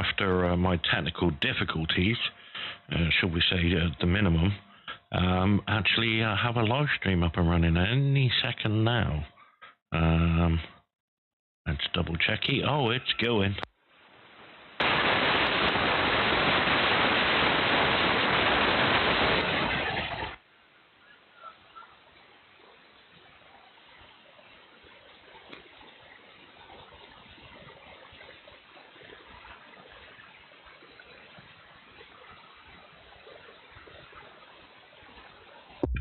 after my technical difficulties, shall we say the minimum, actually have a live stream up and running any second now. Let's double check it. Oh, it's going.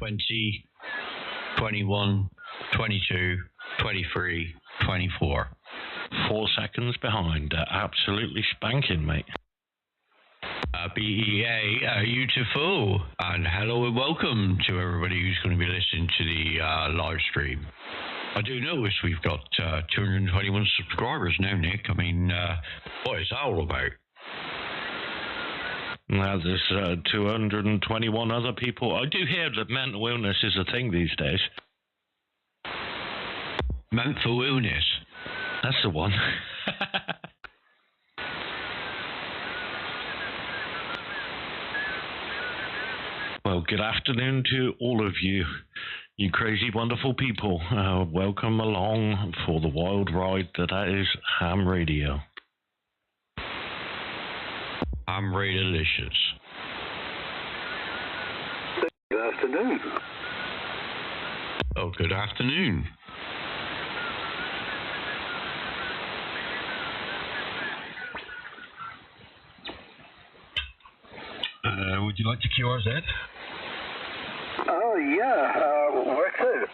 $20, $21, $22, $23, $24. 4 seconds behind. Absolutely spanking, mate. BEA, beautiful. And hello and welcome to everybody who's going to be listening to the live stream. I do notice we've got 221 subscribers now, Nick. I mean, what is that all about? Now, there's 221 other people. I do hear that mental illness is a thing these days. Mental illness? That's the one. Well, good afternoon to all of you, you crazy, wonderful people. Welcome along for the wild ride that is ham radio. I'm very delicious. Good afternoon. Oh, good afternoon. Would you like to QRZ? Oh, yeah. Where to?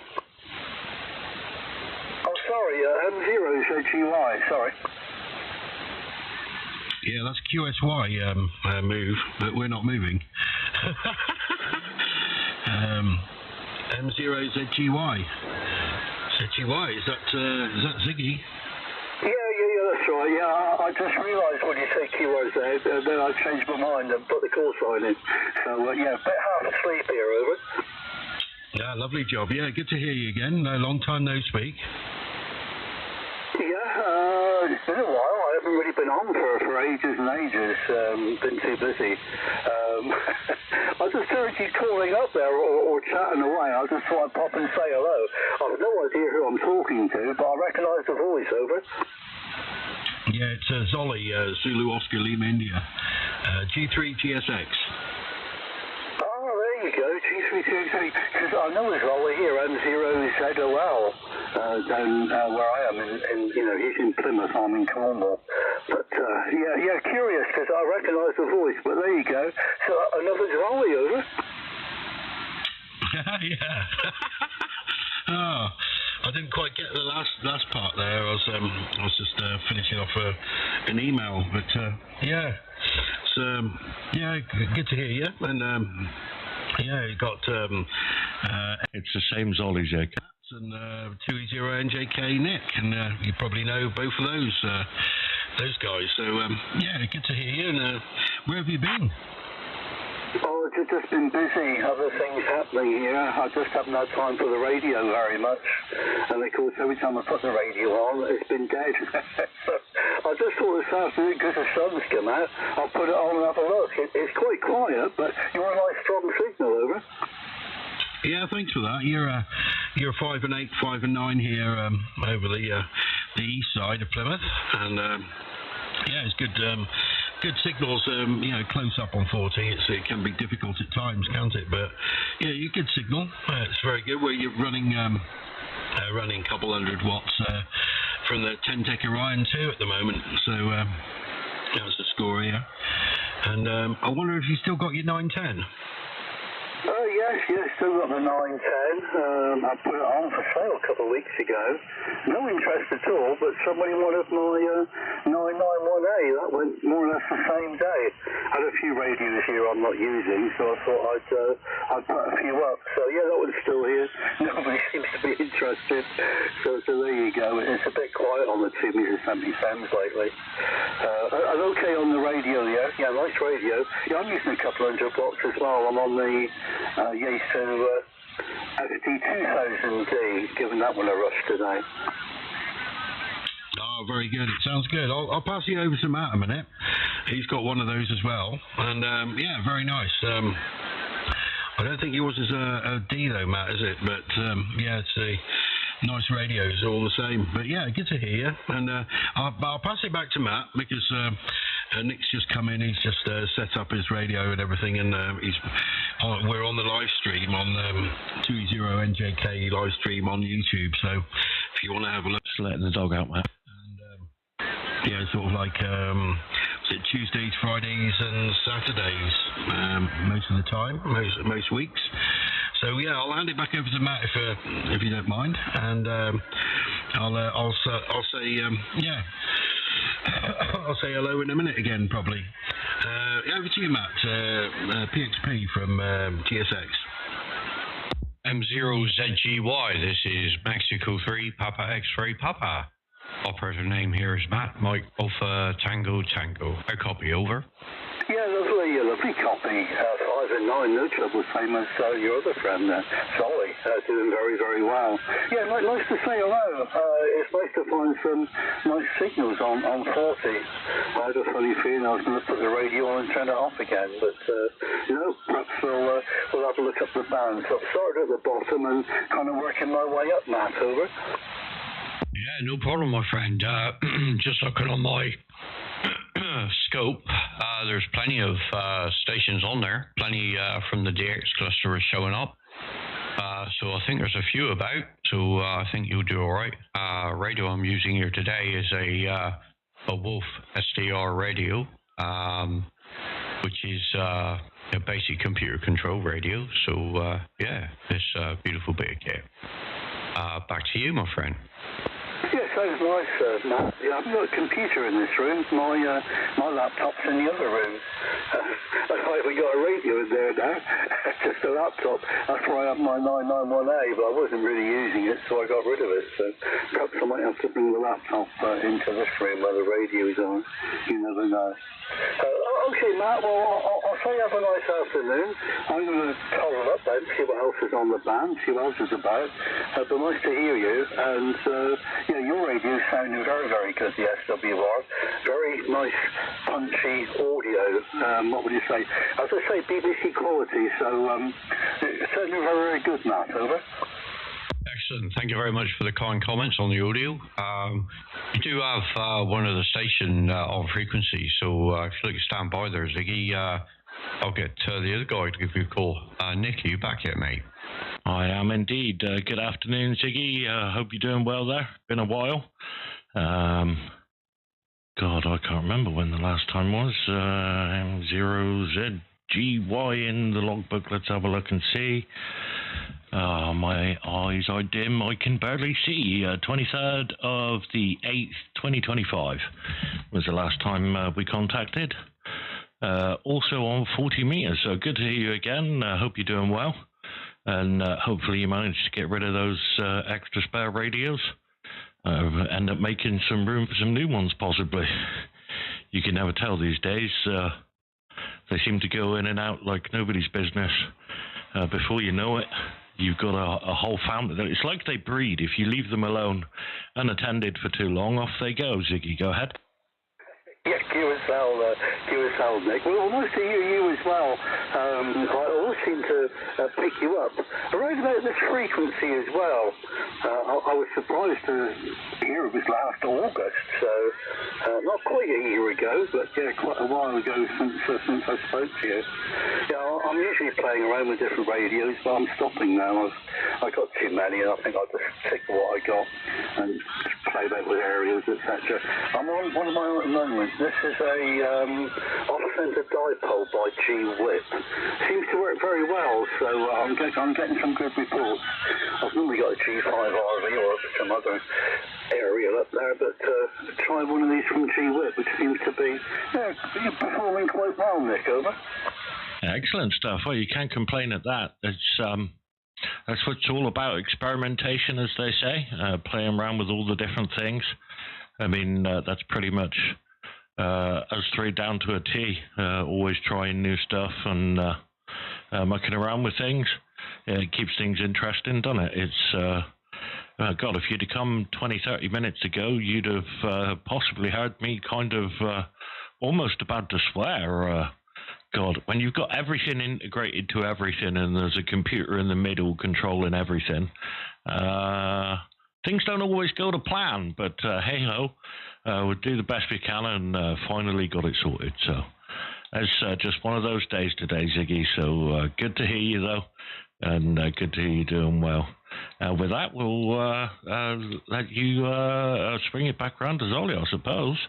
Oh, sorry. M3pxp. Sorry. Yeah, that's QSY move, but we're not moving. M0ZGY. ZGY, is that Ziggy? Yeah, that's right. Yeah, I just realised when you say QRZ, then I changed my mind and put the call sign in. So, yeah, a bit half asleep here, over. Yeah, lovely job. Yeah, good to hear you again. Long time no speak. Yeah, it's been a while. I haven't really been on for ages and ages. Been too busy. I just heard you calling up there or chatting away. I just thought I'd pop and say hello. I've no idea who I'm talking to, but I recognise the voice, over. Yeah, it's Zolly, Zulu Oscar Lima India, G3gsx. Oh, there you go, G3gsx. Because I know as well we're here, M0ZOL, down where I am, in he's in Plymouth, I'm in Cornwall. But, yeah, curious, because I recognise the voice, but there you go. So, another Zolly, over. Yeah. Oh, I didn't quite get the last part there. I was just finishing off an email, but yeah, it's yeah, good to hear you. And yeah, you got it's the same Zolly Zig and 2e0njk Nick, and you probably know both of those guys. So yeah, good to hear you. And where have you been? Oh, it's just been busy, other things happening here. I just haven't had time for the radio very much. And of course, every time I put the radio on, it's been dead. So I just thought this afternoon, because the sun's come out, I'll put it on and have a look. It's quite quiet, but you're a nice strong signal, over. Yeah, thanks for that. You're 5 and 8, 5 and 9 here over the east side of Plymouth, and yeah, it's good. Good signals, close up on 40. It can be difficult at times, can't it? But yeah, you good signal. It's very good. Where you're running a couple hundred watts from the 10-tech Orion 2 at the moment. So that's the score here. And I wonder if you still got your 910. Oh, yes, still got the 910. I put it on for sale a couple of weeks ago. No interest at all, but somebody wanted my 991A. That went more or less the same day. I had a few radios here I'm not using, so I thought I'd put a few up. So, yeah, that one's still here. Nobody seems to be interested. So there you go. It's a bit quiet on the 2m/70 lately. I'm okay on the radio, yeah. Yeah, nice radio. Yeah, I'm using a couple hundred watts as well. I'm on the Yaesu FD2000D, giving that one a rush today. Oh, Oh, very good. It sounds good. I'll pass you over to Matt a minute. He's got one of those as well. And, yeah, very nice. I don't think yours is a D, though, Matt, is it? But, yeah, it's a nice radios all the same. But, yeah, good to hear you. And I'll pass it back to Matt because Nick's just come in. He's just set up his radio and everything. And we're on the live stream on 2e0njk live stream on YouTube. So if you want to have a look. Just letting the dog out, Matt. Yeah, sort of like was it Tuesdays, Fridays, and Saturdays most of the time, most weeks. So yeah, I'll hand it back over to Matt if you don't mind, and I'll say yeah, I'll say hello in a minute again probably. Over to you, Matt. PXP from GSX. M3pxp. This is Mexico 3 Papa X-ray Papa. Operator name here is Matt, Mike Alpha Tango Tango. A copy, over. Yeah, lovely copy. 5 and 9, no trouble, same as your other friend there. Solly, doing very, very well. Yeah, nice to say hello. It's nice to find some nice signals on 40. I had a funny feeling I was going to put the radio on and turn it off again, but no, perhaps we'll have a look up the band. So I've started at the bottom and kind of working my way up, Matt, over. Yeah, no problem, my friend. Just looking on my scope, there's plenty of stations on there. Plenty from the DX cluster is showing up. So I think there's a few about. So I think you'll do all right. Radio I'm using here today is a Wolf SDR radio, which is a basic computer control radio. So yeah, this beautiful bit of kit. Back to you, my friend. Yeah, sounds nice, Matt. Yeah, I haven't got a computer in this room. My laptop's in the other room. I haven't got a radio in there now. Just a laptop. That's why I have my 991A, but I wasn't really using it, so I got rid of it. So perhaps I might have to bring the laptop into this room where the radio is on. You never know. Okay, Matt, well, I'll say have a nice afternoon. I'm going to toddle up then, see what else is on the band, see what else is about. But nice to hear you. And, yeah, your radio sounding very, very good, the SWR. Very nice, punchy audio. What would you say? As I say, BBC quality, so certainly very, very good, Matt. Over. Excellent. Thank you very much for the kind comments on the audio. You do have one of the station on frequency, so if you'd like to stand by there, Ziggy, I'll get the other guy to give you a call. Nick, are you back yet, mate? I am indeed. Good afternoon, Ziggy. Hope you're doing well there. Been a while. God, I can't remember when the last time was. M3pxp in the logbook. Let's have a look and see. My eyes are dim. I can barely see. 23rd of the 8th, 2025 was the last time we contacted. Also on 40 meters. So good to hear you again. Hope you're doing well. And hopefully you managed to get rid of those extra spare radios. End up making some room for some new ones, possibly. You can never tell these days. They seem to go in and out like nobody's business. Before you know it, you've got a whole family. It's like they breed. If you leave them alone unattended for too long, off they go. Ziggy, go ahead. Yeah, QSL, Nick. Well, nice to hear you as well. I always seem to pick you up around about this frequency as well. I was surprised to hear it was last August, so not quite a year ago, but yeah, quite a while ago since I spoke to you. Yeah, I'm usually playing around with different radios, but I'm stopping now. I got too many, and I think I'll just stick with what I got and just play about with areas, etc. I'm on one of my own at the moment. This is a off-center dipole by G-Whip. Seems to work very well, so I'm getting some good reports. I've normally got a G5RV or some other aerial up there, but try one of these from G-Whip, which seems to be performing quite well, Nick, over. Excellent stuff. Well, you can't complain at that. That's what it's all about, experimentation, as they say, playing around with all the different things. I mean, that's pretty much us three down to a T, always trying new stuff and mucking around with things. It keeps things interesting, doesn't it? God, if you'd have come 20, 30 minutes ago, you'd have possibly heard me kind of almost about to swear. God, when you've got everything integrated to everything and there's a computer in the middle controlling everything, things don't always go to plan, but hey-ho, we'll do the best we can and finally got it sorted. So it's just one of those days today, Ziggy, so good to hear you, though, and good to hear you doing well. With that, we'll let you spring it back around to Zolly, I suppose.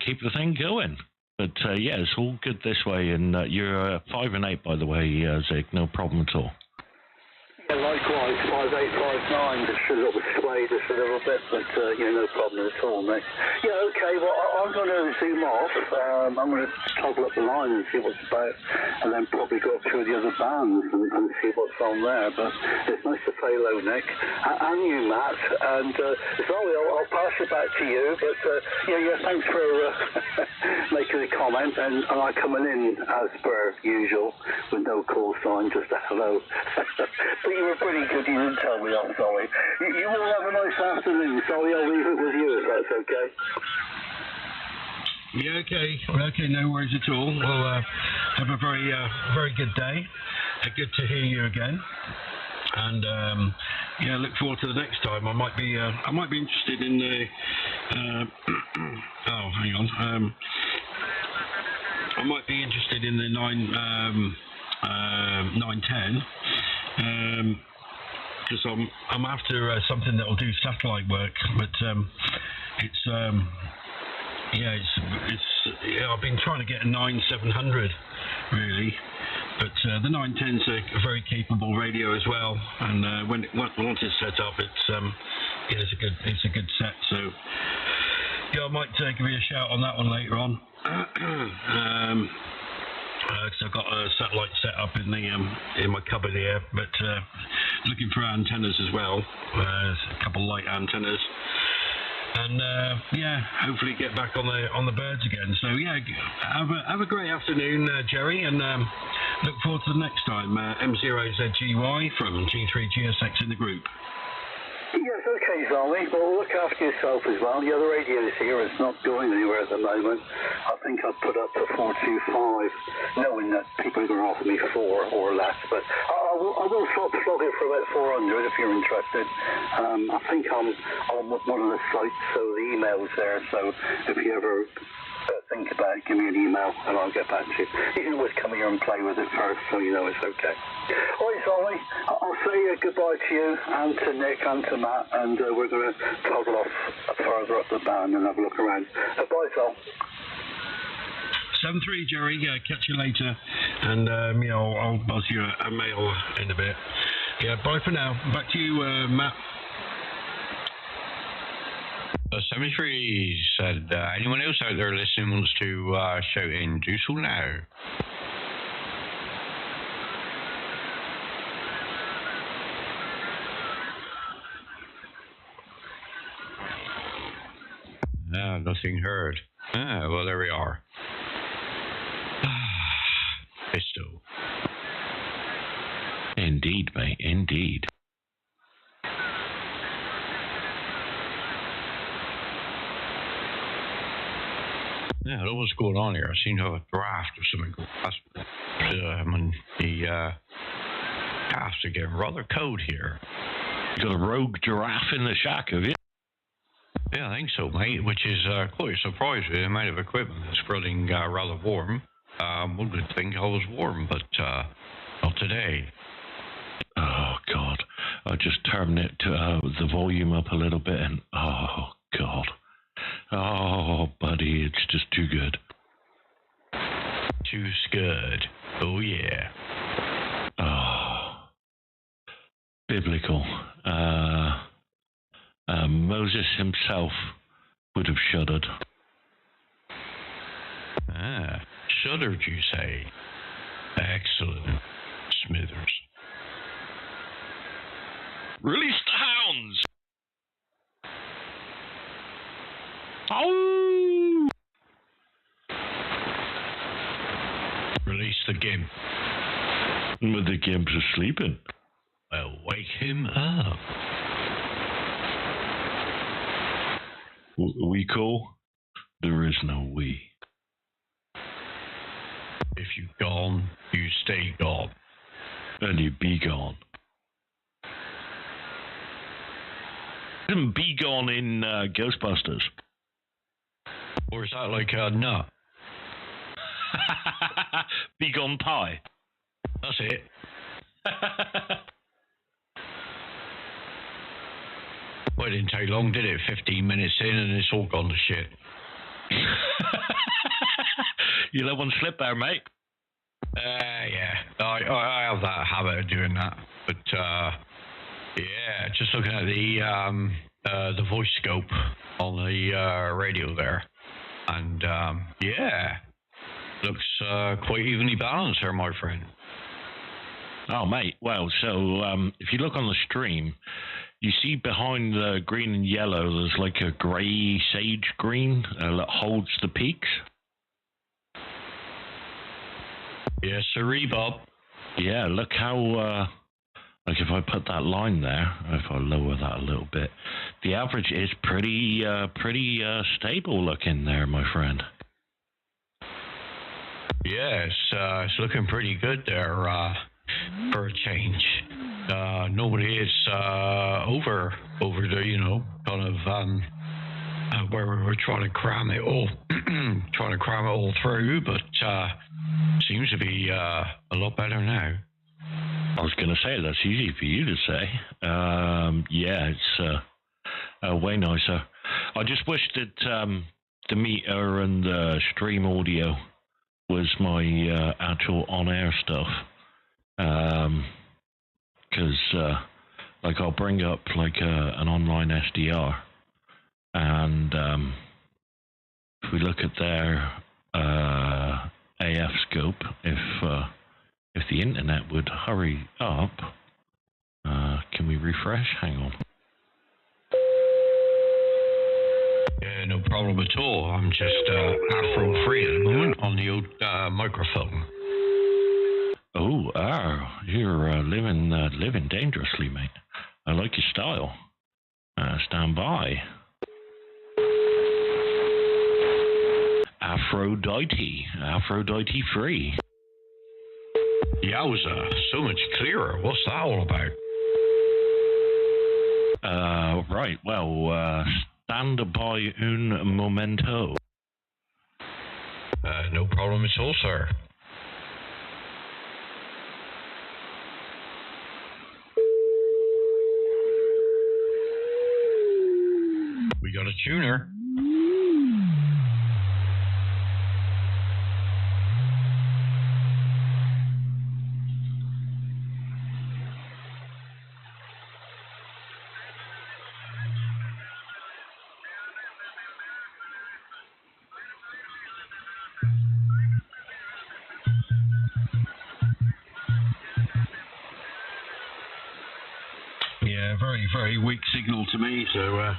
Keep the thing going. But yeah, it's all good this way, and you're 5 and 8, by the way, Zig. No problem at all. Yeah, likewise, 5859, just a little bit swayed just a little bit, but yeah, no problem at all, mate. Yeah, okay, well, I'm going to zoom off. I'm going to toggle up the line and see what's about, and then probably go up through the other bands and see what's on there. But it's nice to say hello, Nick, and you, Matt, and Zoe, I'll pass it back to you, but yeah, thanks for making a comment, and I coming in as per usual with no call sign, just a hello. But you were pretty good, you didn't tell me that, sorry. You all have a nice afternoon, sorry, I'll leave it with you if that's okay. Yeah, okay, no worries at all. Well, have a very good day. Good to hear you again. And yeah, look forward to the next time. I might be interested in the. Oh, hang on. I might be interested in the 910. Because I'm after something that will do satellite work, but it's I've been trying to get a 9700 really, but the 910's a very capable radio as well, and once it's set up, it's a good set. So yeah, I might give you a shout on that one later on. Because I've got a satellite set up in my cupboard here, but looking for antennas as well, a couple light antennas, and yeah, hopefully get back on the birds again. So yeah, have a great afternoon, Jerry, and look forward to the next time. M3pxp from G3gsx in the group. Yes, okay, Zolly. Well, look after yourself as well. The other radio's here. It's not going anywhere at the moment. I think I've put up to 425, knowing that people are going to offer me 4 or less. But I will flog it for about 400 if you're interested. I think I'm on one of the sites, so the email's there. So if you ever think about it, give me an email and I'll get back to you. You can always come here and play with it first, so you know it's okay. All right, Zolly, I'll say goodbye to you and to Nick and to Matt, and we're going to toggle off further up the band and have a look around. Bye, Zol. 7-3, Jerry. Yeah, catch you later, and yeah, I'll buzz you a mail in a bit. Yeah, bye for now. Back to you, Matt. 73 said, anyone else out there listening wants to shout in, do so now. Nothing heard. Well, there we are. Pisto. Indeed, mate, indeed. Yeah, I don't know what's going on here. I seem to have a draft or something going on. And the drafts are getting rather cold here. You got a rogue giraffe in the shack, have you? Yeah, I think so, mate, which is quite a surprise with the amount of equipment that's running rather warm. One would think I was warm, but not today. Oh, God. I just turned it to the volume up a little bit, and oh, God. Oh, buddy, it's just too good. Too good. Oh, yeah. Oh. Biblical. Moses himself would have shuddered. Shuddered, you say? Excellent, Smithers. Release the hounds! Oh! Release the gimp. But the gimp's are sleeping. Well, wake him up. We cool? There is no we. If you gone, you stay gone. And you be gone. Isn't be gone in Ghostbusters? Or is that like a nut? Be gone pie. That's it. Well, it didn't take long, did it? 15 minutes in and it's all gone to shit. You let one slip there, mate. Yeah. I have that habit of doing that. But, yeah, just looking at the voice scope on the radio there. And, yeah, looks quite evenly balanced there, my friend. Oh, mate. Well, so if you look on the stream, you see behind the green and yellow, there's like a grey sage green that holds the peaks. Yes, sirree, Bob. Yeah, look how, like if I put that line there, if I lower that a little bit, the average is pretty stable looking there, my friend. Yeah, it's looking pretty good there for a change. Nobody is over the, kind of where we're trying to cram it all, through, but seems to be a lot better now. I was going to say, that's easy for you to say. Yeah, it's way nicer. I just wish that the meter and the stream audio was my actual on-air stuff. Because, like, I'll bring up, like, an online SDR, and if we look at their AF scope, if the internet would hurry up, can we refresh? Hang on. Yeah, no problem at all. I'm just Afro free at the moment on the old microphone. Oh, you're living dangerously, mate. I like your style. Stand by. Aphrodite free. Yowza, so much clearer. What's that all about? Right, well, stand by un momento. No problem at all, sir. We got a tuner. Yeah, very, very weak signal to me, so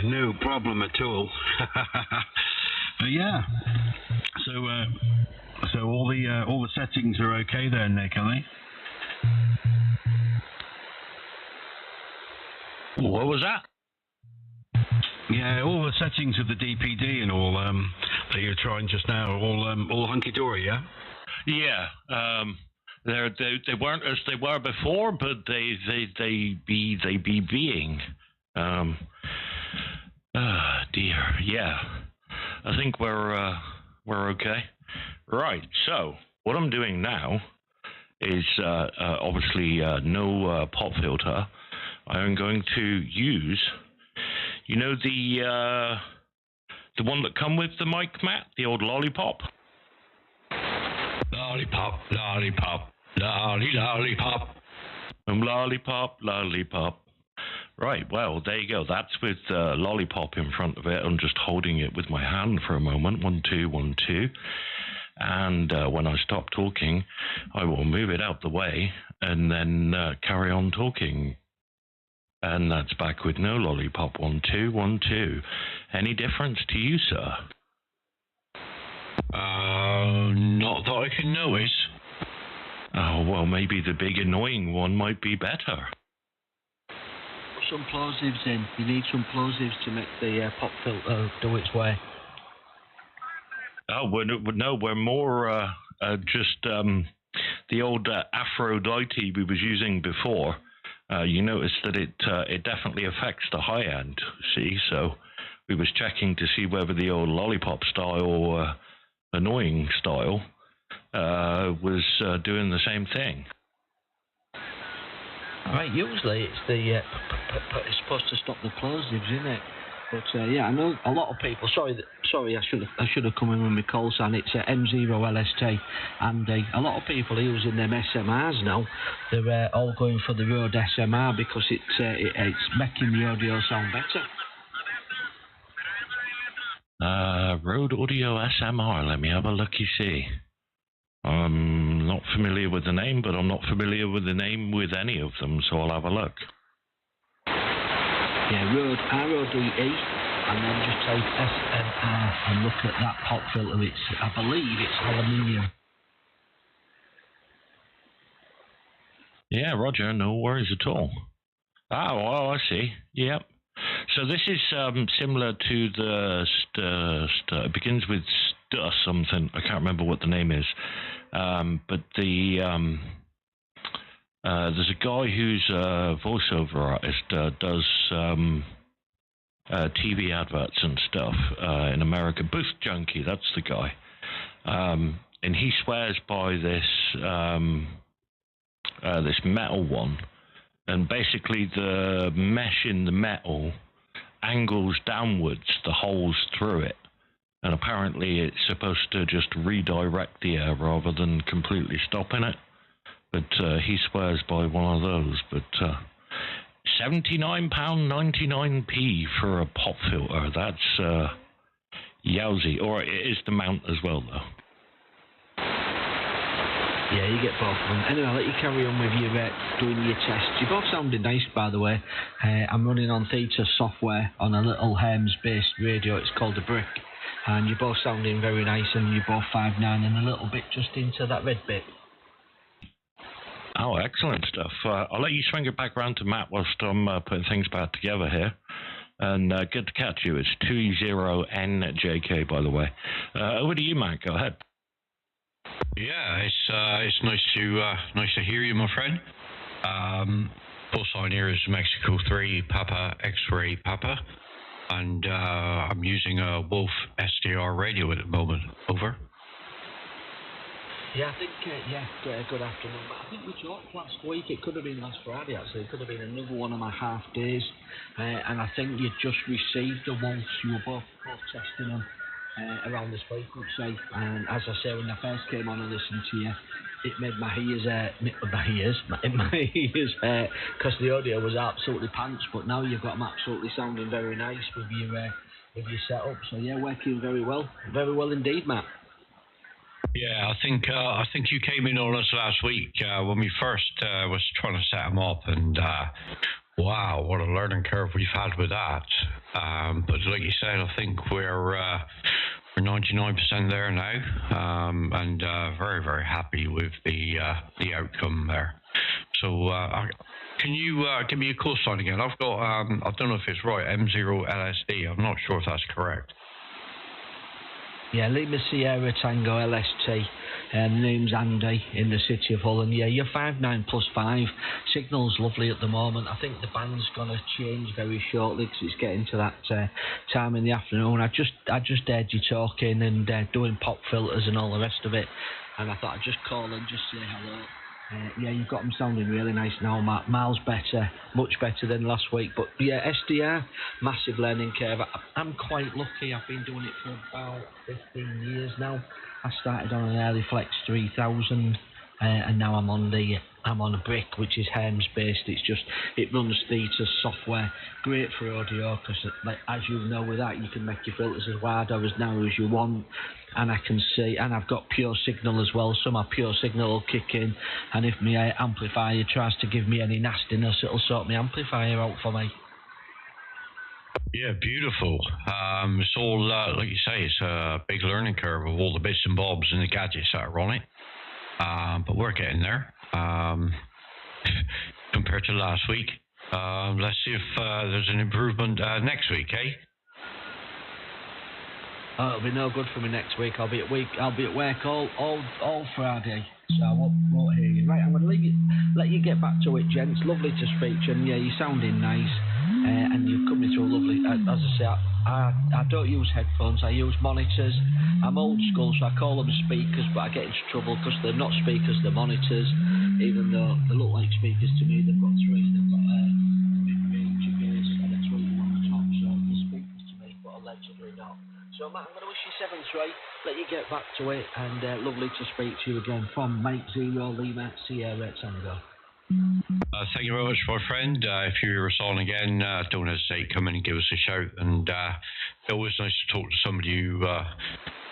no problem at all. But yeah, so all the settings are okay there, Nick, are they? What was that? Yeah, all the settings of the DPD and all that you're trying just now are all hunky dory, yeah. Yeah, they weren't as they were before, but they be being. Dear, yeah. I think we're okay. Right. So what I'm doing now is obviously no pop filter. I am going to use, the one that come with the mic, Matt, the old lollipop. Lollipop, lollipop, lolly, lollipop. Lollipop, lollipop. Right, well, there you go. That's with lollipop in front of it. I'm just holding it with my hand for a moment. 1, 2, 1, 2. And when I stop talking, I will move it out the way and then carry on talking. And that's back with no lollipop. 1, 2, 1, 2. Any difference to you, sir? Not that I can notice. Oh, well, maybe the big annoying one might be better. some plosives in. You need some plosives to make the pop filter do its way. Oh, we're more just the old Aphrodite we was using before. You notice that it definitely affects the high end. See, so we was checking to see whether the old lollipop style, annoying style, was doing the same thing. Right, usually it's the it's supposed to stop the plosives, isn't it? But yeah, I know a lot of people. Sorry, I should have come in with my call sign. It's M0LST, and a lot of people are using them SMRs now. They're all going for the Rode SMR because it's making the audio sound better. Rode Audio SMR. Let me have a look. You see, I'm not familiar with the name, but I'm not familiar with the name with any of them, so I'll have a look. Yeah, Rode RODE, and then just type SMR and look at that pop filter. I believe it's aluminium. Yeah, Roger, no worries at all. Oh, well, I see. Yep. So this is similar to the it begins with something. I can't remember what the name is, but there's a guy who's a voiceover artist, does TV adverts and stuff in America. Booth Junkie, that's the guy. And he swears by this this metal one. And basically the mesh in the metal angles downwards the holes through it. And apparently it's supposed to just redirect the air rather than completely stopping it. But he swears by one of those. But £79.99p for a pop filter. That's yowzy. Or it is the mount as well, though. Yeah, you get both of them. Anyway, I'll let you carry on with your doing your tests. You're both sounding nice, by the way. I'm running on Theta software on a little Hermes-based radio. It's called a Brick. And you're both sounding very nice, and you're both 5'9" and a little bit just into that red bit. Oh, excellent stuff. I'll let you swing it back round to Matt whilst I'm putting things back together here. And good to catch you. It's 2e0njk, by the way. Over to you, Matt. Go ahead. Yeah, it's nice to hear you, my friend. Full sign here is Mexico 3 Papa X-ray Papa, and I'm using a Wolf SDR radio at the moment. Over. Yeah, I think, good afternoon. I think we talked last week. It could have been last Friday, actually. It could have been another one of my half days. And I think you just received the Wolves. You were both testing them around this frequency. And as I say, when I first came on and listened to you, it made my ears, because the audio was absolutely pants. But now you've got them absolutely sounding very nice with your setup. So yeah, working very well indeed, Matt. Yeah, I think you came in on us last week when we first was trying to set them up, and wow, what a learning curve we've had with that. But like you said, I think we're 99% there now, and very, very happy with the outcome there. So can you give me a call sign again? I've got I don't know if it's right, M0LSD. I'm not sure if that's correct. Yeah, Lima Sierra Tango LST, the name's Andy in the city of Hull, and yeah, you're 5'9" + 5, signal's lovely at the moment. I think the band's going to change very shortly because it's getting to that time in the afternoon. I just heard you talking and doing pop filters and all the rest of it, and I thought I'd just call and just say hello. Yeah, you've got them sounding really nice now, Matt. Miles better, much better than last week. But yeah, SDR, massive learning curve. I'm quite lucky. I've been doing it for about 15 years now. I started on an early Flex 3000, and now I'm on a Brick, which is Hermes based. It runs Theta software, great for audio because, like, as you know, with that you can make your filters as wide or as narrow as you want. And I can see, and I've got pure signal as well, so my pure signal will kick in, and if my amplifier tries to give me any nastiness, it'll sort my amplifier out for me. Yeah, beautiful. It's all, like you say, it's a big learning curve of all the bits and bobs and the gadgets that are on it, but we're getting there compared to last week. Let's see if there's an improvement next week, eh? Oh, it'll be no good for me next week. I'll be at work all Friday, so I won't hear you. Right, I'm going to let you get back to it, gents. Lovely to speak to you, and yeah, you're sounding nice, and you're coming through lovely. As I say, I don't use headphones. I use monitors. I'm old school, so I call them speakers, but I get into trouble because they're not speakers, they're monitors. Even though they look like speakers to me, they've got three. They've got mid-range bass and a tweeter on the top, so they're speakers to me, but allegedly not. So, Matt, I'm going to wish you 7-3, let you get back to it, and lovely to speak to you again from Mike 0 Lima Sierra Tango. Thank you very much, my friend. If you're us on again, don't hesitate, come in and give us a shout. And it's always nice to talk to somebody who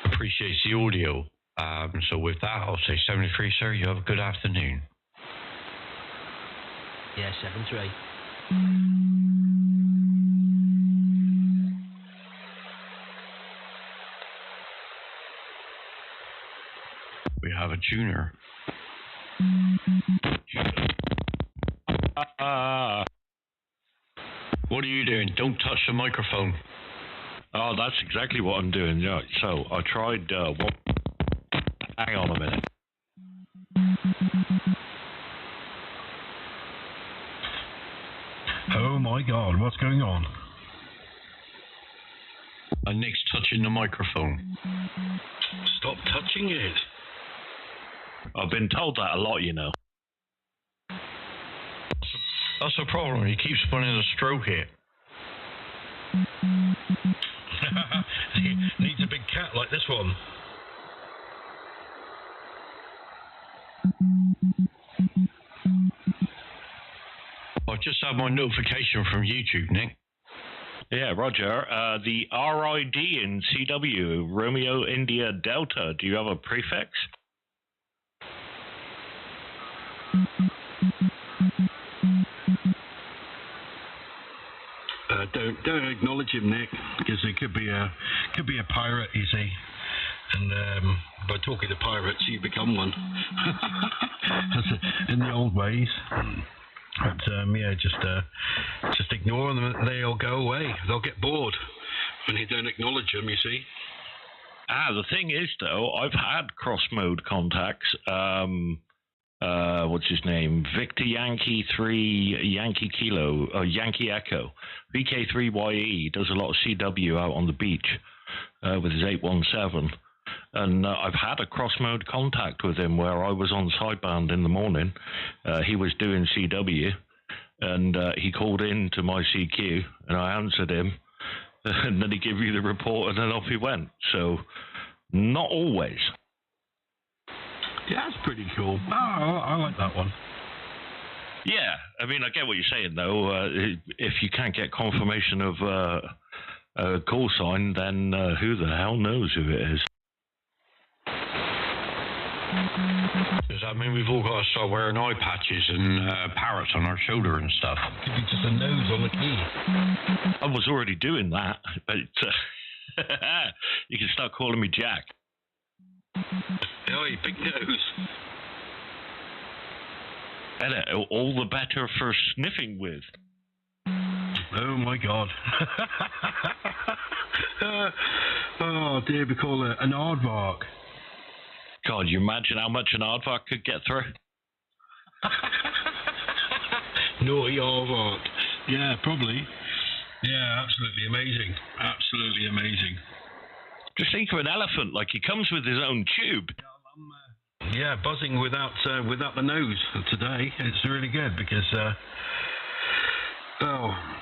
appreciates the audio. So with that, I'll say 73, sir. You have a good afternoon. Yeah, 7-3. We have a tuner. What are you doing? Don't touch the microphone. Oh, that's exactly what I'm doing. Yeah. So I tried. Hang on a minute. Oh my God, what's going on? And Nick's touching the microphone. Stop touching it. I've been told that a lot, you know. That's the problem. He keeps putting a stroke here. Needs a big cat like this one. I've just had my notification from YouTube, Nick. Yeah, Roger. The RID in CW, Romeo India Delta, do you have a prefix? Don't acknowledge him, Nick, because he could be a pirate, you see. And by talking to pirates, you become one. In the old ways. But yeah, just ignore them. They'll go away. They'll get bored when you don't acknowledge them. You see. The thing is, though, I've had cross-mode contacts. What's his name? Victor Yankee 3 Yankee Kilo, Yankee Echo. VK3YE does a lot of CW out on the beach with his 817. And I've had a cross-mode contact with him where I was on sideband in the morning. He was doing CW, and he called in to my CQ, and I answered him, and then he gave you the report, and then off he went. So, not always. Yeah, that's pretty cool. Oh, I like that one. Yeah, I mean, I get what you're saying, though. If you can't get confirmation of a call sign, then who the hell knows who it is? Does that mean we've all got to start wearing eye patches and parrots on our shoulder and stuff? Could be just a nose on the key. I was already doing that, but you can start calling me Jack. Oh, you big nose. And all the better for sniffing with. Oh my God. Oh dear, we call it an aardvark. God, you imagine how much an aardvark could get through? Naughty aardvark. Yeah, probably. Yeah, absolutely amazing. Absolutely amazing. Just think of an elephant, like he comes with his own tube. Yeah, buzzing without the nose today. It's really good because,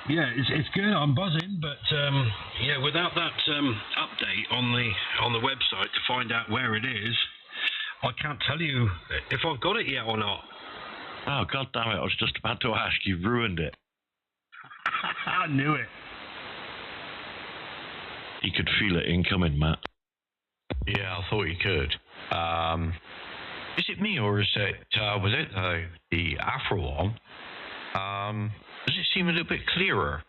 it's good. I'm buzzing, but yeah, without that update on the website to find out where it is, I can't tell you if I've got it yet or not. Oh, God damn it! I was just about to ask. You ruined it. I knew it. You could feel it incoming, Matt. Yeah, I thought you could. Is it me, or is it, was it the Afro one? Does it seem a little bit clearer?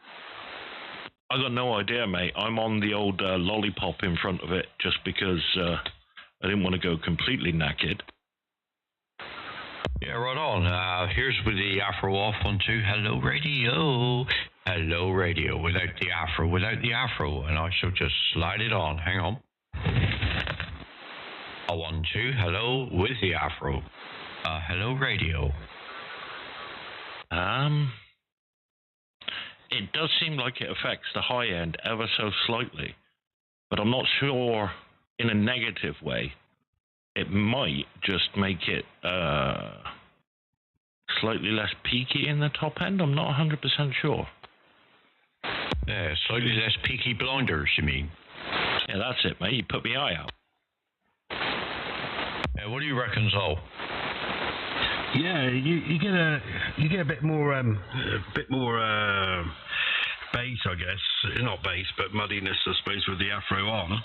I got no idea, mate. I'm on the old lollipop in front of it just because I didn't want to go completely naked. Yeah, right on. Here's with the Afro off on 2. Hello, radio. Hello, radio. Without the Afro. And I shall just slide it on. Hang on. 1, 2. Hello, with the Afro. Hello, radio. It does seem like it affects the high end ever so slightly, but I'm not sure in a negative way. It might just make it slightly less peaky in the top end. I'm not 100% sure. Yeah, slightly less peaky blinders, you mean? Yeah, that's it, mate. You put my eye out. Yeah, what do you reckon, Zol? Yeah, you get a bit more bass, I guess. Not bass, but muddiness, I suppose, with the Afro on,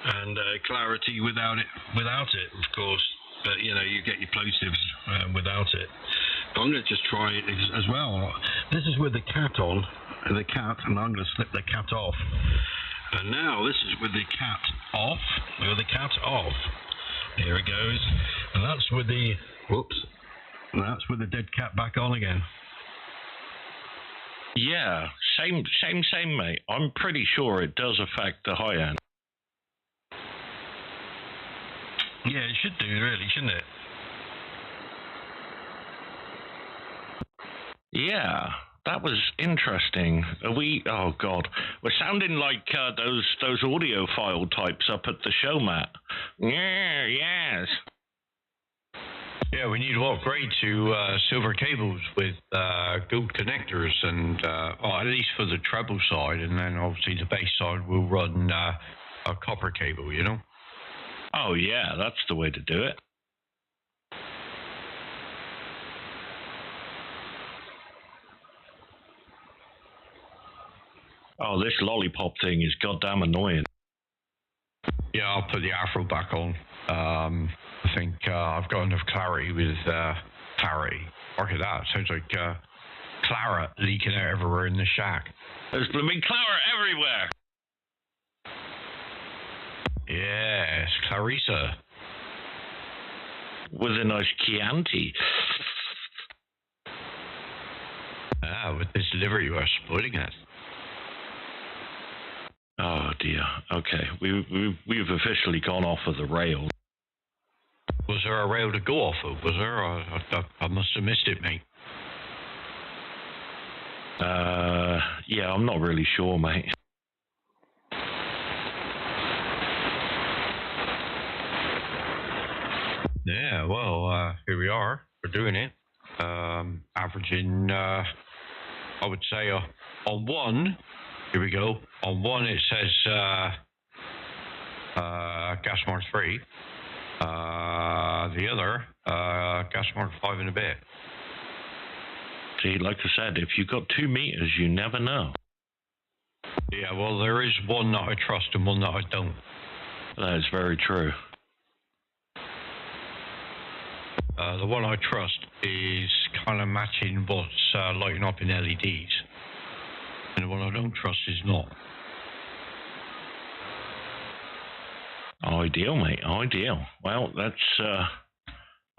and clarity without it, of course. But you get your plosives without it. But I'm going to just try it as well. This is with the cat on, and I'm going to slip the cat off. And now this is with the cat off. With the cat off. Here it goes. And that's with the that's with the dead cat back on again. Yeah, same, mate. I'm pretty sure it does affect the high end. Yeah, it should do, really, shouldn't it? Yeah, that was interesting. Oh God, we're sounding like those audiophile types up at the show, Matt. Yeah, yes. Yeah, we need to upgrade to silver cables with gold connectors, and at least for the treble side, and then obviously the bass side will run a copper cable, Oh yeah, that's the way to do it. Oh, this lollipop thing is goddamn annoying. Yeah, I'll put the Afro back on. I think I've got enough clarity with clarity. Look at that. Sounds like claret leaking out everywhere in the shack. There's blooming claret everywhere. Yes, Clarissa. With a nice Chianti. With this liver you are spoiling it. Oh dear. Okay, we've officially gone off of the rail. Was there a rail to go off of? Was there? I must have missed it, mate. Yeah, I'm not really sure, mate. Yeah, well, here we are. We're doing it. Averaging, I would say, on one. Here we go. On one, it says gas mark 3. The other, gas mark 5 and a bit. See, like I said, if you've got 2 meters, you never know. Yeah, well, there is one that I trust and one that I don't. That is very true. The one I trust is kind of matching what's lighting up in LEDs. And the one I don't trust is not. Ideal, mate, ideal. Well, that's,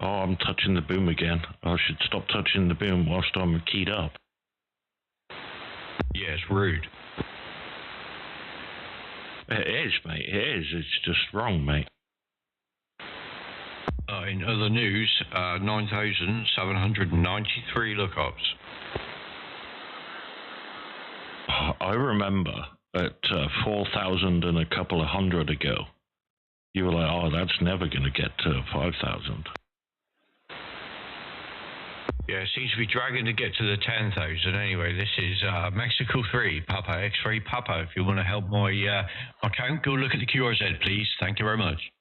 oh, I'm touching the boom again. I should stop touching the boom whilst I'm keyed up. Yeah, it's rude. It is, mate, it is. It's just wrong, mate. In other news, 9,793 lookups. I remember at 4,000 and a couple of hundred ago, you were like, oh, that's never going to get to 5,000. Yeah, it seems to be dragging to get to the 10,000. Anyway, this is Mexico 3, Papa X-Ray Papa. If you want to help my account, go look at the QRZ, please. Thank you very much.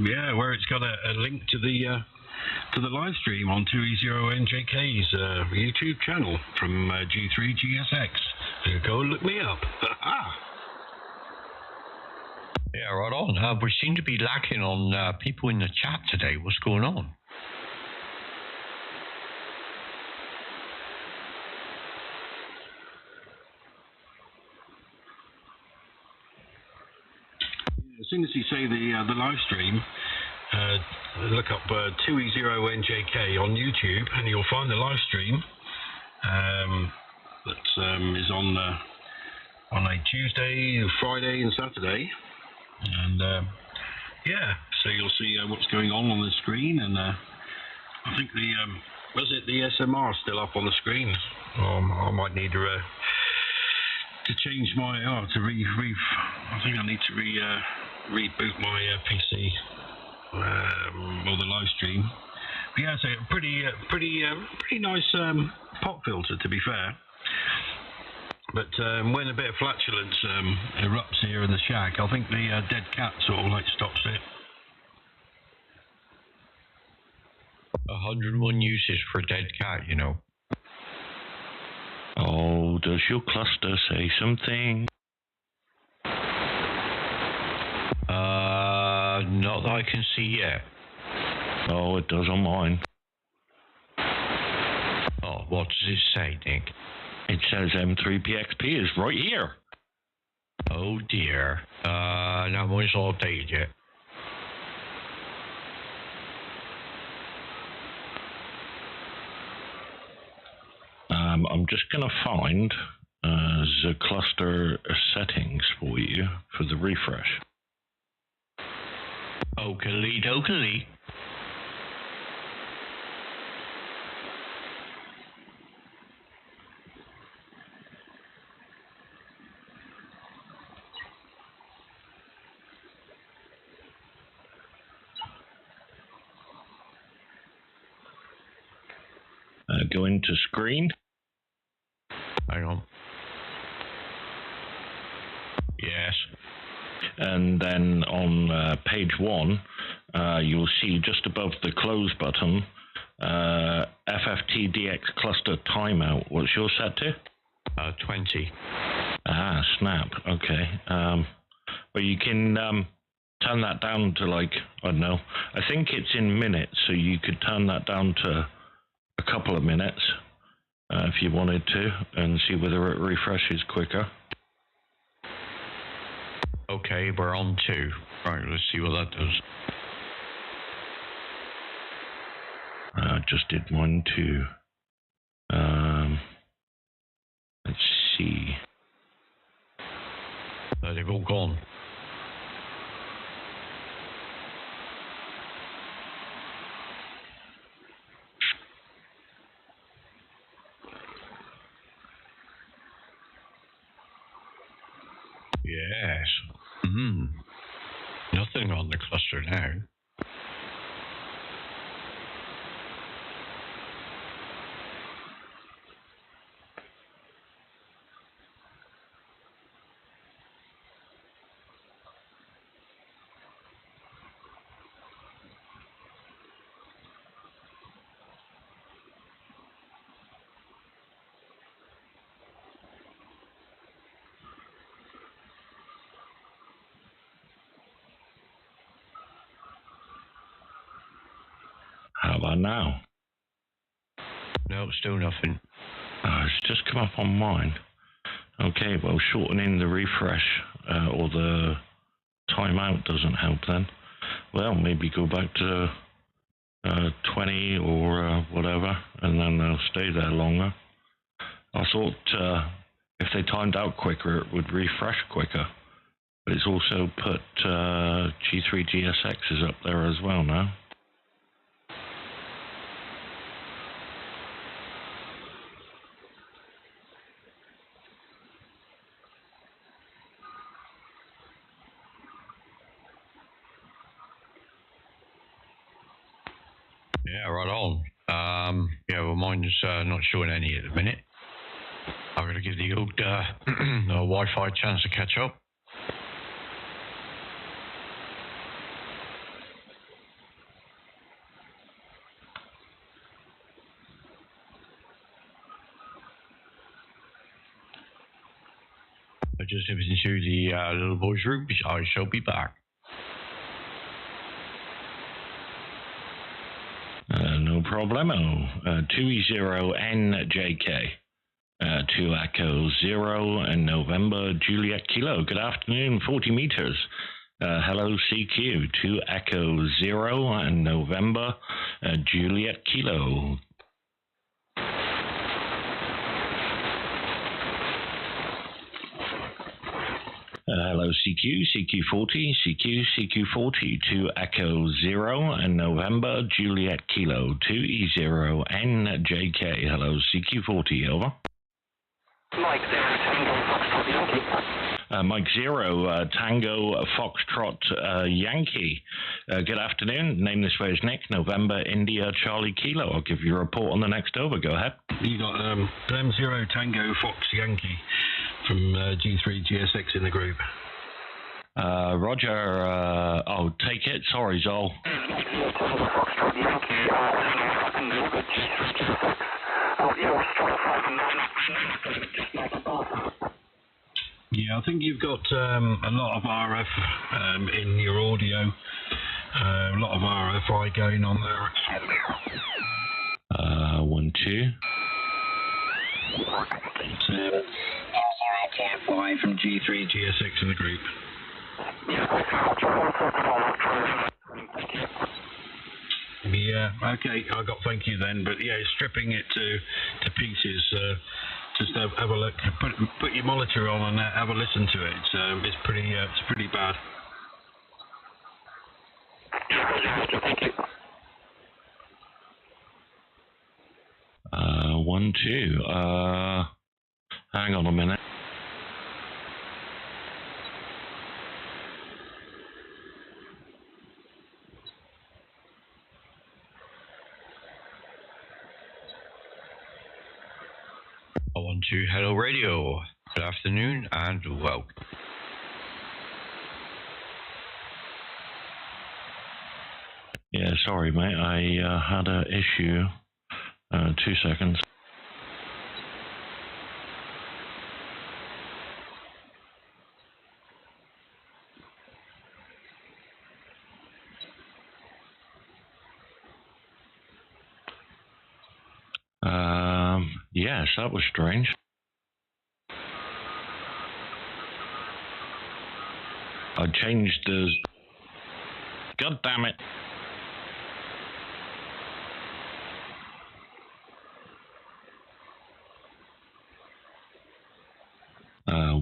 Yeah, where it's got a link to the live stream on 2e0njk's YouTube channel from G3gsx. Go look me up. Yeah, right on. We seem to be lacking on people in the chat today. What's going on? soon as you say the live stream, look up 2e0njk on YouTube, and you'll find the live stream that is on a Tuesday, Friday, and Saturday, and yeah, so you'll see what's going on the screen, and I think the SMR still up on the screen. I might need to change my I think I need to reboot my PC or the live stream. But yeah, so pretty nice pop filter, to be fair. But when a bit of flatulence erupts here in the shack, I think the dead cat sort of like stops it. 101 uses for dead cat, you know. Oh, does your cluster say something? Not that I can see yet. Oh, it does on mine. Oh, what does it say, Nick? It says m3pxp is right here. Oh dear. That one's all updated yet. I'm just going to find the cluster settings for you for the refresh. Oakley dokley. Go into screen. Hang on. Yes. And then on page 1, you'll see just above the close button, FFTDX cluster timeout. What's yours set to? 20. Ah, snap. Okay. Well, you can turn that down to, like, I don't know. I think it's in minutes, so you could turn that down to a couple of minutes if you wanted to, and see whether it refreshes quicker. Okay, we're on 2. Right, let's see what that does. I just did 1, 2. Let's see. They've all gone. Yes. Nothing on the cluster now. How about now? No, still nothing. It's just come up on mine. Okay, well, shortening the refresh or the timeout doesn't help then. Well, maybe go back to 20 or whatever, and then they'll stay there longer. I thought if they timed out quicker, it would refresh quicker. But it's also put g3gsx is up there as well now. Yeah, right on. Yeah, well, mine's not showing any at the minute. I've got to give the old Wi-Fi a chance to catch up. I just listened to the little boy's room. I shall be back. No problemo. 2e0njk. 2 Echo 0 and November Juliet Kilo. Good afternoon, 40 meters. Hello CQ, 2 Echo 0 and November, Juliet Kilo. Hello CQ, CQ40, CQ, CQ40, 2 Echo 0 and November, Juliet Kilo, 2e0njk. Hello CQ40, over. Mike 0 Tango Foxtrot Yankee. Mike 0 Tango Foxtrot Yankee. Good afternoon. Name this way is Nick. November India Charlie Kilo. I'll give you a report on the next over. Go ahead. You got M0 Tango Fox Yankee from G3gsx in the group. Roger. Oh, take it. Sorry, Zol. Yeah, I think you've got a lot of RF in your audio, a lot of RFI going on there. 1 2. 5 from G3gsx in the group. Yeah, okay, I got thank you then, but yeah, stripping it to pieces. Just have a look, put your monitor on and have a listen to it. It's pretty bad. 1 2. Hang on a minute. On to Hello Radio. Good afternoon and welcome. Yeah, sorry, mate. I had an issue. 2 seconds. Yes, that was strange. I changed the... God damn it.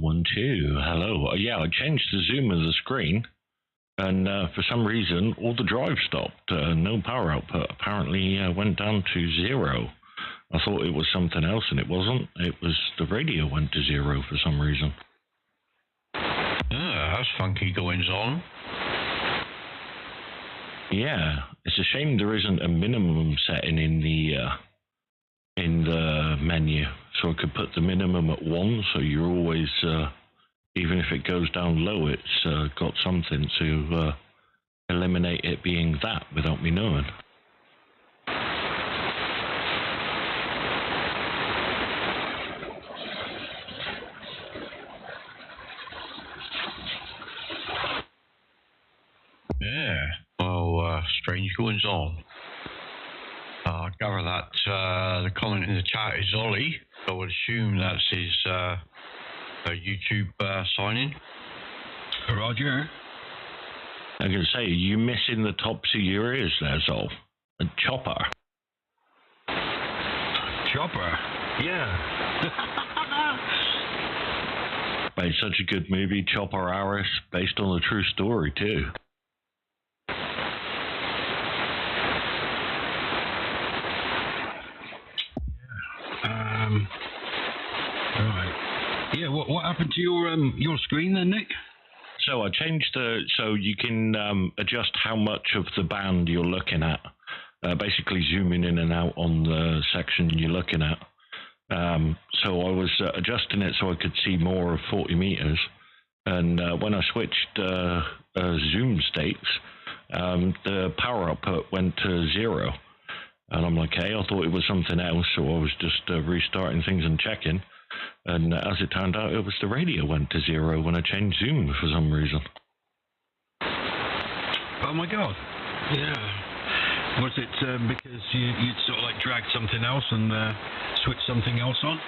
One, two. Hello. Yeah, I changed the zoom of the screen, and for some reason, all the drive stopped. No power output. Apparently, went down to 0. I thought it was something else, and it wasn't. It was the radio went to 0 for some reason. That's funky goings on. Yeah, it's a shame there isn't a minimum setting in the menu, so I could put the minimum at 1, so you're always, even if it goes down low, it's got something to eliminate it being that without me knowing. Yeah, well, strange goings on. I gather that the comment in the chat is Ollie. I would assume that's his YouTube sign-in. Roger. I'm going to say, you missing the tops of your ears there, Zol. A chopper. Chopper? Yeah. Made such a good movie, Chopper Harris, based on a true story, too. Right. Yeah. What happened to your screen then, Nick? So I changed so you can adjust how much of the band you're looking at. Basically zooming in and out on the section you're looking at. So I was adjusting it so I could see more of 40 meters. And when I switched zoom states, the power output went to 0. And I'm like, hey, I thought it was something else, so I was just restarting things and checking. And as it turned out, it was the radio went to 0 when I changed zoom for some reason. Oh my god. Yeah. Was it because you'd sort of like dragged something else and switched something else on?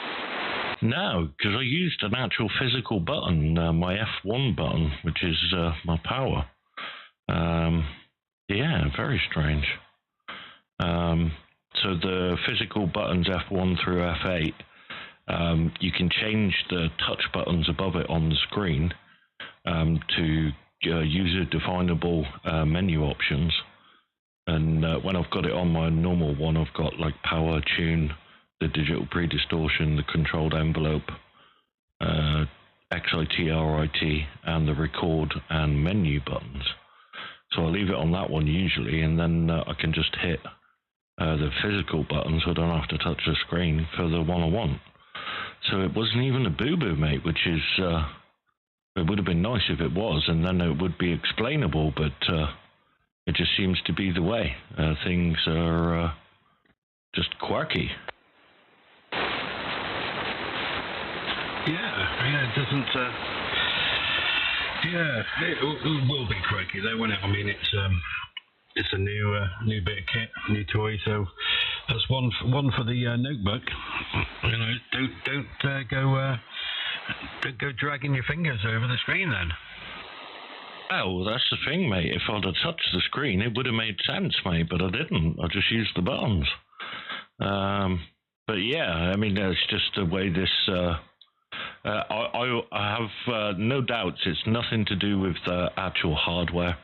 No, because I used an actual physical button, my F1 button, which is my power. Yeah, very strange. So the physical buttons F1 through F8, you can change the touch buttons above it on the screen to user-definable menu options. And when I've got it on my normal one, I've got like power, tune, the digital pre-distortion, the controlled envelope, XIT, RIT, and the record and menu buttons. So I leave it on that one usually, and then I can just hit the physical buttons, so I don't have to touch the screen for the one I want. So it wasn't even a boo-boo, mate, which is, it would have been nice if it was, and then it would be explainable, but it just seems to be the way. Things are just quirky. Yeah, it doesn't. It will be quirky though, won't it? I mean, it's a new bit of kit, new toy. So that's one for the notebook. You know, don't go dragging your fingers over the screen then. Well, that's the thing, mate. If I'd have touched the screen, it would have made sense, mate, but I didn't. I just used the buttons. But yeah, I mean, it's just the way this. I have no doubts it's nothing to do with the actual hardware.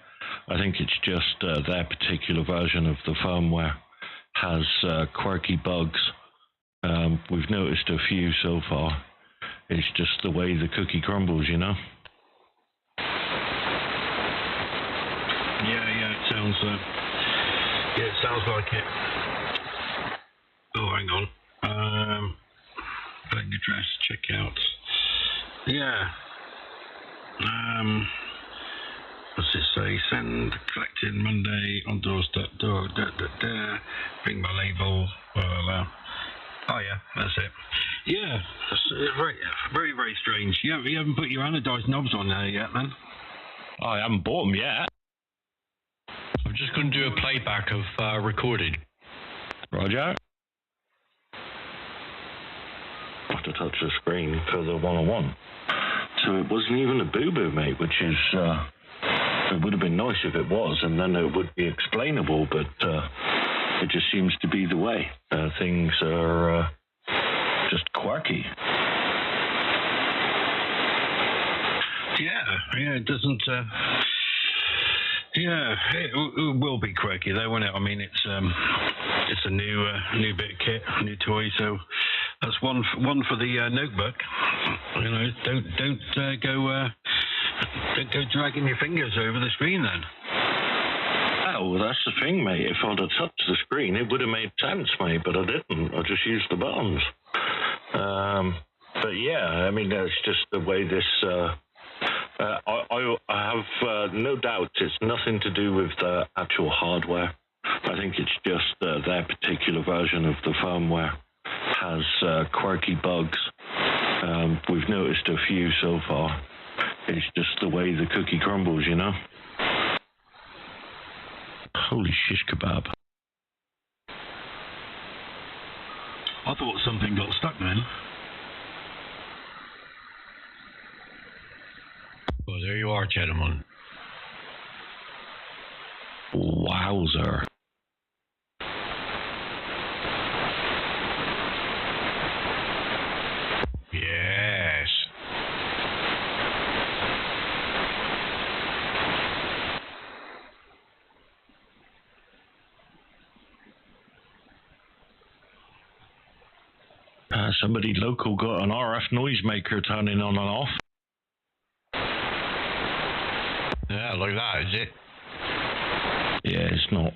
I think it's just their particular version of the firmware has quirky bugs. We've noticed a few so far. It's just the way the cookie crumbles, you know? Yeah, it sounds like it. Oh, hang on. Bank address, checkout. Yeah. What's it say? Send, collected Monday on doorstep. Bring my label. Oh yeah, that's it. Yeah, that's very, very strange. You haven't put your anodized knobs on there yet, then? I haven't bought them yet. I'm just going to do a playback of recorded. Roger. I have to touch the screen for the one I want. So it wasn't even a boo-boo, mate, which is, it would have been nice if it was, and then it would be explainable, but it just seems to be the way. Things are just quirky. Yeah, it doesn't. It will be quirky though, won't it? I mean, it's a new bit of kit, new toy. So that's one for the notebook. You know, don't go dragging your fingers over the screen then. Well, that's the thing, mate. If I'd have touched the screen, it would have made sense, mate, but I didn't. I just used the buttons. But yeah, I mean, it's just the way this. I have no doubts it's nothing to do with the actual hardware. I think it's just their particular version of the firmware has quirky bugs. We've noticed a few so far. It's just the way the cookie crumbles, you know? Holy shish kebab. I thought something got stuck then. Well, there you are, gentlemen. Wowzer. Yes. Somebody local got an RF noisemaker turning on and off. Yeah, like that, is it? Yeah, it's not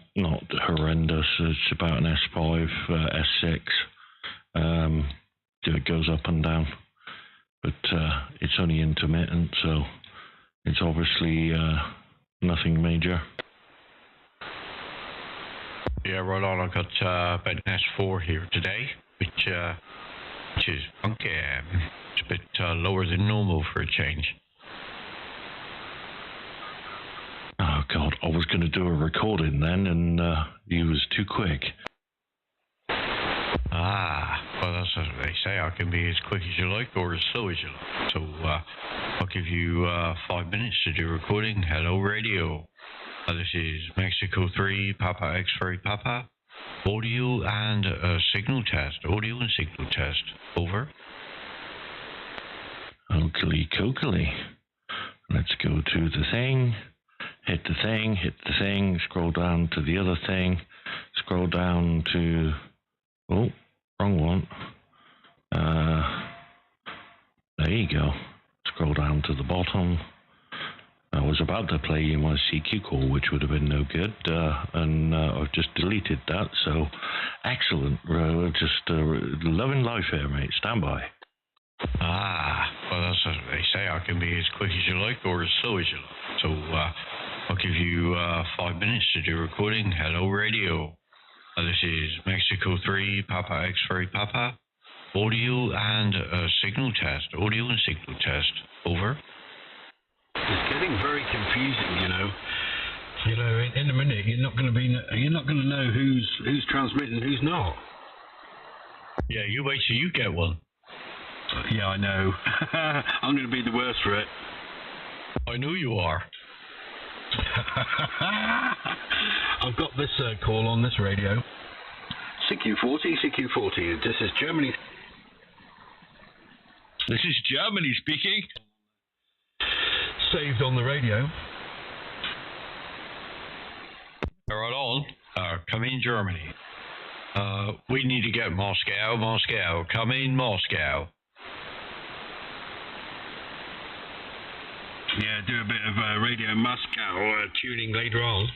horrendous. It's about an S5, S6. It goes up and down, but it's only intermittent, so it's obviously nothing major. Yeah, right on. I got about an S4 here today, which is funky. It's a bit lower than normal for a change. Oh God, I was going to do a recording then, and he was too quick. Well, that's that's what they say. I can be as quick as you like or as slow as you like. So I'll give you 5 minutes to do recording. Hello, radio. This is Mexico 3, Papa X-ray Papa. Audio and signal test. Audio and signal test. Over. Oakley cokely. Let's go to the thing. Hit the thing, scroll down to the other thing, scroll down to, oh, wrong one. There you go. Scroll down to the bottom. I was about to play you my CQ call, which would have been no good, and I've just deleted that, so excellent. Just loving life here, mate. Stand by. Well, that's what they say. I can be as quick as you like or as slow as you like. So I'll give you 5 minutes to do recording. Hello, radio. This is Mexico 3, Papa X-ray Papa. Audio and signal test. Audio and signal test. Over. It's getting very confusing, you know. You know, in a minute you're not going to know who's transmitting, who's not. Yeah, you wait till you get one. Yeah, I know. I'm going to be the worst for it. I know you are. I've got this call on this radio. CQ40. This is Germany. This is Germany speaking. Saved on the radio. Right on. Come in, Germany. We need to get Moscow. Come in, Moscow. Yeah, do a bit of Radio Moscow tuning later on.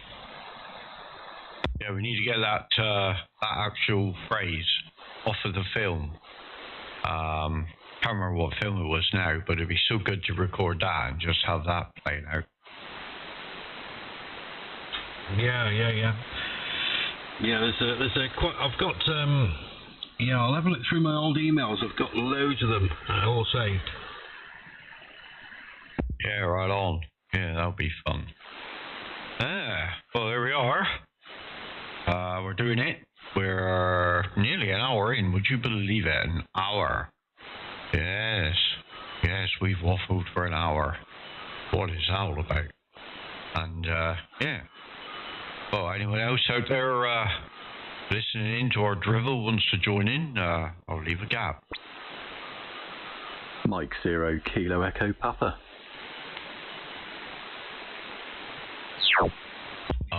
Yeah, we need to get that actual phrase off of the film. Can't remember what film it was now, but it'd be so good to record that and just have that playing out. Yeah. Yeah, there's a quite. I've got yeah. I'll have a look through my old emails. I've got loads of them all saved. Yeah, right on. Yeah, that'll be fun. Well, there we are. We're doing it. We're nearly an hour in. Would you believe it? An hour. Yes, we've waffled for an hour. What is that all about? And, yeah. Well, anyone else out there listening in to our drivel wants to join in, I'll leave a gap. Mike 0 Kilo Echo Papa.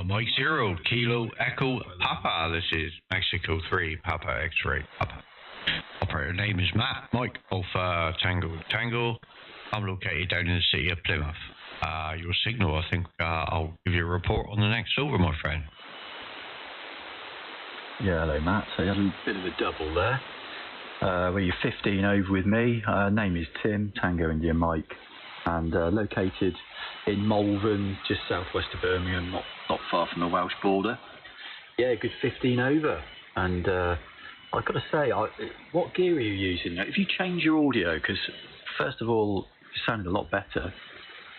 Mike 0 Kilo Echo Papa. This is Mexico 3 Papa X-ray Papa. Operator name is Matt. Mike Alpha Tango. I'm located down in the city of Plymouth. Your signal, I think I'll give you a report on the next over, my friend. Yeah, hello Matt. So you had a bit of a double there. Well, you're 15 over with me. Name is Tim, Tango India Mike, and located in Malvern, just southwest of Birmingham, not far from the Welsh border. Yeah, good 15 over. And I've got to say, what gear are you using? If you change your audio, because first of all, it sounded a lot better.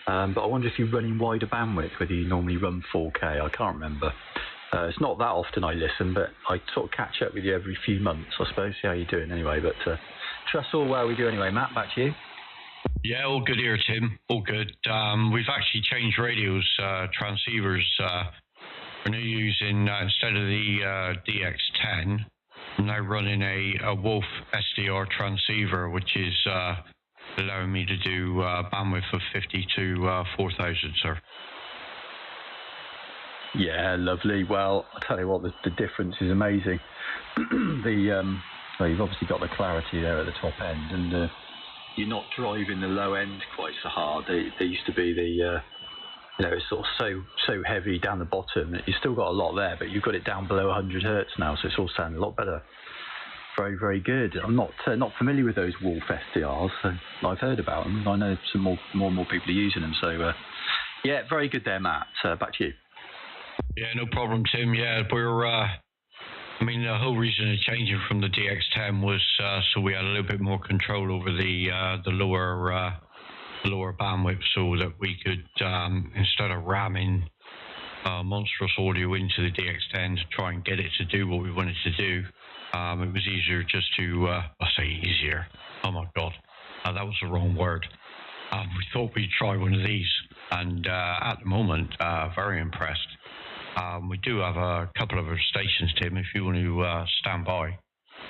But I wonder if you're running wider bandwidth, whether you normally run 4K. I can't remember. It's not that often I listen, but I sort of catch up with you every few months, I suppose, see how you're doing anyway. But trust all well we do anyway. Matt, back to you. Yeah, all good here, Tim. All good. We've actually changed radios, transceivers. We're now using, instead of the DX10, I'm now running a Wolf SDR transceiver, which is allowing me to do bandwidth of 50 to 4,000, sir. Yeah, lovely. Well, I'll tell you what, the difference is amazing. Well, you've obviously got the clarity there at the top end, and you're not driving the low end quite so hard. There used to be the, it's sort of so heavy down the bottom. You've still got a lot there, but you've got it down below 100 hertz now, so it's all sounding a lot better. Very, very good. I'm not familiar with those Wolf SDRs, so I've heard about them. I know some more and more people are using them. So, yeah, very good there, Matt. Back to you. Yeah, no problem, Tim. Yeah, we're. The whole reason of changing from the DX10 was so we had a little bit more control over the lower bandwidth, so that we could instead of ramming monstrous audio into the DX10 to try and get it to do what we wanted to do, It was easier just to, I say easier. Oh my God, that was the wrong word. We thought we'd try one of these, and at the moment, very impressed. We do have a couple of other stations, Tim, if you want to stand by.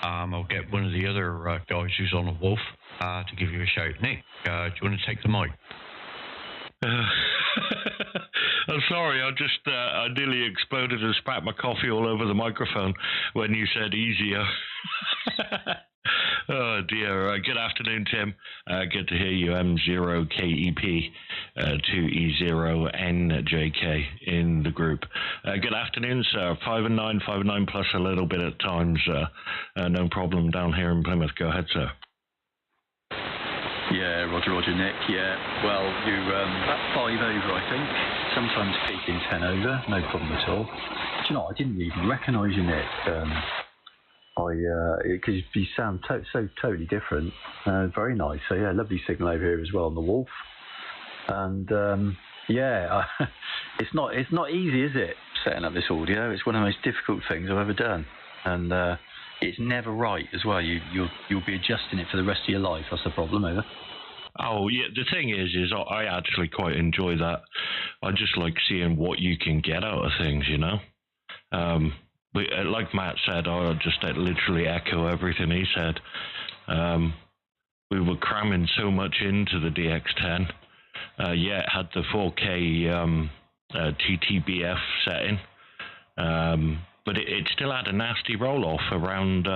I'll get one of the other guys who's on a wolf to give you a shout. Nick, do you want to take the mic? I'm sorry, I nearly exploded and spat my coffee all over the microphone when you said easier. Oh dear. Good afternoon, Tim. Good to hear you. M3pxp, 2e0njk in the group. Good afternoon, sir. 5 and 9 plus a little bit at times. No problem down here in Plymouth. Go ahead, sir. Yeah, Roger, Nick. Yeah, well, you about 5 over, I think. Sometimes peaking 10 over, no problem at all. Do you know, I didn't even recognise you, Nick. Because you sound so totally different. Very nice. So yeah, lovely signal over here as well on the Wolf. And it's not easy, is it? Setting up this audio. It's one of the most difficult things I've ever done, and it's never right as well. You'll be adjusting it for the rest of your life. That's the problem, over. Oh yeah, the thing is I actually quite enjoy that. I just like seeing what you can get out of things, you know. Like Matt said, I'll just literally echo everything he said. We were cramming so much into the DX10. Yeah, it had the 4K TTBF setting, but it still had a nasty roll-off around...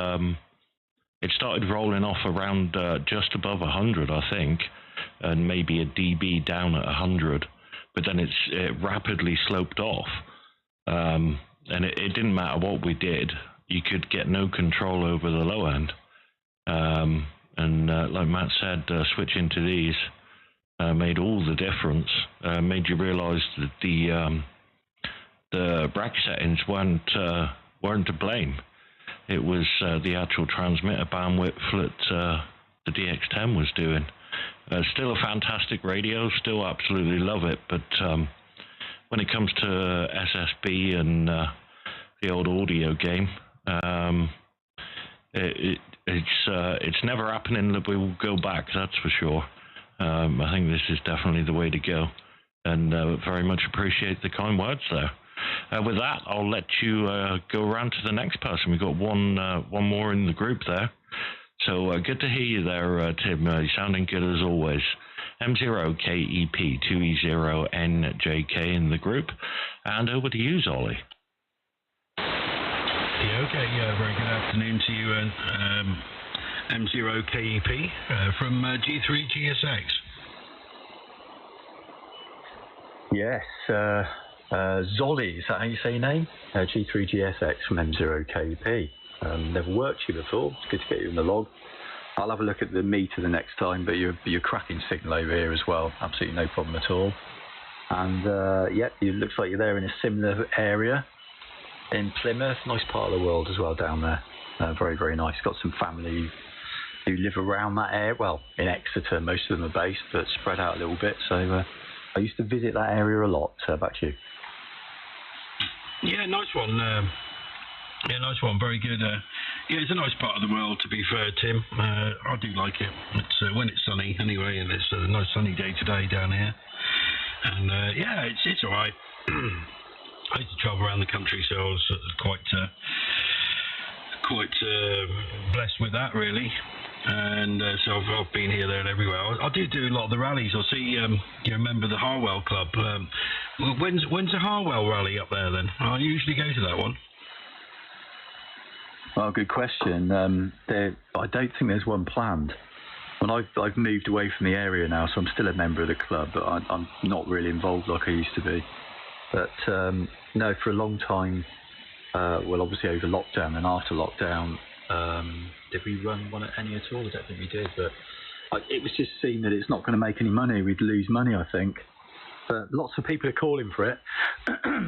it started rolling off around just above 100, I think, and maybe a dB down at 100, but then it rapidly sloped off. And it didn't matter what we did, you could get no control over the low end. And like Matt said, switching to these made all the difference. Made you realise that the rack settings weren't to blame. It was the actual transmitter bandwidth that the DX10 was doing. Still a fantastic radio, still absolutely love it, but when it comes to SSB and the old audio game, it's never happening that we will go back, that's for sure. I think this is definitely the way to go, and very much appreciate the kind words there. With that, I'll let you go around to the next person. We've got one more in the group there. So good to hear you there, Tim. You're sounding good as always. M3pxp, 2e0njk in the group. And over to you, Zolly. Yeah, okay. Yeah, very good afternoon to you, M3pxp from G3gsx. Yes, Zolly, is that how you say your name? G3gsx from M3pxp. Never worked you before. It's good to get you in the log. I'll have a look at the meter the next time, but you're cracking signal over here as well. Absolutely no problem at all. And yeah, it looks like you're there in a similar area in Plymouth. Nice part of the world as well down there. Very, very nice. Got some family who live around that area. Well, in Exeter, most of them are based, but spread out a little bit. So I used to visit that area a lot. Back to you. Yeah, nice one. Yeah, nice one. Very good. Yeah, it's a nice part of the world, to be fair, Tim. I do like it. It's when it's sunny, anyway, and it's a nice sunny day today down here. And yeah, it's all right. I used to travel around the country, so I was quite blessed with that, really. And so I've been here, there, and everywhere. I do a lot of the rallies. I see you remember the Harwell Club. When's the Harwell rally up there? Then I usually go to that one. Well, good question. I don't think there's one planned. Well, I've moved away from the area now, so I'm still a member of the club, but I'm not really involved like I used to be. But no, for a long time, well, obviously over lockdown and after lockdown, did we run one at any at all? I don't think we did, but it was just seen that it's not going to make any money. We'd lose money, I think. But lots of people are calling for it.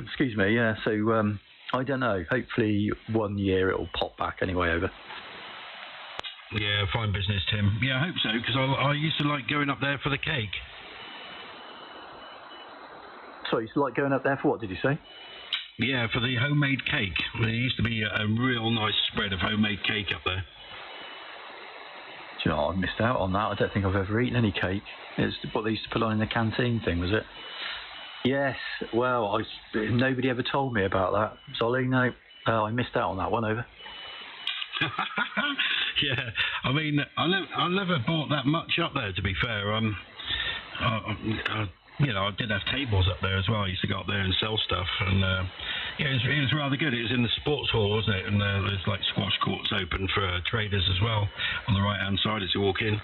Excuse me, yeah, so... I don't know. Hopefully 1 year it'll pop back anyway over. Yeah, fine business, Tim. Yeah, I hope so, because I used to like going up there for the cake. So you used to like going up there for what, did you say? Yeah, for the homemade cake. There used to be a real nice spread of homemade cake up there. Do you know, I missed out on that. I don't think I've ever eaten any cake. It's what they used to put on in the canteen thing, was it? Yes. Well, nobody ever told me about that. Solly, no. I missed out on that one, over. Yeah, I mean, I never bought that much up there, to be fair. You know, I did have tables up there as well. I used to go up there and sell stuff, and yeah, it was rather good. It was in the sports hall, wasn't it? And there's like squash courts open for traders as well on the right-hand side as you walk in.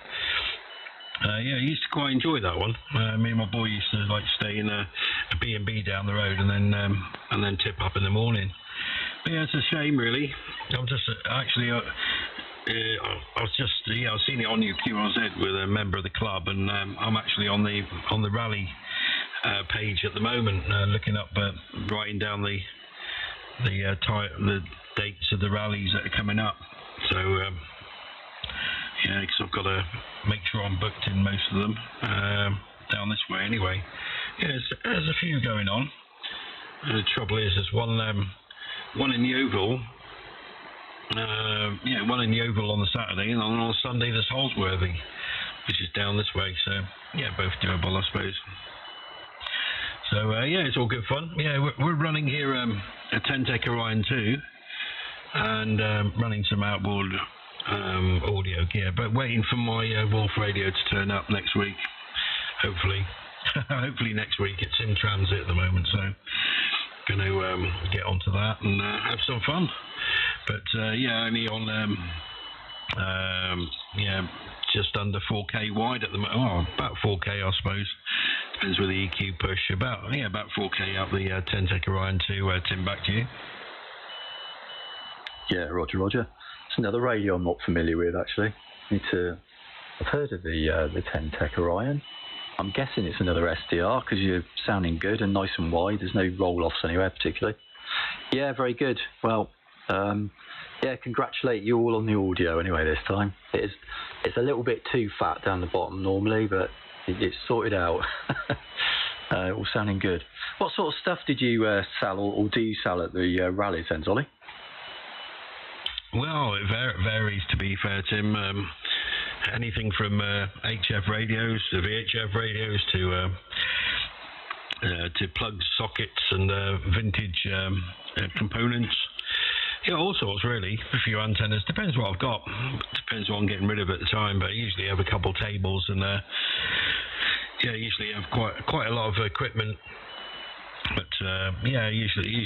Yeah, I used to quite enjoy that one. Me and my boy used to like stay in a B&B down the road, and then tip up in the morning. But yeah, it's a shame, really. I'm just actually. I've seen it on your QRZ with a member of the club, and I'm actually on the rally page at the moment, looking up, writing down the dates of the rallies that are coming up. So yeah, because I've got to make sure I'm booked in most of them down this way anyway. Yeah, there's a few going on. The trouble is, there's one in the Oval. Yeah, one in the Oval on the Saturday, and on Sunday there's Holsworthy, which is down this way. So yeah, both doable, I suppose. So yeah, it's all good fun. Yeah, we're running here a 10-tech Orion 2, and running some outboard audio gear, but waiting for my Wolf radio to turn up next week. Hopefully, hopefully next week. It's in transit at the moment, so going to get onto that and have some fun. But yeah, only on yeah, just under 4K wide at the moment. Oh, about 4K, I suppose. Depends with the EQ push. About 4K up the 10-tech Orion 2. Tim, back to you. Yeah, Roger. It's another radio I'm not familiar with, actually. I've heard of the 10-tech Orion. I'm guessing it's another SDR because you're sounding good and nice and wide. There's no roll-offs anywhere particularly. Yeah, very good. Well, yeah, congratulate you all on the audio anyway this time. It's a little bit too fat down the bottom normally, but it's sorted out. All sounding good. What sort of stuff did you sell or do you sell at the rallies then, Ollie? Well, it varies, to be fair, Tim. Anything from HF radios to VHF radios to plugs, sockets, and vintage components. Yeah, all sorts really. A few antennas. Depends what I've got. Depends what I'm getting rid of at the time. But I usually have a couple tables, and yeah, usually have quite a lot of equipment. But yeah, usually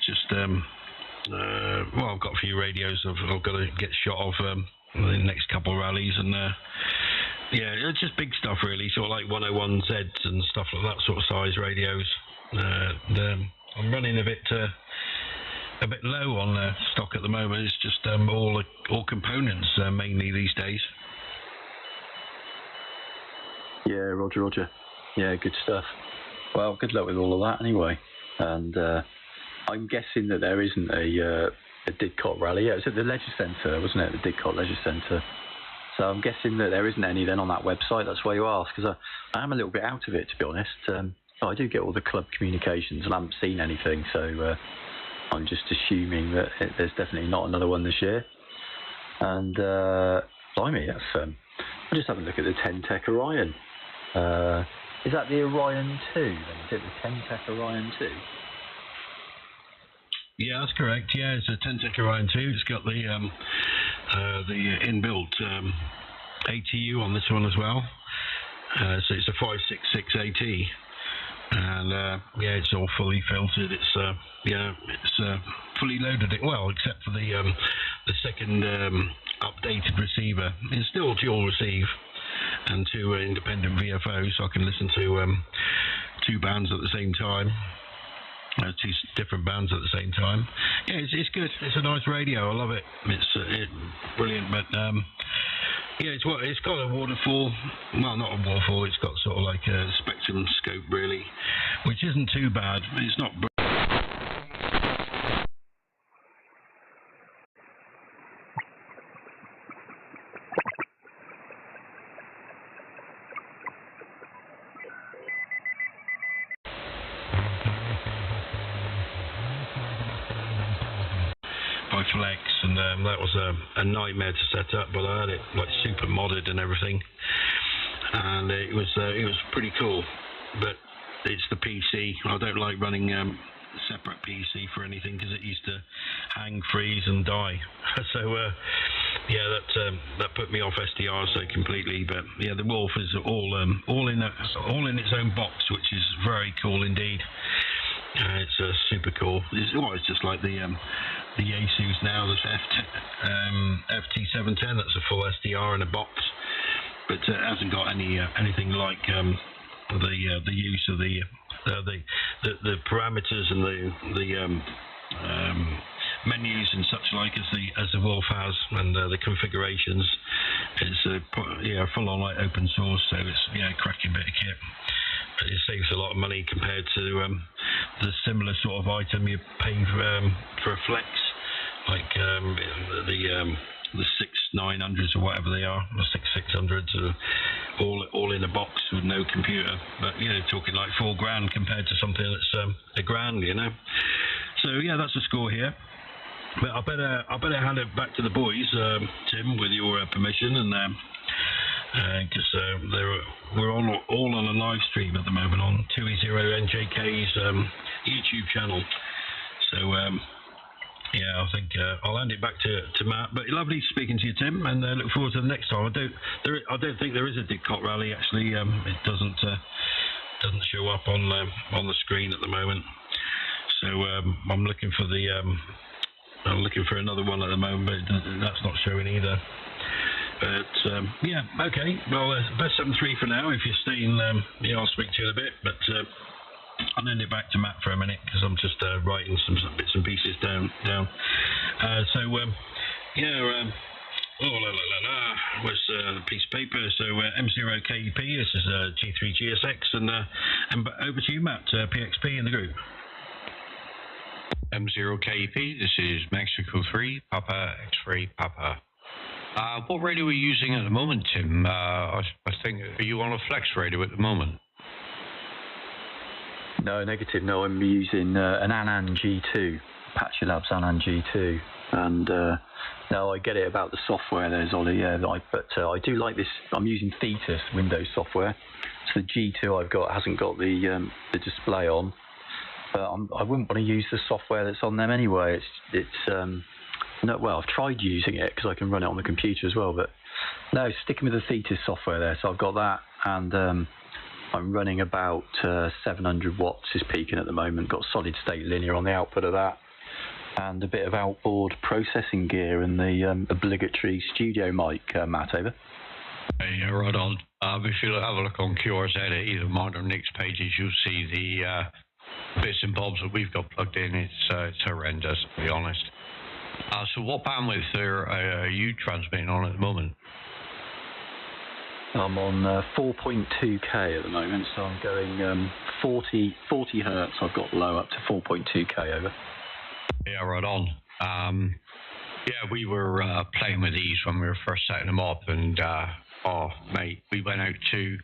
just well, I've got a few radios I've got to get shot of in the next couple of rallies, and yeah, it's just big stuff really, sort of like 101Zs and stuff like that sort of size radios. I'm running a bit low on stock at the moment. It's just all components mainly these days. Yeah, Roger. Yeah, good stuff. Well, good luck with all of that anyway. And I'm guessing that there isn't a Didcot rally. Yeah, it was at the Leisure Centre, wasn't it? The Didcot Leisure Centre. So I'm guessing that there isn't any then on that website. That's why you ask, because I am a little bit out of it, to be honest. I do get all the club communications and I haven't seen anything, so I'm just assuming that there's definitely not another one this year. And blimey, that's I'm just having a look at the 10-tech Orion. Is that the Orion 2 then? Is it the 10-tech Orion 2? Yeah, that's correct. Yeah, it's a 10-tech Orion 2. It's got the inbuilt ATU on this one as well. So it's a 566 AT, and yeah, it's all fully filtered. It's fully loaded. Well, except for the second updated receiver. It's still dual receive and two independent VFOs, so I can listen to two bands at the same time. Two different bands at the same time. Yeah, it's good. It's a nice radio. I love it. It's brilliant. But yeah, it's got a waterfall. Well, not a waterfall. It's got sort of like a spectrum scope, really, which isn't too bad. It's not. flex, and that was a nightmare to set up, but I had it like super modded and everything, and it was pretty cool. But it's the PC. I don't like running separate PC for anything because it used to hang, freeze, and die. So yeah, that put me off SDR so completely. But yeah, the Wolf is all in its own box, which is very cool indeed. It's super cool. It's just like the Asus now. This FT710. That's a full SDR in a box, but it hasn't got anything like the use of the parameters and the menus and such like as the Wolf has, and the configurations. It's full on like open source, so it's a cracking bit of kit. It saves a lot of money compared to the similar sort of item you're paying for a Flex, like the 6900s or whatever they are, or 6600s, all in a box with no computer. But talking like $4,000 compared to something that's $1,000, So yeah, that's the score here. But I better hand it back to the boys, Tim, with your permission, and because we're all on a live stream at the moment on 2e0njk's YouTube channel. So yeah, I think I'll hand it back to Matt. But lovely speaking to you, Tim, and look forward to the next time. I don't think there is a Didcot rally actually. It doesn't show up on the screen at the moment. So I'm looking for another one at the moment, but that's not showing either. But yeah, okay. Well, best 7-3 for now. If you're staying, I'll speak to you in a bit. But I'll hand it back to Matt for a minute because I'm just writing some bits and pieces down. Where's the piece of paper? So m3pxp. This is g3gsx, and over to you, Matt. PXP in the group. M0KEP, this is Mexico 3, Papa, X-ray, Papa. What radio are you using at the moment, Tim? I think, are you on a Flex radio at the moment? No, negative. No, I'm using an Anand G2, Apache Labs Anand G2. And no, I get it about the software there, Zolly, yeah. But I do like this. I'm using Thetis Windows software. So the G2 I've got hasn't got the display on. But I wouldn't want to use the software that's on them anyway. I've tried using it because I can run it on the computer as well. But no, sticking with the Thetis software there. So I've got that, and I'm running about 700 watts is peaking at the moment. Got solid state linear on the output of that, and a bit of outboard processing gear and the obligatory studio mic. Matt, over. Yeah, right on. If you have a look on QRZ at either mine or Nick's pages, you'll see the bits and bobs that we've got plugged in. It's horrendous, to be honest. So what bandwidth are you transmitting on at the moment? I'm on 4.2k at the moment, so I'm going 40 hertz. I've got low up to 4.2k over. Yeah, right on. Yeah, we were playing with these when we were first setting them up, and oh mate, we went out to,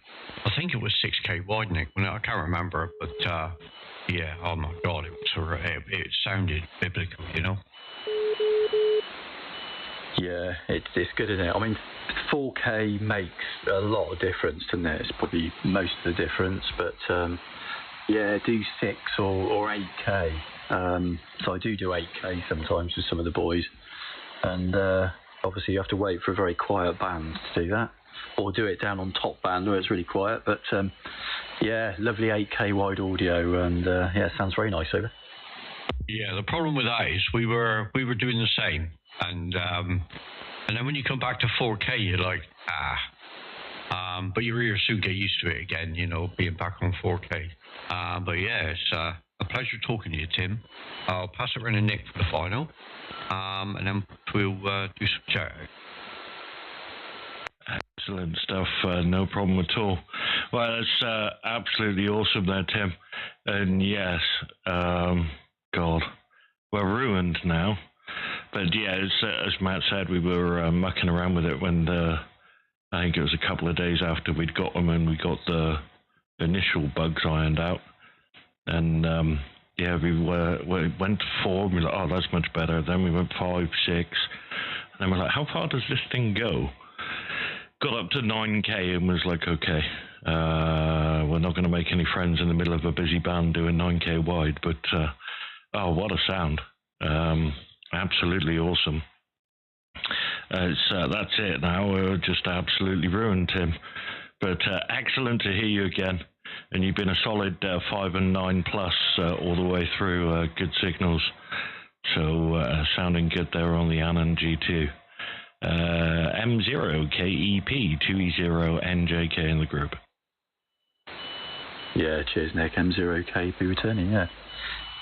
I think it was 6k wide, Nick. I can't remember, but yeah, oh my god, it sounded biblical, Yeah, it's good, isn't it? I mean, 4K makes a lot of difference, doesn't it? It's probably most of the difference, but yeah, do 6 or 8K. So I do 8K sometimes with some of the boys, and obviously you have to wait for a very quiet band to do that, or do it down on top band where it's really quiet. But yeah, lovely 8K wide audio, and yeah, sounds very nice over. Yeah, the problem with that is we were doing the same, and then when you come back to 4K, you're like, but your ears soon get used to it again, being back on 4K. But yeah, it's a pleasure talking to you, Tim. I'll pass it around to Nick for the final, and then we'll do some chat. Excellent stuff, no problem at all. Well, it's absolutely awesome there, Tim. And yes, God, we're ruined now. But yeah, as Matt said, we were mucking around with it when I think it was a couple of days after we'd got them and we got the initial bugs ironed out. And yeah, we went to 4, we were like, oh, that's much better. Then we went 5, 6, and then we're like, how far does this thing go? Got up to 9k and was like, okay, we're not going to make any friends in the middle of a busy band doing 9k wide, but oh, what a sound. Absolutely awesome. That's it now. We're just absolutely ruined, Tim. But excellent to hear you again. And you've been a solid 5 and 9 plus all the way through. Good signals. So sounding good there on the Anon G2. M3pxp, 2e0njk in the group. Yeah, cheers, Nick. M3pxp returning. Yeah.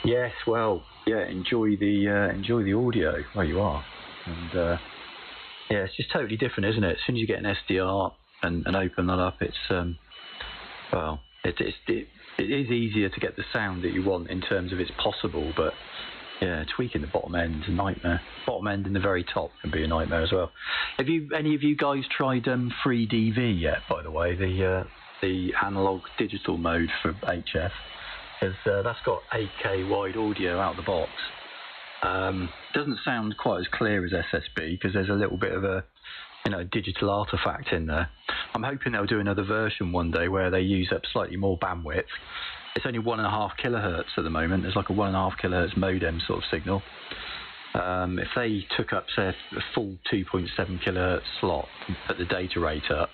Yes. Well. Yeah. Enjoy the audio where you are, and yeah, it's just totally different, isn't it? As soon as you get an SDR and open that up, it's well, it is easier to get the sound that you want in terms of it's possible, but yeah, tweaking the bottom end is a nightmare. Bottom end and the very top can be a nightmare as well. Have any of you guys tried 3DV yet? By the way, the analog digital mode for HF, because that's got 8K wide audio out the box. Doesn't sound quite as clear as SSB because there's a little bit of a digital artifact in there. I'm hoping they'll do another version one day where they use up slightly more bandwidth. It's only 1.5 kilohertz at the moment. There's like a 1.5 kilohertz modem sort of signal. If they took up, say, a full 2.7 kilohertz slot and put the data rate up,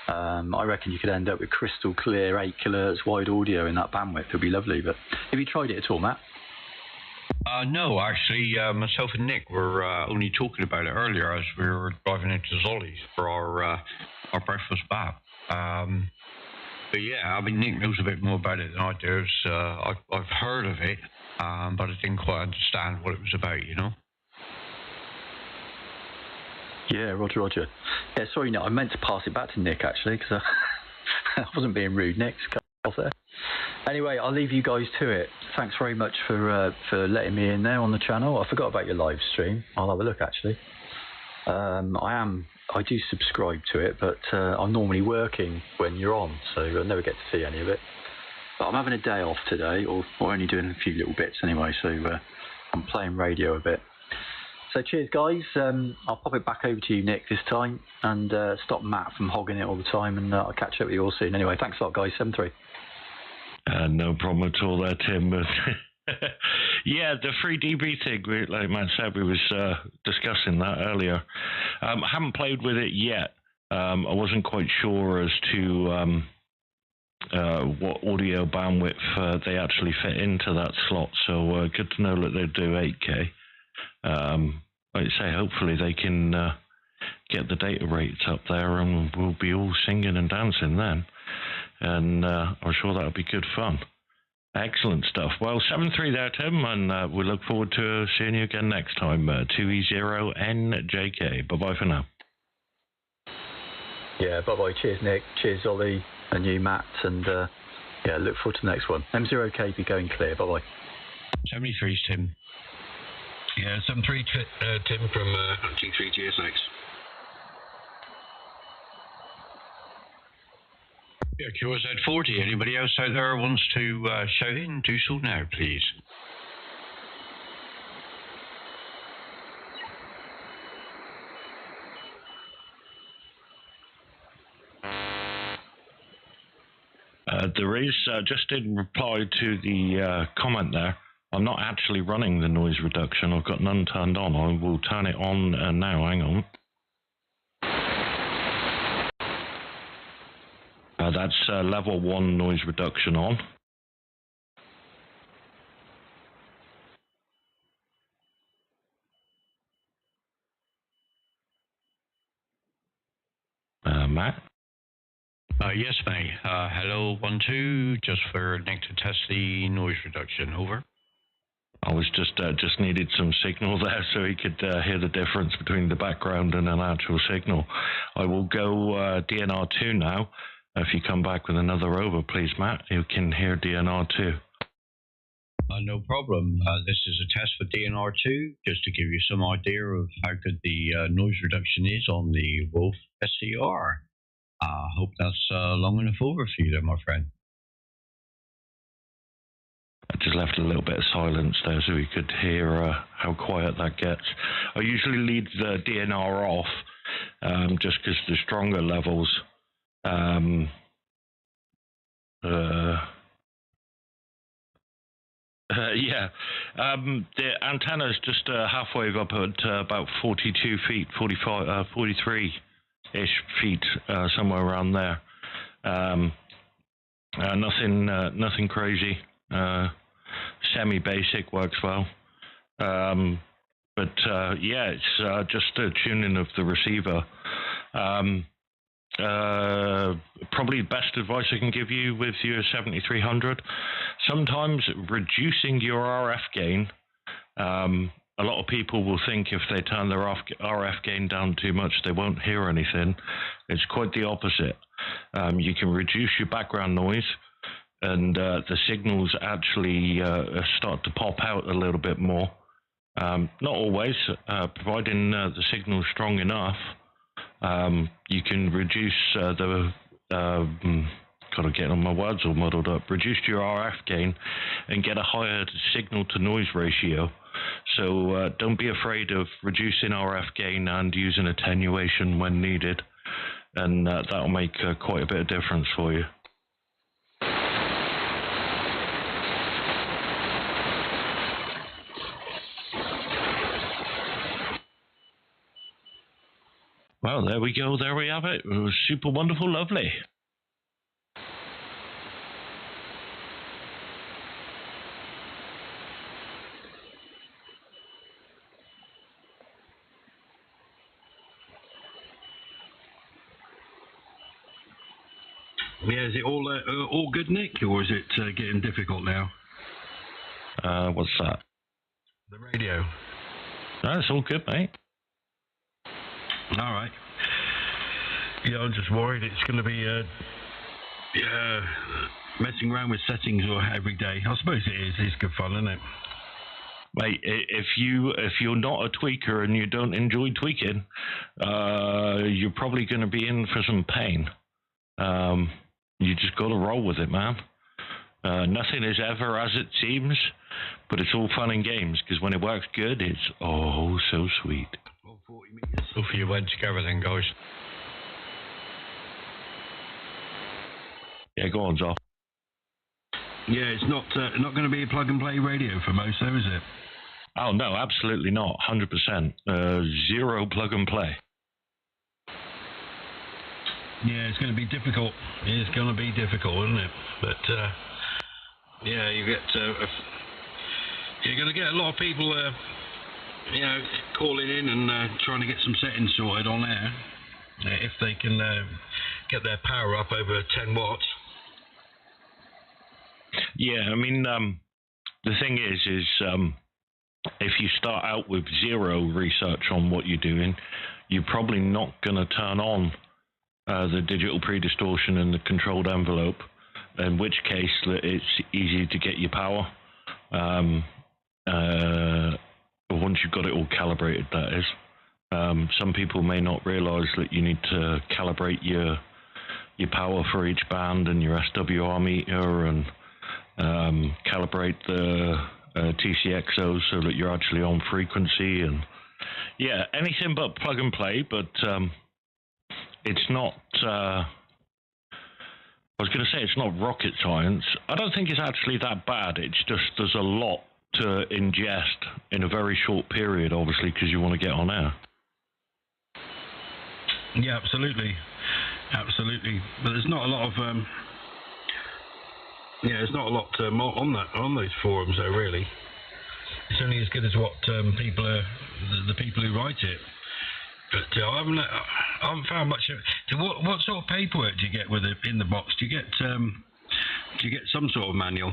I reckon you could end up with crystal clear 8 kilohertz wide audio in that bandwidth. It would be lovely. But have you tried it at all, Matt? No, actually, myself and Nick were only talking about it earlier as we were driving into Zolly's for our breakfast bath. But yeah, I mean, Nick knows a bit more about it than I do. I've heard of it, but I didn't quite understand what it was about, Yeah, Roger. Yeah, sorry, no, I meant to pass it back to Nick, actually, because I wasn't being rude. Nick's cut off there. Anyway, I'll leave you guys to it. Thanks very much for letting me in there on the channel. I forgot about your live stream. I'll have a look, actually. I do subscribe to it, but I'm normally working when you're on, so I never get to see any of it. But I'm having a day off today, or only doing a few little bits anyway, so I'm playing radio a bit. So cheers, guys. I'll pop it back over to you, Nick, this time, and stop Matt from hogging it all the time, and I'll catch up with you all soon. Anyway, thanks a lot, guys. 7-3. No problem at all there, Tim. But yeah, the 3DB thing, like Matt said, we was discussing that earlier. I haven't played with it yet. I wasn't quite sure as to what audio bandwidth they actually fit into that slot. So good to know that they do 8K. Like I say, hopefully they can get the data rates up there, and we'll be all singing and dancing then. And I'm sure that'll be good fun. Excellent stuff. Well, 7-3 there, Tim, and we look forward to seeing you again next time. 2e0njk. Bye-bye for now. Yeah, bye-bye. Cheers, Nick. Cheers, Ollie, and you, Matt, and yeah, look forward to the next one. M0K be going clear. Bye-bye. 73's Tim. Yeah, 7-3 Tim from G3gsx. Yeah, QZ40. Anybody else out there wants to shout in? Do so now, please. There is, just in reply to the comment there, I'm not actually running the noise reduction. I've got none turned on. I will turn it on now. Hang on. That's level 1 noise reduction on. Matt? Yes, mate. Hello, 1-2. Just for Nick to test the noise reduction. Over. I was just needed some signal there so he could hear the difference between the background and an actual signal. I will go DNR2 now. If you come back with another over, please, Matt, you can hear DNR2. No problem. This is a test for DNR2, just to give you some idea of how good the noise reduction is on the Wolf SCR. Hope that's long enough over for you there, my friend. just left a little bit of silence there so you could hear how quiet that gets. I usually leave the DNR off just because the stronger levels the antenna is just halfway up at about 42 feet, 45, 43-ish feet, somewhere around there. Nothing crazy. Semi-basic works well. It's just a tuning of the receiver. Probably the best advice I can give you with your 7300. Sometimes reducing your RF gain. A lot of people will think if they turn their RF gain down too much, they won't hear anything. It's quite the opposite. You can reduce your background noise, and the signals actually start to pop out a little bit more. Not always, providing the signal's strong enough. You can reduce gotta get on my words all muddled up. Reduce your RF gain and get a higher signal to noise ratio. So don't be afraid of reducing RF gain and using attenuation when needed, and that'll make quite a bit of difference for you. Well, there we go. There we have it. It was super wonderful, lovely. Yeah, is it all good, Nick, or is it getting difficult now? What's that? The radio. No, it's all good, mate. All right. Yeah, I'm just worried it's going to be messing around with settings every day. I suppose it is. It's good fun, isn't it? Mate, if you're not a tweaker and you don't enjoy tweaking, you're probably going to be in for some pain. You just got to roll with it, man. Nothing is ever as it seems, but it's all fun and games, because when it works good, it's oh so sweet. 40 meters. So for you went together then, guys. Yeah, go on, Zoff. Yeah, it's not going to be a plug-and-play radio for most, though, is it? Oh, no, absolutely not. 100%. Zero plug-and-play. Yeah, it's going to be difficult. It's going to be difficult, isn't it? But, yeah, you're going to get a lot of people, calling in and trying to get some settings sorted on air. If they can get their power up over 10 watts. Yeah, I mean, the thing is if you start out with zero research on what you're doing, you're probably not going to turn on the digital pre-distortion and the controlled envelope, in which case it's easy to get your power. Once you've got it all calibrated, that is. Some people may not realize that you need to calibrate your power for each band and your SWR meter, and calibrate the TCXO so that you're actually on frequency, and yeah, anything but plug and play. But it's not I was going to say it's not rocket science. I don't think it's actually that bad. It's just there's a lot to ingest in a very short period, obviously, because you want to get on air. Yeah, absolutely. But there's not a lot of there's not a lot on those forums, though. Really, it's only as good as what the people who write it. But I haven't found much. What sort of paperwork do you get with it in the box? Do you get some sort of manual?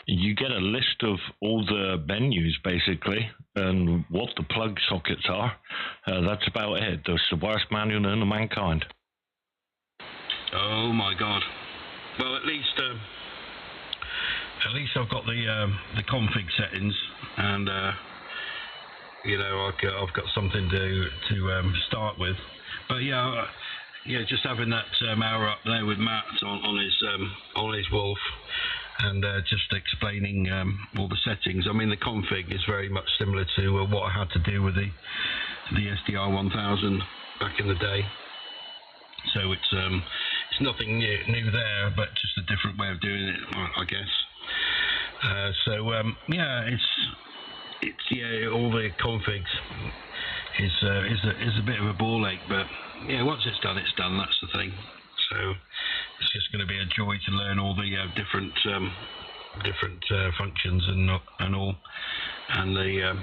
You get a list of all the menus, basically, and what the plug sockets are. That's about it. That's the worst manual known to mankind. Oh my God! Well, at least I've got the config settings, and I've got something to start with. But just having that hour up there with Matt on his Wolf, and just explaining all the settings. I mean, the config is very much similar to what I had to do with the SDR 1000 back in the day. So it's nothing new there, but just a different way of doing it, I guess. Yeah, it's all the configs is a bit of a ball ache, but yeah, once it's done, it's done. That's the thing. So it's just going to be a joy to learn all the different functions and all, and the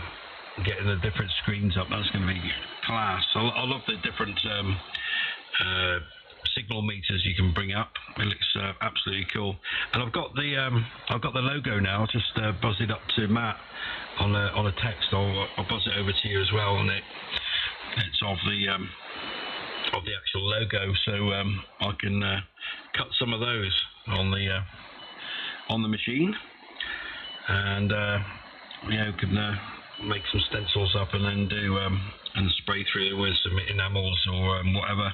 getting the different screens up. That's going to be class. I love the different signal meters you can bring up. It looks absolutely cool. And I've got the logo now. I'll just buzz it up to Matt on a text. I'll buzz it over to you as well, and it's of the actual logo, so I can cut some of those on the machine, and can make some stencils up and then do and spray through with some enamels or whatever.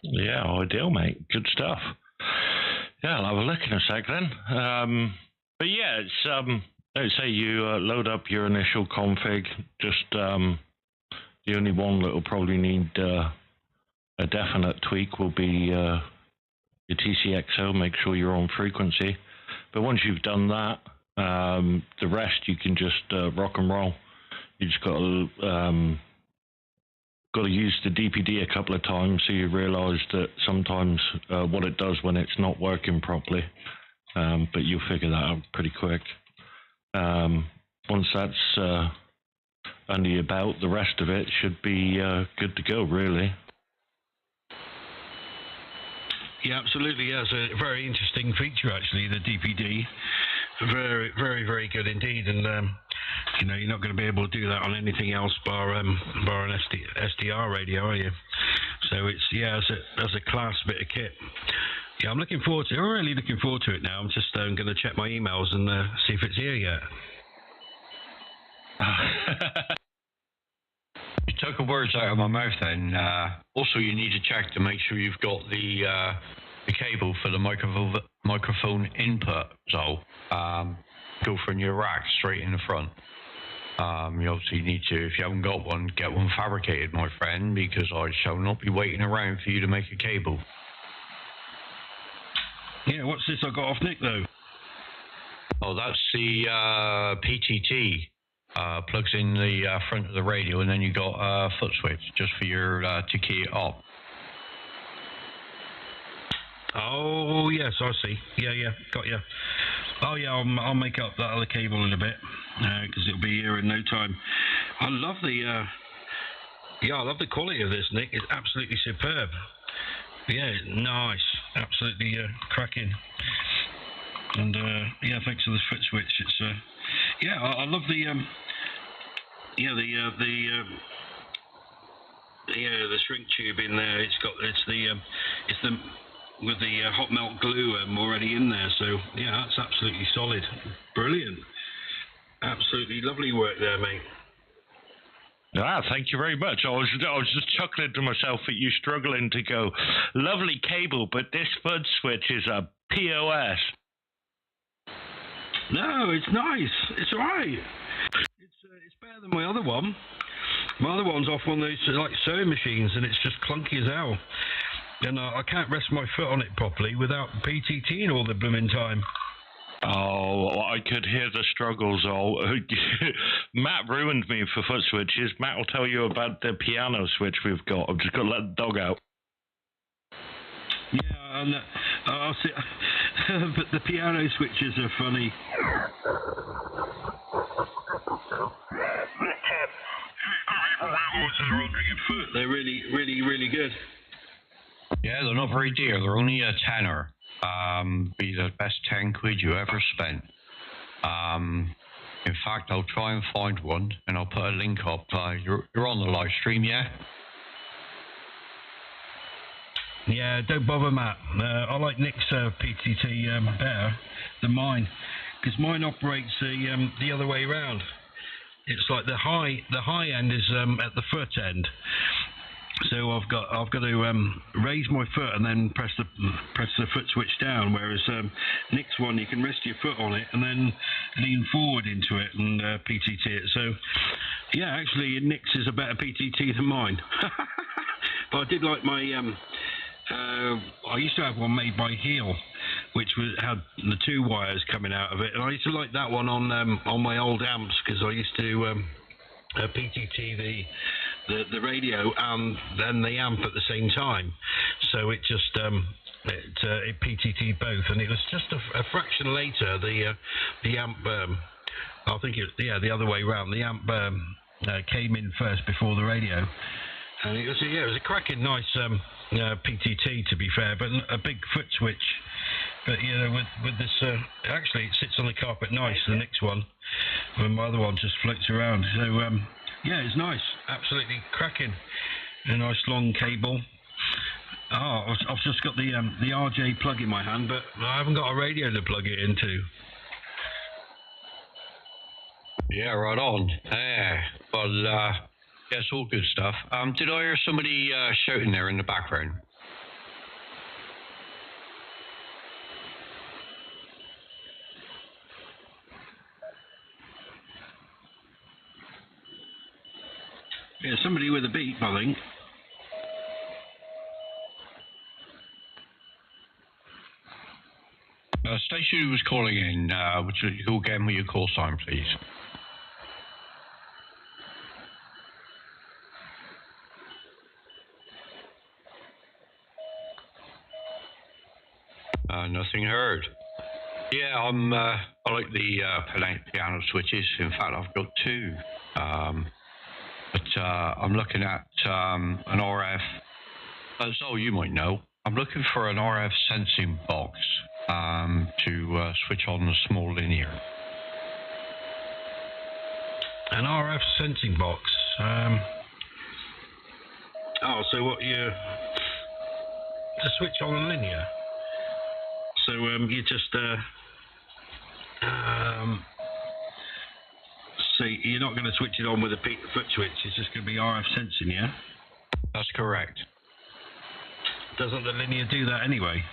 Yeah, ideal, mate. Good stuff. Yeah, I'll have a look in a sec then. But yeah, it's let's say you load up your initial config. Just the only one that will probably need a definite tweak will be your TCXO. Make sure you're on frequency. But once you've done that, the rest you can just rock and roll. You just got to use the DPD a couple of times so you realise that sometimes what it does when it's not working properly. But you'll figure that out pretty quick. Once that's under your belt, the rest of it should be good to go, really. Yeah, absolutely. Yeah, it's a very interesting feature, actually, the DPD. Very, very, very good indeed. And you're not going to be able to do that on anything else bar an SDR radio, are you? So it's as a class bit of kit. Yeah, I'm looking forward to it. I'm really looking forward to it now. I'm just going to check my emails and see if it's here yet. You took the words out of my mouth then. Also, you need to check to make sure you've got the cable for the microphone input. So go from your rack straight in the front. You obviously need to, if you haven't got one, get one fabricated, my friend, because I shall not be waiting around for you to make a cable. Yeah, what's this I got off Nick, though? Oh, that's the PTT. Plugs in the front of the radio, and then you got a foot switch just for your to key it up. Oh, yes, I see. Yeah, got you. Oh, yeah, I'll make up that other cable in a bit, because it'll be here in no time. I love the quality of this, Nick. It's absolutely superb. Yeah, nice. Absolutely cracking. And, thanks for the foot switch. It's, I love the shrink tube in there. It's the with the hot melt glue already in there. So yeah, that's absolutely solid. Brilliant. Absolutely lovely work there, mate. Ah, thank you very much. I was just chuckling to myself at you struggling to go, lovely cable, but this foot switch is a POS. No, it's nice. It's all right. It's better than my other one. My other one's off one of those like sewing machines, and it's just clunky as hell. And I can't rest my foot on it properly without PTTing all the blooming time. Oh, I could hear the struggles. Matt ruined me for foot switches. Matt will tell you about the piano switch we've got. I've just got to let the dog out. Yeah, and I'll see. But the piano switches are funny. They're really, really, really good. Yeah, they're not very dear. They're only a tenner. Be the best 10 quid you ever spent. In fact, I'll try and find one, and I'll put a link up. You're on the live stream, yeah? Yeah, don't bother, Matt. I like Nick's PTT better than mine, because mine operates the other way around. It's like the high end is at the foot end, So I've got to raise my foot and then press the foot switch down. Whereas Nick's one, you can rest your foot on it and then lean forward into it and PTT it. So yeah, actually Nick's is a better PTT than mine. But I did like my I used to have one made by Heel, which had the 2 wires coming out of it, and I used to like that one on my old amps because I used to PTT the radio and then the amp at the same time, so it just it PTT'd both, and it was just a fraction later the amp I think the other way round, the amp came in first before the radio, and it was a cracking nice PTT, to be fair, but a big foot switch. But you know, with this, actually it sits on the carpet nice, the next one, when my other one just floats around. So yeah, it's nice, absolutely cracking. A nice long cable. Oh, I've just got the RJ plug in my hand, but I haven't got a radio to plug it into. Yeah, right on. Well, yeah, it's all good stuff. Did I hear somebody shouting there in the background? Yeah, somebody with a beep, I think. Station who was calling in, would you go again with your call sign, please? Nothing heard. Yeah, I like the piano switches. In fact, I've got 2. But I'm looking at an RF. So you might know. I'm looking for an RF sensing box to switch on the small linear. An RF sensing box. Oh, so what you to switch on a linear? So you just so you're not going to switch it on with a foot switch. It's just going to be RF sensing, yeah? That's correct. Doesn't the linear do that anyway?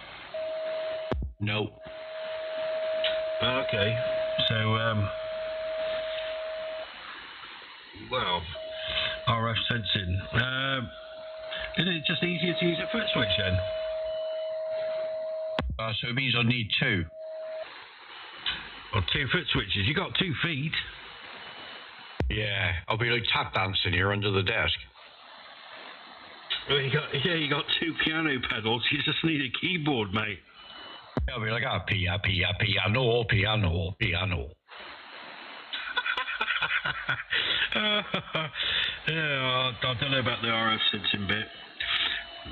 No. Okay. So well, RF sensing. Isn't it just easier to use a foot switch then? So it means I need 2. Or 2 foot switches. You got 2 feet. Yeah, I'll be like tap dancing here under the desk. Well, you got 2 piano pedals. You just need a keyboard, mate. I'll be like, piano. Yeah, I don't know about the RF sensing bit.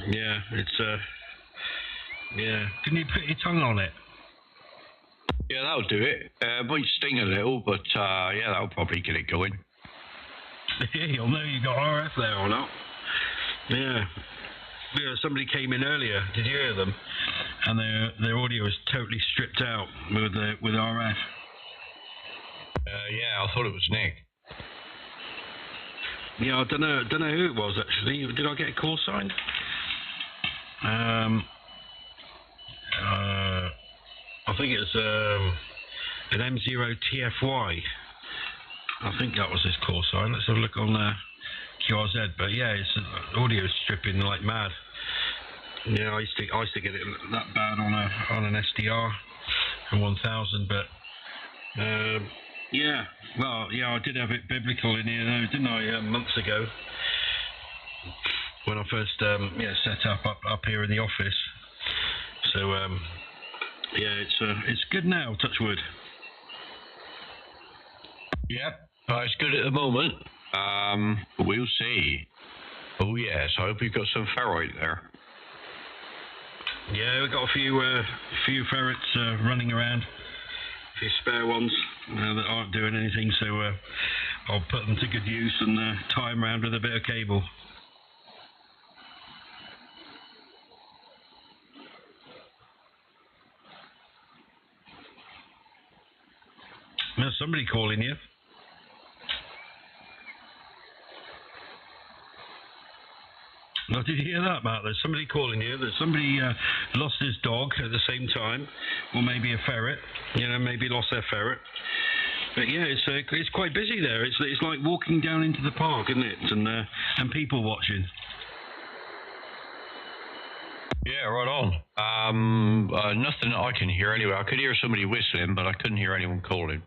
Yeah, it's yeah. Can you put your tongue on it? Yeah, that'll do it. Might sting a little, but yeah, that'll probably get it going. Yeah, you'll know you got RF there or not. Yeah. Yeah, somebody came in earlier. Did you hear them? And their audio was totally stripped out with RF. Yeah, I thought it was Nick. Yeah, I don't know who it was actually. Did I get a call sign? I think it was an M3pxp. I think that was his call sign. Let's have a look on QRZ. But yeah, it's audio stripping like mad. Yeah, I used to get it that bad on an SDR from 1000, but yeah, well, yeah, I did have it biblical in here, though, didn't I, months ago when I first set up here in the office. So yeah, it's good now. Touch wood. Yep, it's good at the moment. We'll see. Oh yes, I hope you've got some ferrite there. Yeah, we've got a few ferrets running around. A few spare ones that aren't doing anything, so I'll put them to good use and tie them around with a bit of cable. There's somebody calling you. Oh, did you hear that, Matt? There's somebody calling you. There's somebody lost his dog at the same time, or maybe a ferret. You know, maybe lost their ferret. But yeah, it's quite busy there. It's like walking down into the park, isn't it? And people watching. Yeah, right on. Nothing that I can hear anyway. I could hear somebody whistling, but I couldn't hear anyone calling.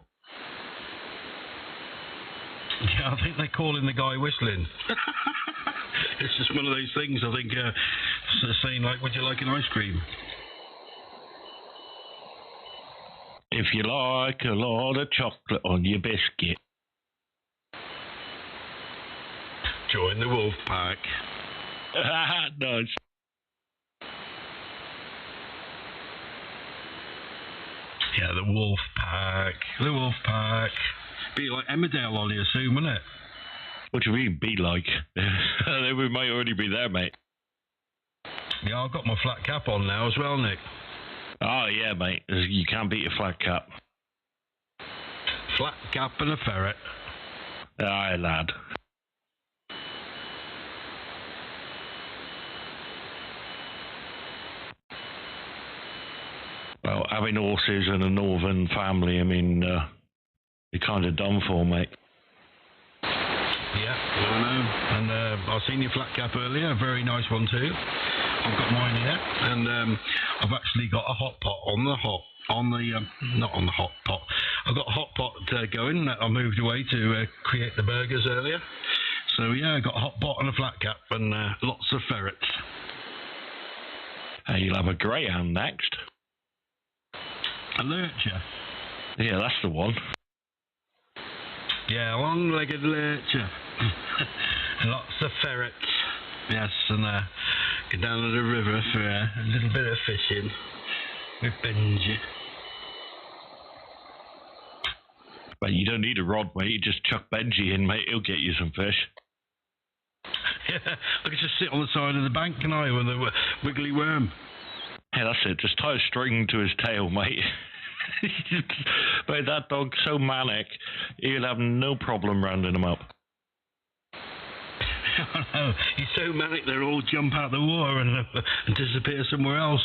Yeah, I think they're calling the guy whistling. It's just one of those things, I think, saying like, would you like an ice cream? If you like a lot of chocolate on your biscuit. Join the wolf pack. Nice. Yeah, the wolf pack. The wolf pack. Be like Emmerdale on here soon, wouldn't it? What do you mean, be like? We might already be there, mate. Yeah, I've got my flat cap on now as well, Nick. Oh, yeah, mate. You can't beat a flat cap. Flat cap and a ferret. Aye, lad. Well, having horses and a northern family, I mean, you're kind of done for, mate. Yeah, I know. And I've seen your flat cap earlier, a very nice one too. I've got mine here, and I've actually got a hot pot not on the hot pot. I've got a hot pot going that I moved away to create the burgers earlier. So yeah, I got a hot pot and a flat cap and lots of ferrets. You'll have a greyhound next. A lurcher. Yeah, that's the one. Yeah, long-legged lurcher. Lots of ferrets. Yes, and go down to the river for a little bit of fishing with Benji. But you don't need a rod, mate. You just chuck Benji in, mate. He'll get you some fish. Yeah, I could just sit on the side of the bank, can I, with a wiggly worm. Yeah, that's it. Just tie a string to his tail, mate. But that dog's so manic, he'll have no problem rounding him up. Oh no, he's so manic they'll all jump out the water and disappear somewhere else.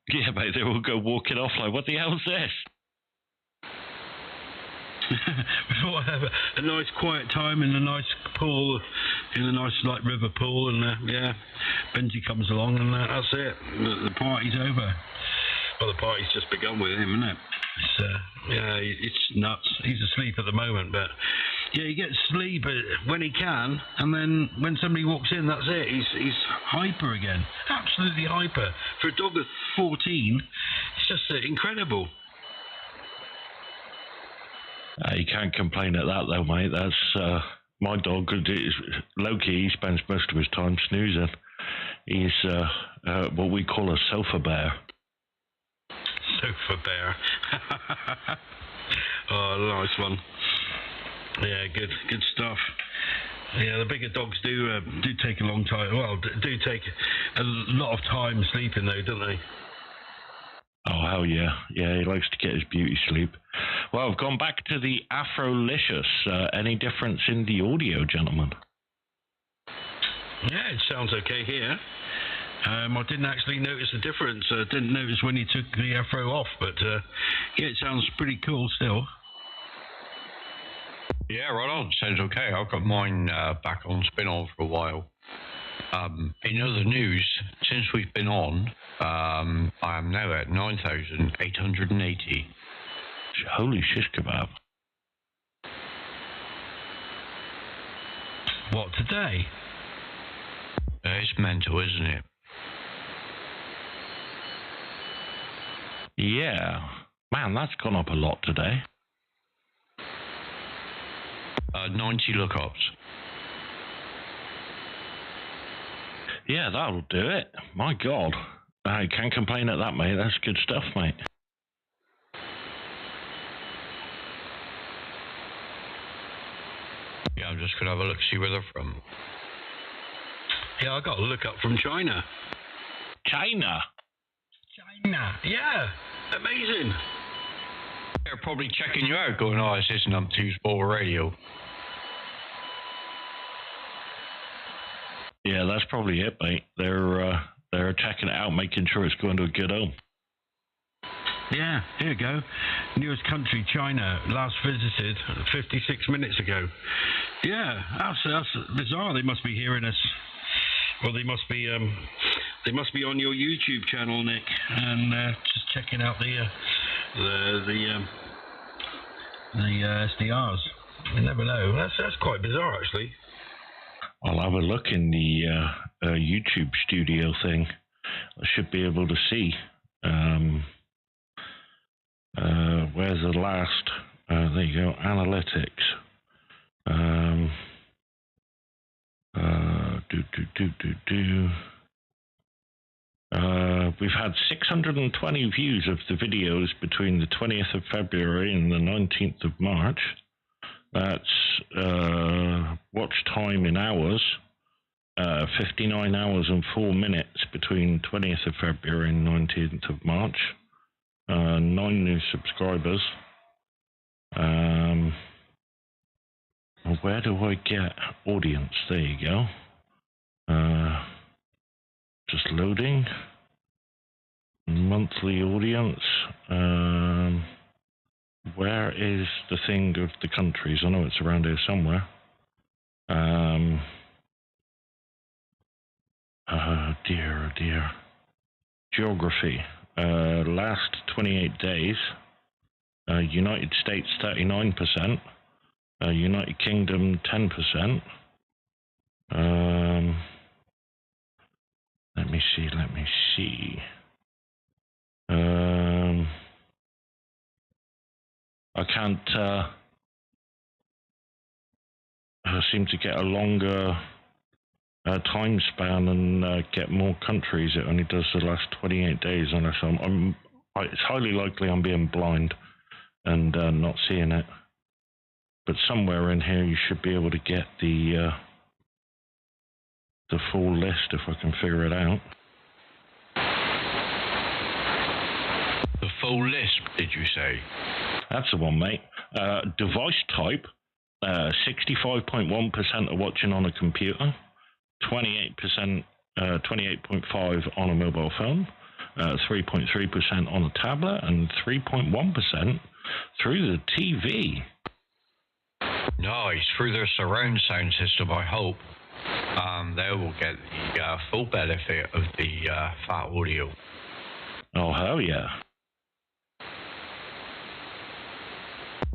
Yeah, mate, they will go walking off like, what the hell's this? We thought I'd have a nice quiet time in a nice pool, in a nice like river pool, and yeah, Benji comes along and that's it. The party's over. Well, the party's just begun with him, isn't it? Yeah, it's nuts. He's asleep at the moment, but yeah, he gets sleep when he can, and then when somebody walks in, that's it. He's hyper again, absolutely hyper. For a dog of 14, it's just incredible. You can't complain at that, though, mate. That's my dog. Loki, he spends most of his time snoozing. He's what we call a sofa bear. Sofa bear. Oh, nice one. Yeah, good stuff. Yeah, the bigger dogs do take a long time. Well, do take a lot of time sleeping, though, don't they? Oh, hell yeah. Yeah, he likes to get his beauty sleep. Well, I've gone back to the Afrolicious. Any difference in the audio, gentlemen? Yeah, it sounds okay here. I didn't actually notice the difference. I didn't notice when you took the Afro off, but yeah, it sounds pretty cool still. Yeah, right on. Sounds okay. I've got mine back on spin-on for a while. In other news, since we've been on, I am now at 9,880. Holy shish kebab. What, today? It's mental, isn't it? Yeah. Man, that's gone up a lot today. 90 lookups. Yeah, that'll do it. My God. I can't complain at that, mate. That's good stuff, mate. Yeah, I'm just going to have a look, see where they're from. Yeah, I got a look up from China. China? China, yeah. Amazing. They're probably checking you out, going, oh, this isn't m3pxp radio. Yeah, that's probably it, mate. They're checking it out, making sure it's going to a good home. Yeah, here you go. Newest country, China, last visited 56 minutes ago. Yeah, that's bizarre. They must be hearing us. Well, they must be on your YouTube channel, Nick, and just checking out the SDRs. You never know. That's quite bizarre, actually. I'll have a look in the YouTube studio thing. I should be able to see. Where's the last? There you go. Analytics. We've had 620 views of the videos between the 20th of February and the 19th of March. That's watch time in hours. 59 hours and 4 minutes between 20th of February and 19th of March. 9 new subscribers. Where do I get audience? There you go. Just loading. Monthly audience. Where is the thing of the countries? I know it's around here somewhere. Oh dear. Geography. Last 28 days. United States 39%. United Kingdom 10%. Let me see. I can't seem to get a longer time span and get more countries. It only does the last 28 days, unless it's highly likely I'm being blind and not seeing it. But somewhere in here you should be able to get the full list if I can figure it out. The full list, did you say? That's the one, mate. Device type, 65.1% are watching on a computer, 28%, 28.5% on a mobile phone, 3.3% on a tablet, and 3.1% through the TV. Nice, through their surround sound system, I hope. They will get the full benefit of the PHATT audio. Oh, hell yeah.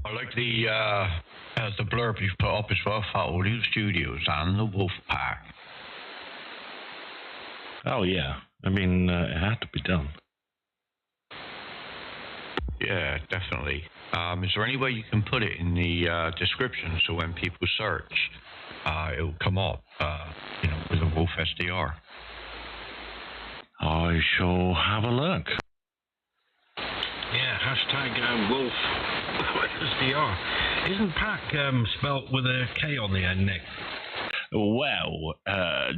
I like the blurb you've put up as well, PHATT Audio Studios and the Wolf Pack. Oh, yeah. I mean, it had to be done. Yeah, definitely. Is there any way you can put it in the description so when people search, it will come up, with a Wolf SDR? I shall have a look. Yeah, hashtag Wolf SDR. Isn't PAC spelt with a K on the end, Nick? Well,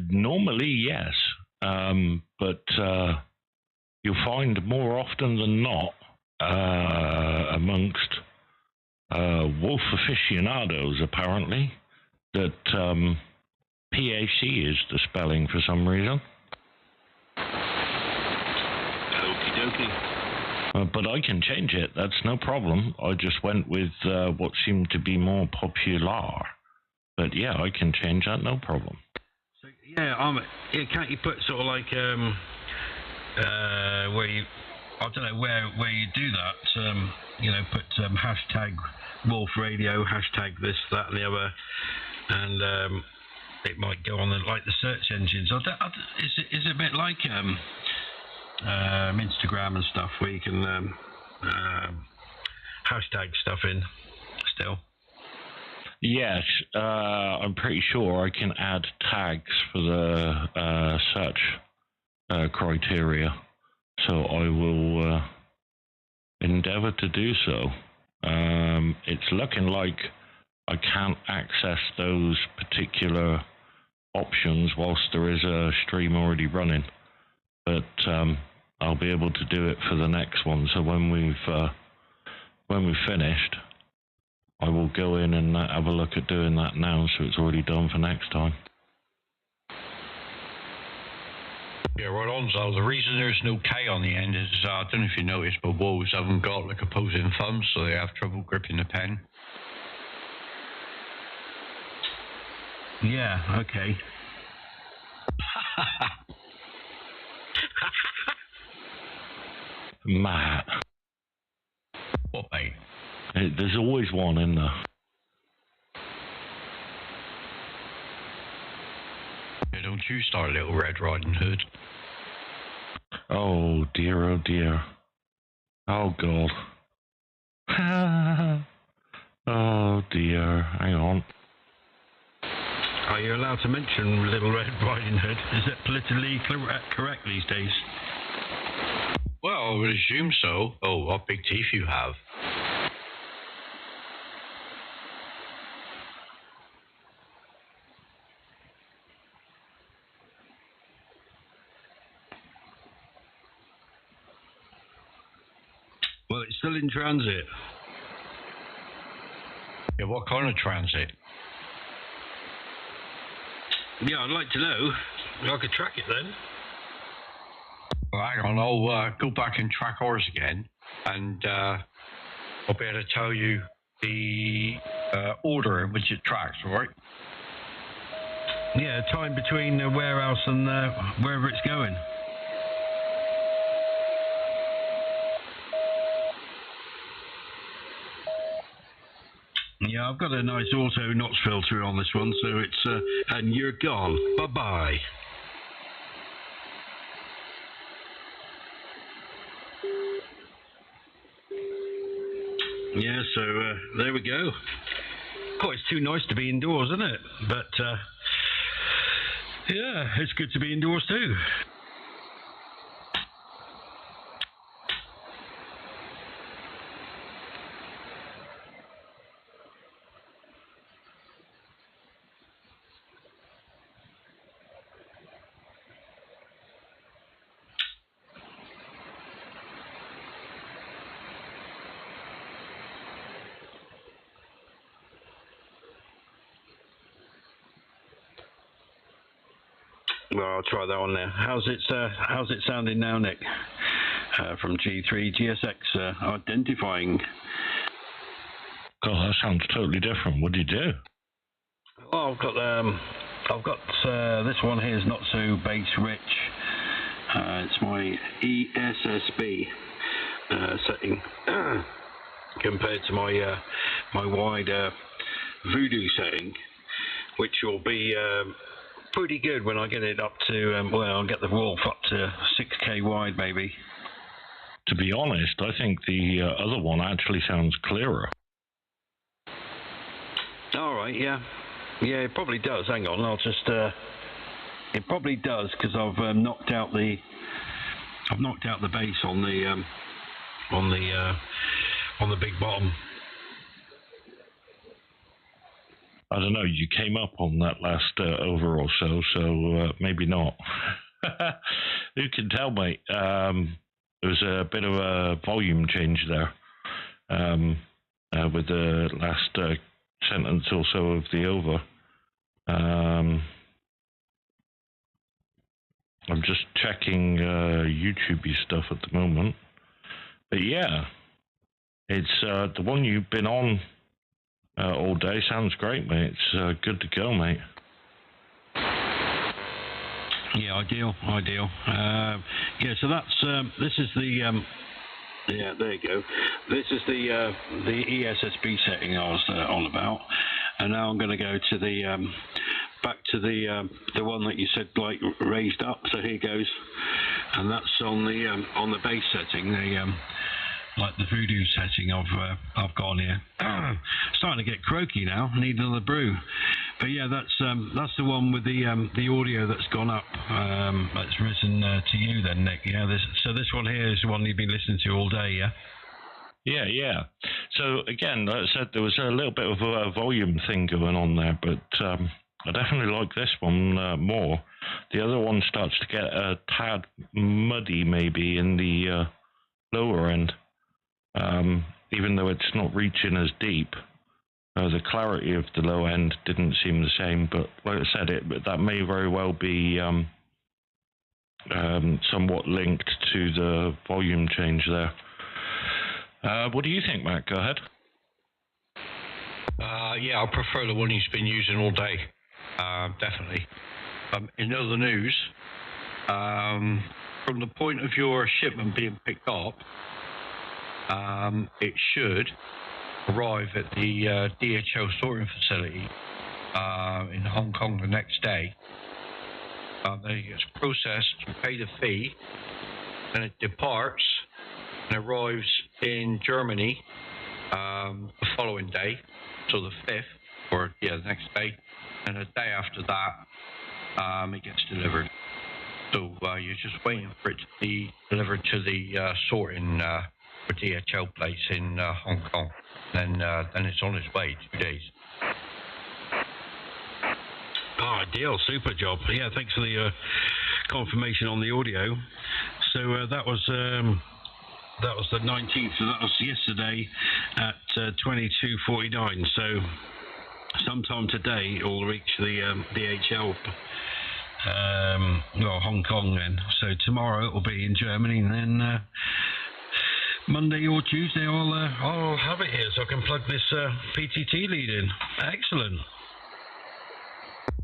normally yes, but you'll find more often than not amongst wolf aficionados, apparently, that PAC is the spelling for some reason. Okie dokie. But I can change it, that's no problem. I just went with what seemed to be more popular. But yeah, I can change that, no problem. So, yeah, can't you put sort of like where you, I don't know where you do that, put hashtag Wolf Radio, hashtag this, that and the other, and it might go on the search engines. Is it a bit like Instagram and stuff where you can hashtag stuff in still? Yes, I'm pretty sure I can add tags for the search criteria, so I will endeavor to do so. It's looking like I can't access those particular options whilst there is a stream already running, but I'll be able to do it for the next one. So when we've finished, I will go in and have a look at doing that now, so it's already done for next time. Yeah, right on, Zal. The reason there's no K on the end is, I don't know if you noticed, but wolves haven't got like opposing thumbs, so they have trouble gripping the pen. Yeah, okay. Matt. What, mate? There's always one in there. Yeah, don't you start, Little Red Riding Hood. Oh dear, oh dear. Oh god. Oh dear, hang on. Are you allowed to mention Little Red Riding Hood? Is it politically correct these days? Well, I would assume so. Oh, what big teeth you have. Well, it's still in transit. Yeah, what kind of transit? Yeah, I'd like to know. I could track it then. Well, hang on, I'll go back and track ours again, and I'll be able to tell you the order in which it tracks, all right? Yeah, time between the warehouse and wherever it's going. Yeah, I've got a nice auto notch filter on this one, so it's and you're gone. Bye-bye. Yeah, so there we go. Oh, it's too nice to be indoors, isn't it? But yeah, it's good to be indoors too. Well, I'll try that one there. How's it sounding now, Nick? From G3gsx identifying. God, that sounds totally different. What do you do? Oh, I've got this one here is not so bass rich. It's my ESSB setting compared to my my wide Voodoo setting, which will be pretty good when I get it up to well, I'll get the wolf up to 6K wide, maybe. To be honest, I think the other one actually sounds clearer. All right, yeah, it probably does. Hang on, I'll just. It probably does because I've knocked out the bass on the big bottom. I don't know, you came up on that last over or so maybe not. Who can tell, mate? There was a bit of a volume change there with the last sentence or so of the over. I'm just checking YouTube-y stuff at the moment. But yeah, it's the one you've been on all day. Sounds great, mate. It's good to go, mate. Yeah, ideal. Yeah, so that's this is the yeah, there you go. This is the ESSB setting I was on about, and now I'm going to go to the back to the one that you said like raised up. So here goes, and that's on the bass setting. The like the Voodoo setting I've got on here. Starting to get croaky now. Need another brew. But yeah, that's the one with the audio that's gone up. That's risen to you then, Nick. Yeah. This one here is the one you've been listening to all day. Yeah. Yeah. So again, like I said, there was a little bit of a volume thing going on there, but I definitely like this one more. The other one starts to get a tad muddy, maybe in the lower end. Even though it's not reaching as deep, the clarity of the low end didn't seem the same. But like I said, that may very well be somewhat linked to the volume change there. What do you think, Matt? Go ahead. Yeah, I prefer the one he's been using all day. Definitely. In other news, from the point of your shipment being picked up, it should arrive at the DHL sorting facility in Hong Kong the next day. Then it gets processed, you pay the fee, then it departs and arrives in Germany the following day, so the 5th, or the next day, and a day after that it gets delivered. So you're just waiting for it to be delivered to the sorting for DHL place in Hong Kong. Then it's on its way, 2 days. Oh, ideal, super job. Yeah, thanks for the confirmation on the audio. So that was the 19th. So that was yesterday at 22:49. So sometime today it will reach the DHL. Hong Kong then. So tomorrow it will be in Germany, and then Monday or Tuesday I'll have it here, so I can plug this PTT lead in. Excellent.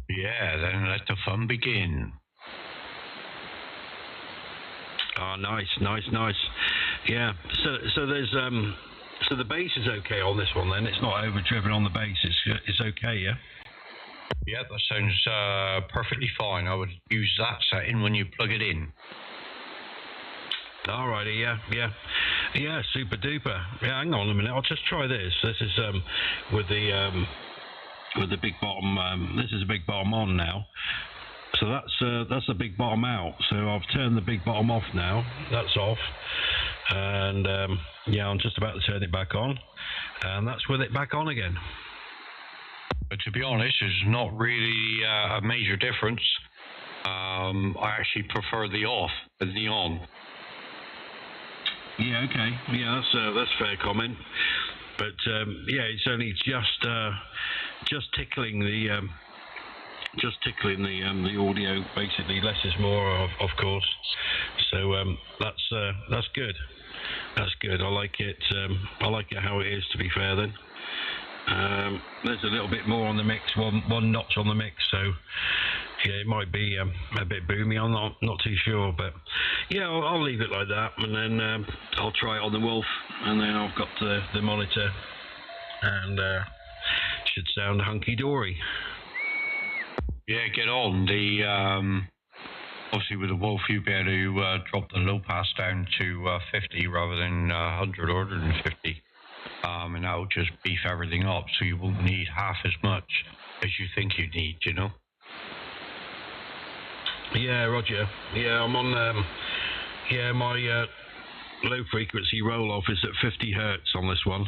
Yeah, then let the fun begin. Oh, nice. Yeah. So there's so the base is okay on this one then. It's not overdriven on the base. It's okay, yeah. Yeah, that sounds perfectly fine. I would use that setting when you plug it in. Alrighty, yeah, super duper. Yeah, hang on a minute. I'll just try this. This is with the big bottom. This is a big bottom on now. So that's the big bottom out. So I've turned the big bottom off now. That's off, and yeah, I'm just about to turn it back on, and that's with it back on again. But to be honest, there's not really a major difference. I actually prefer the off than the on. Yeah, okay. Yeah, that's a fair comment. But yeah, it's only just tickling the audio. Basically, less is more, of course. So that's good. That's good. I like it. I like it how it is. To be fair, then. There's a little bit more on the mix, one notch on the mix, so yeah, it might be a bit boomy. I'm not too sure, but yeah, I'll leave it like that, and then I'll try it on the Wolf, and then I've got the monitor, and should sound hunky dory. Yeah, get on the. Obviously, with the Wolf, you'll be able to drop the low pass down to 50 rather than 100 or 150. And that will just beef everything up, so you won't need half as much as you think you need, you know? Yeah, Roger. Yeah, I'm on, yeah, my low frequency roll-off is at 50 hertz on this one.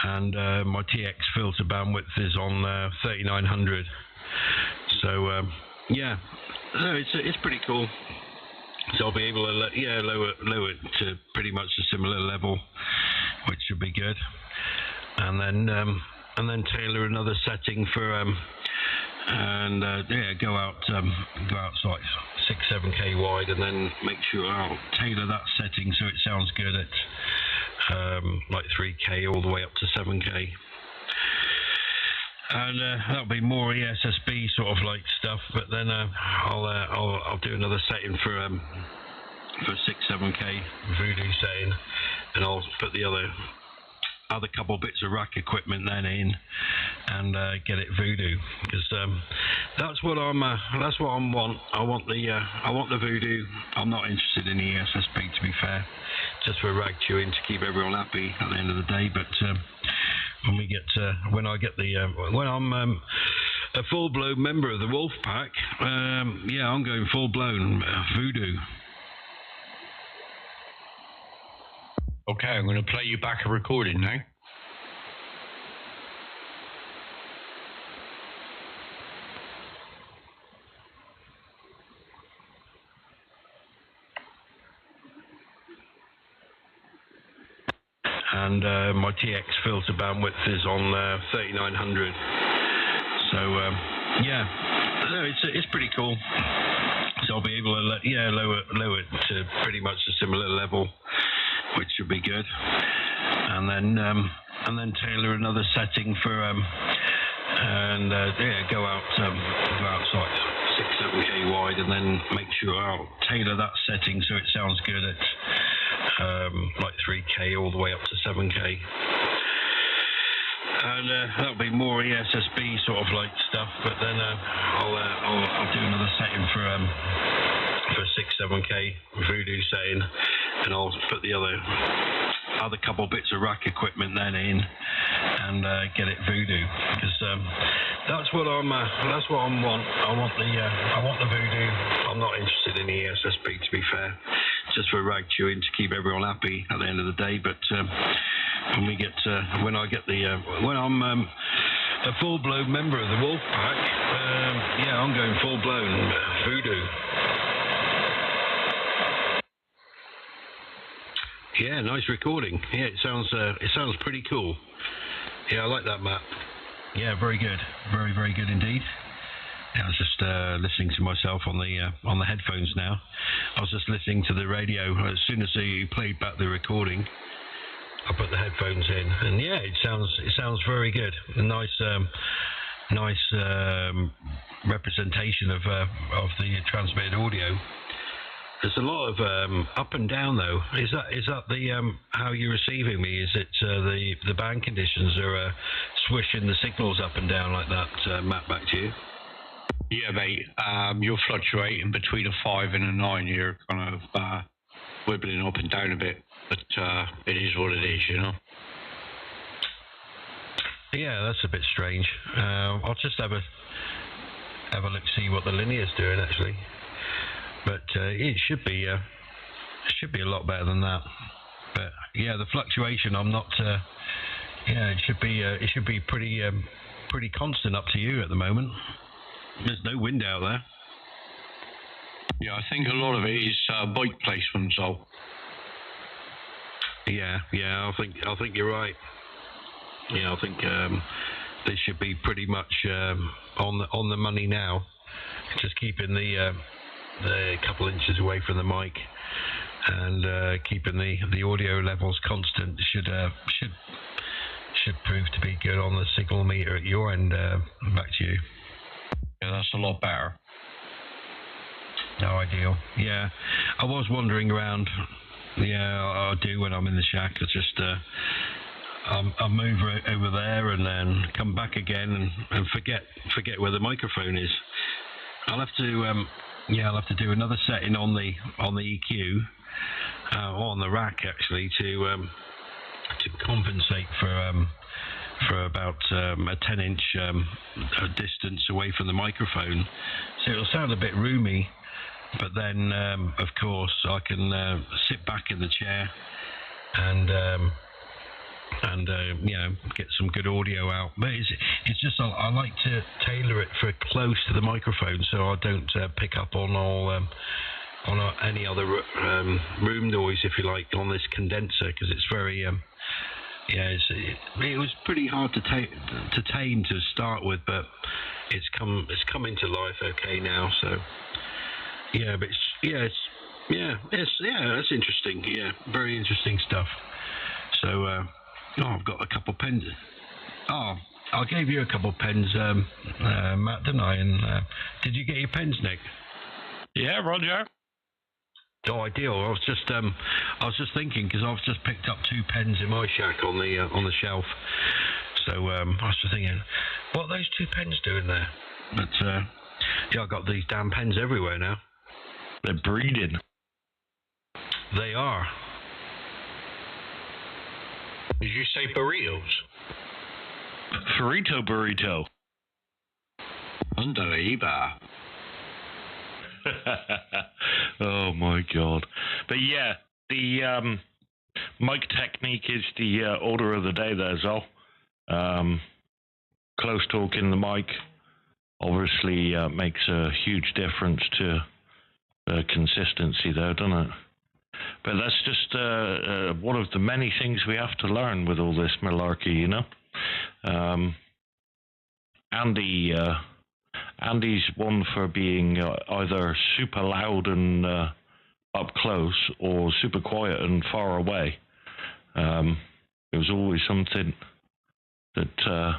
And my TX filter bandwidth is on 3900. So, yeah, so it's pretty cool. So I'll be able to lower it to pretty much a similar level, which should be good, and then tailor another setting for go out so like 6-7K wide, and then make sure I'll tailor that setting so it sounds good at like 3K all the way up to 7K. And that'll be more ESSB sort of like stuff, but then I'll do another setting for 6-7K Voodoo setting, and I'll put the other couple bits of rack equipment then in, and get it Voodoo, because that's what I want. I want the Voodoo. I'm not interested in the ESSB, to be fair, just for rag chewing to keep everyone happy at the end of the day. But when I'm a full-blown member of the Wolf Pack, yeah, I'm going full-blown Voodoo. Okay, I'm going to play you back a recording now. And my TX filter bandwidth is on 3900. So yeah, no, it's pretty cool. So I'll be able to lower it to pretty much a similar level, which should be good. And then tailor another setting for go outside 6-7K wide, and then make sure I'll tailor that setting so it sounds good at like 3K all the way up to 7K. And that'll be more ESSB sort of like stuff, but then I'll do another setting for 6-7K voodoo setting, and I'll put the other couple bits of rack equipment then in and get it voodoo, because that's what I want. I want the voodoo. I'm not interested in the ESSB, to be fair, just for rag chewing to keep everyone happy at the end of the day. But when I'm a full-blown member of the Wolf Pack, I'm going full-blown voodoo. Yeah, nice recording. Yeah, it sounds pretty cool. Yeah, I like that map. Yeah, very good, very, very good indeed. Yeah, I was just listening to myself on the headphones now. I was just listening to the radio. As soon as you played back the recording, I put the headphones in, and yeah, it sounds very good. A nice representation of the transmitted audio. There's a lot of up and down though. Is that the how you're receiving me? Is it the band conditions are swishing the signals up and down like that? Matt, back to you. Yeah, mate. You're fluctuating between a 5 and a 9. You're kind of wibbling up and down a bit, but it is what it is, you know. Yeah, that's a bit strange. I'll just have a look, see what the linear's doing actually. But it should be a lot better than that. But yeah, the fluctuation, I'm not. It should be pretty constant up to you at the moment. There's no wind out there. Yeah, I think a lot of it is bike placement. So. Yeah, I think you're right. Yeah, I think they should be pretty much on the money now. Just keeping the couple inches away from the mic and keeping the audio levels constant should prove to be good on the signal meter at your end. Back to you. Yeah, that's a lot better. No, ideal. Yeah, I was wandering around. Yeah, I do when I'm in the shack. It's just I'll move over there and then come back again and forget where the microphone is. I'll have to do another setting on the EQ or on the rack actually to compensate for about a 10-inch distance away from the microphone, so it'll sound a bit roomy. But then, of course, I can sit back in the chair and get some good audio out. But it's just I like to tailor it for close to the microphone, so I don't pick up on any other room noise, if you like, on this condenser, because it's very it was pretty hard to tame to start with, but it's come into life okay now. So that's interesting. Yeah, very interesting stuff. So I've got a couple pens. Oh, I gave you a couple pens, Matt, didn't I? And did you get your pens, Nick? Yeah, Roger. Oh, ideal. I was just thinking, because I've just picked up 2 pens in my shack on the shelf. So I was just thinking, what are those 2 pens doing there? But I've got these damn pens everywhere now. They're breeding. They are. Did you say burritos? Burrito. Unbelievable. Oh my god. But yeah, the mic technique is the order of the day there, Zol. Close talking the mic obviously makes a huge difference to consistency there, doesn't it? But that's just one of the many things we have to learn with all this malarkey, you know. Andy's one for being either super loud and up close or super quiet and far away. It was always something that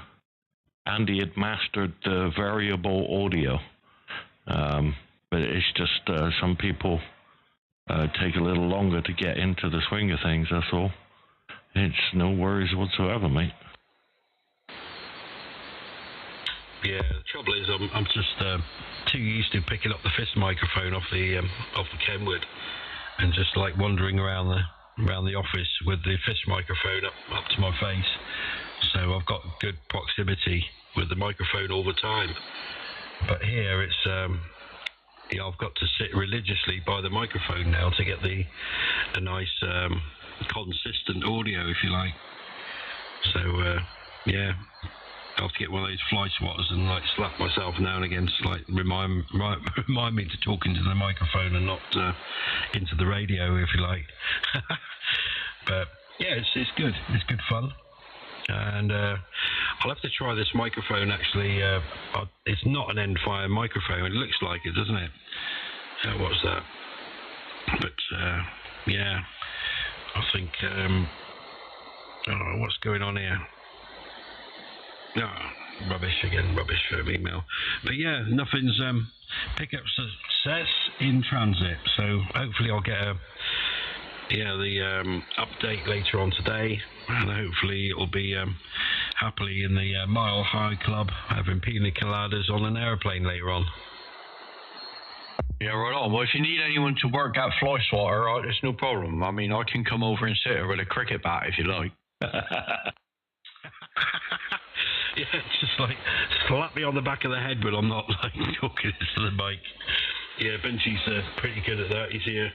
Andy had mastered, the variable audio. But it's just some people take a little longer to get into the swing of things, that's all. It's no worries whatsoever, mate. Yeah, the trouble is I'm just too used to picking up the fist microphone off the Kenwood and just like wandering around the office with the fist microphone up to my face. So I've got good proximity with the microphone all the time. But here it's I've got to sit religiously by the microphone now to get the nice consistent audio, if you like. So yeah, I have to get one of those fly swatters and like slap myself now and again to like remind me to talk into the microphone and not into the radio, if you like. But yeah, it's good. It's good fun. And I'll have to try this microphone actually. It's not an end-fire microphone. It looks like it, doesn't it? What's that? But yeah, I think I don't know what's going on here. No, rubbish for email. But yeah, nothing's pickup success in transit. So hopefully I'll get the update later on today, and hopefully it'll be happily in the Mile High Club having pina coladas on an aeroplane later on. Yeah, right on. Well, if you need anyone to work at fly swatter, right, it's no problem. I mean, I can come over and sit with a cricket bat if you like. Yeah, just like slap me on the back of the head when I'm not like talking to the mic. Yeah, Benji's pretty good at that. He's here.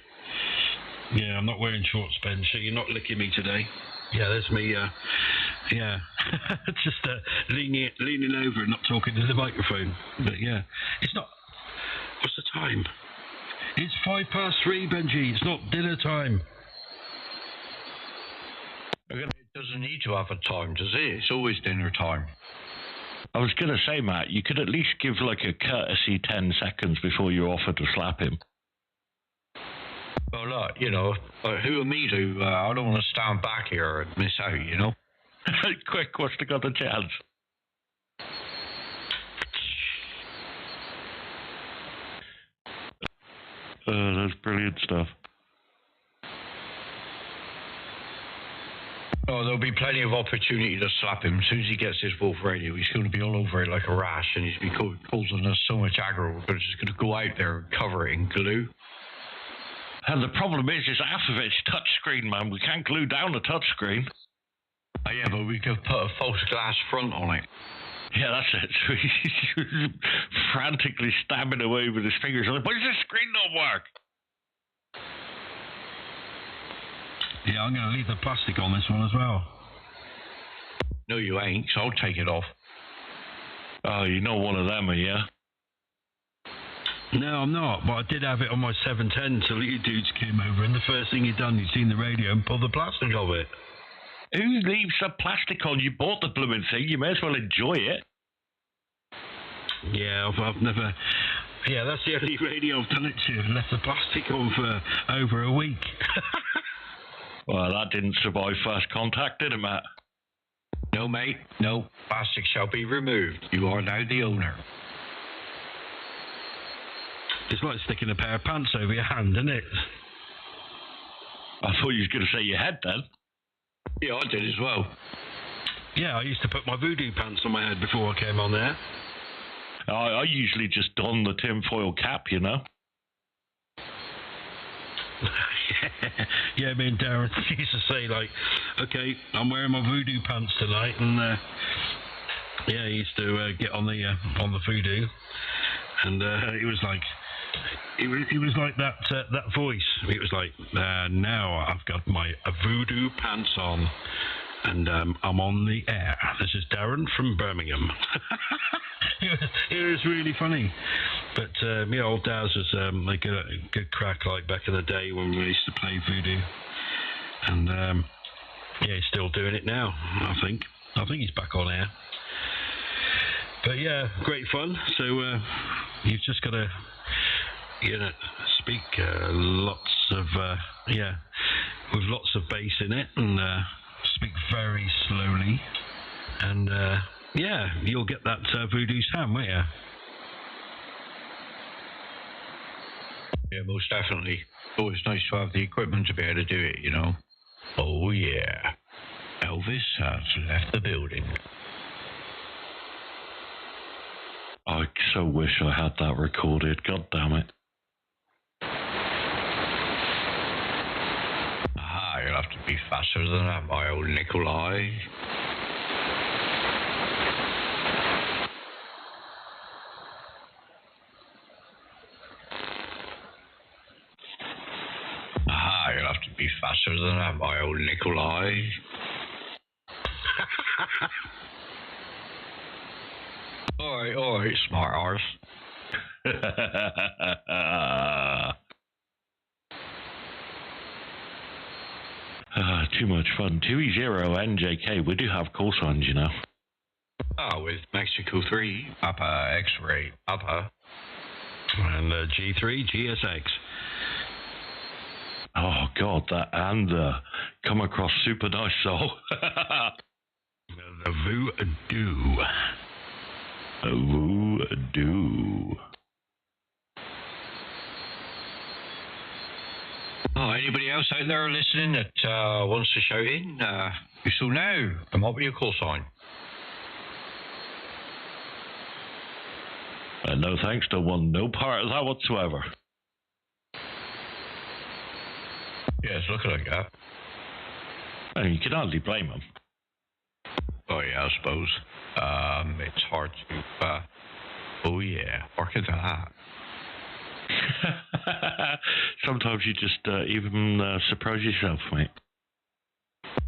Yeah, I'm not wearing shorts, Ben, so you're not licking me today. Yeah, there's me, yeah, just leaning over and not talking to the microphone. But yeah, it's not, what's the time? It's 3:05, Benji, it's not dinner time. It doesn't need to have a time, does it? It's always dinner time. I was going to say, Matt, you could at least give like a courtesy 10 seconds before you offer to slap him. Well, look, you know, who are me to? I don't want to stand back here and miss out, you know? Quick, what's the got a chance? That's brilliant stuff. Oh, there'll be plenty of opportunity to slap him. As soon as he gets his Wolf Radio, he's going to be all over it like a rash, and he's been causing us so much aggro, we're just going to go out there and cover it in glue. And the problem is half of it's touchscreen, man. We can't glue down a touchscreen. Oh, yeah, but we could put a false glass front on it. Yeah, that's it. So he's frantically stabbing away with his fingers. Like, why does this screen not work? Yeah, I'm going to leave the plastic on this one as well. No, you ain't, so I'll take it off. Oh, you're not one of them, are you? No, I'm not, but I did have it on my 710 till you dudes came over, and the first thing you'd done, you'd seen the radio and pulled the plastic off it. Who leaves the plastic on? You bought the blooming thing, you may as well enjoy it. Yeah, I've never... Yeah, that's the only radio I've done it to. Left the plastic on for over a week. Well, that didn't survive first contact, did it, Matt? No, mate, no. Plastic shall be removed. You are now the owner. It's like sticking a pair of pants over your hand, isn't it? I thought you was going to say your head then. Yeah, I did as well. Yeah, I used to put my voodoo pants on my head before I came on there. I usually just don the tinfoil cap, you know. Yeah, me and Darren used to say, like, okay, I'm wearing my voodoo pants tonight, and yeah, he used to get on the voodoo, and he was like, he was like that voice. He was like, now I've got my voodoo pants on, and I'm on the air. This is Darren from Birmingham. It was really funny. But yeah, old Daz was like a good crack, like back in the day when we used to play voodoo. And yeah, he's still doing it now, I think. I think he's back on air. But yeah, great fun. So you've just got to, speak lots of, with lots of bass in it, and speak very slowly, and you'll get that voodoo sound, won't you? Yeah, most definitely. It's always nice to have the equipment to be able to do it, Oh yeah, Elvis has left the building. I so wish I had that recorded, god damn it. Ah, you'll have to be faster than that, my old Nikolai. Ah, you'll have to be faster than that, my old Nikolai. All right, smart arse. Too much fun. 2e0njk, we do have call signs, With Mexico 3, Papa X-ray, Papa. And G3gsx. Oh god, that and come across super nice soul. The voodoo. Voodoo. Oh, anybody else out there listening that wants to shout in? You shall know. And what will your call sign? No thanks, don't want no part of that whatsoever. Yeah, it's looking like that. And you can hardly blame them. Oh yeah, I suppose. It's hard to. Oh yeah, work into that. Sometimes you just even surprise yourself, mate.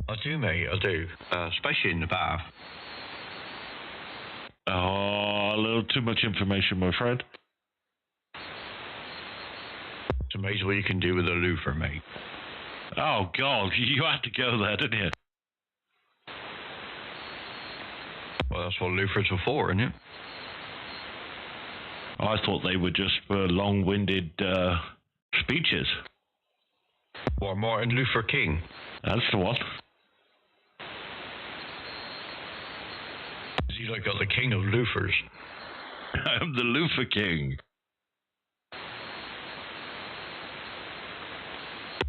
I do, mate. I do. Especially in the bath. Oh, a little too much information, my friend. It's amazing what you can do with a loofah, mate. Oh god, you had to go there, didn't you? Well, that's what loofahs are for, isn't it? I thought they were just for long-winded speeches. What, Martin Luther King? That's the one. Is he like the king of loofahs? I'm the loofah king.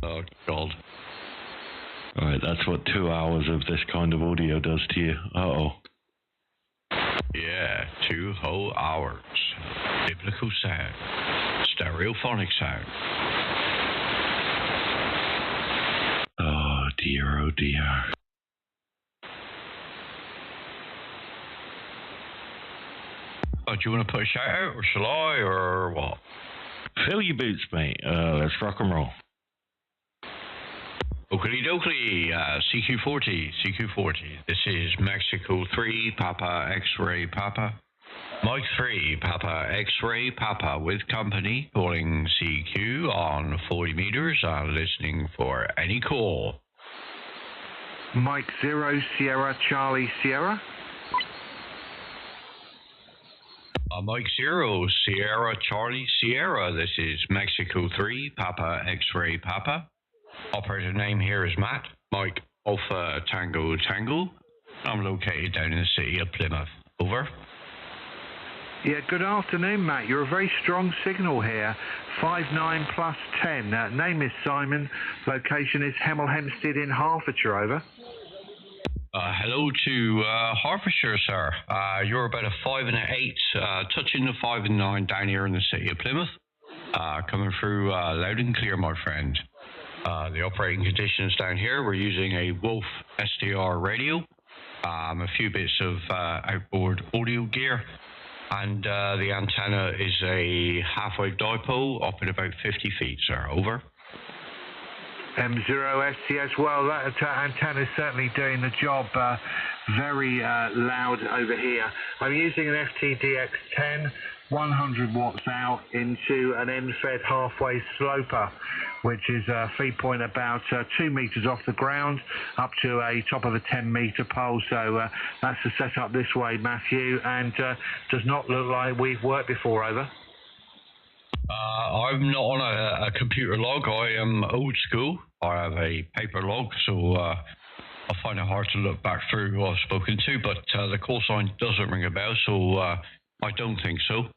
Oh, God. Alright, that's what 2 hours of this kind of audio does to you. Uh-oh. Yeah, 2 whole hours. Biblical sound. Stereophonic sound. Oh dear, oh dear. Oh, do you want to put a shout out, or shall I, or what? Fill your boots, mate. Let's rock and roll. Oakley dokley, CQ40. This is Mexico 3, Papa X-ray Papa. Mike 3, Papa X-ray Papa with company, calling CQ on 40 meters and listening for any call. Mike 0, Sierra Charlie Sierra. Mike 0, Sierra Charlie Sierra. This is Mexico 3, Papa X-ray Papa. Operator name here is Matt. Mike Alpha Tango Tango. I'm located down in the city of Plymouth. Over. Yeah, good afternoon, Matt. You're a very strong signal here. 59+10. Name is Simon. Location is Hemel Hempstead in Hertfordshire. Over. Hello to Hertfordshire, sir. You're about a 5 and an 8, touching the 5 and 9 down here in the city of Plymouth. Coming through loud and clear, my friend. The operating conditions down here, we're using a Wolf SDR radio, a few bits of outboard audio gear, and the antenna is a half-wave dipole up at about 50 feet, sir. Over. M0SCS, well, that antenna is certainly doing the job. Very loud over here. I'm using an FTDX10 100 watts out into an end-fed halfway sloper, which is a feed point about 2 meters off the ground up to a top of a 10-meter pole. So that's the setup this way, Matthew, and does not look like we've worked before. Over. I'm not on a computer log. I am old school. I have a paper log, so I find it hard to look back through who I've spoken to, but the call sign doesn't ring a bell, so I don't think so.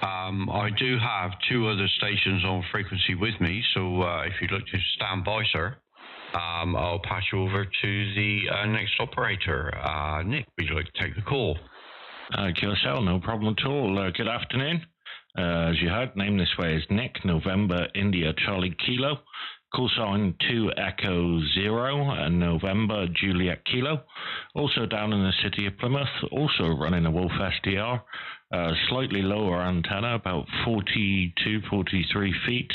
I do have 2 other stations on frequency with me, so if you'd like to stand by, sir, I'll pass you over to the next operator. Nick, would you like to take the call? QSL, no problem at all. Good afternoon. As you heard, name this way is Nick, November, India, Charlie, Kilo. Call sign 2 Echo 0 and November, Juliet, Kilo. Also down in the city of Plymouth, also running a Wolf SDR. Slightly lower antenna, about 42, 43 feet,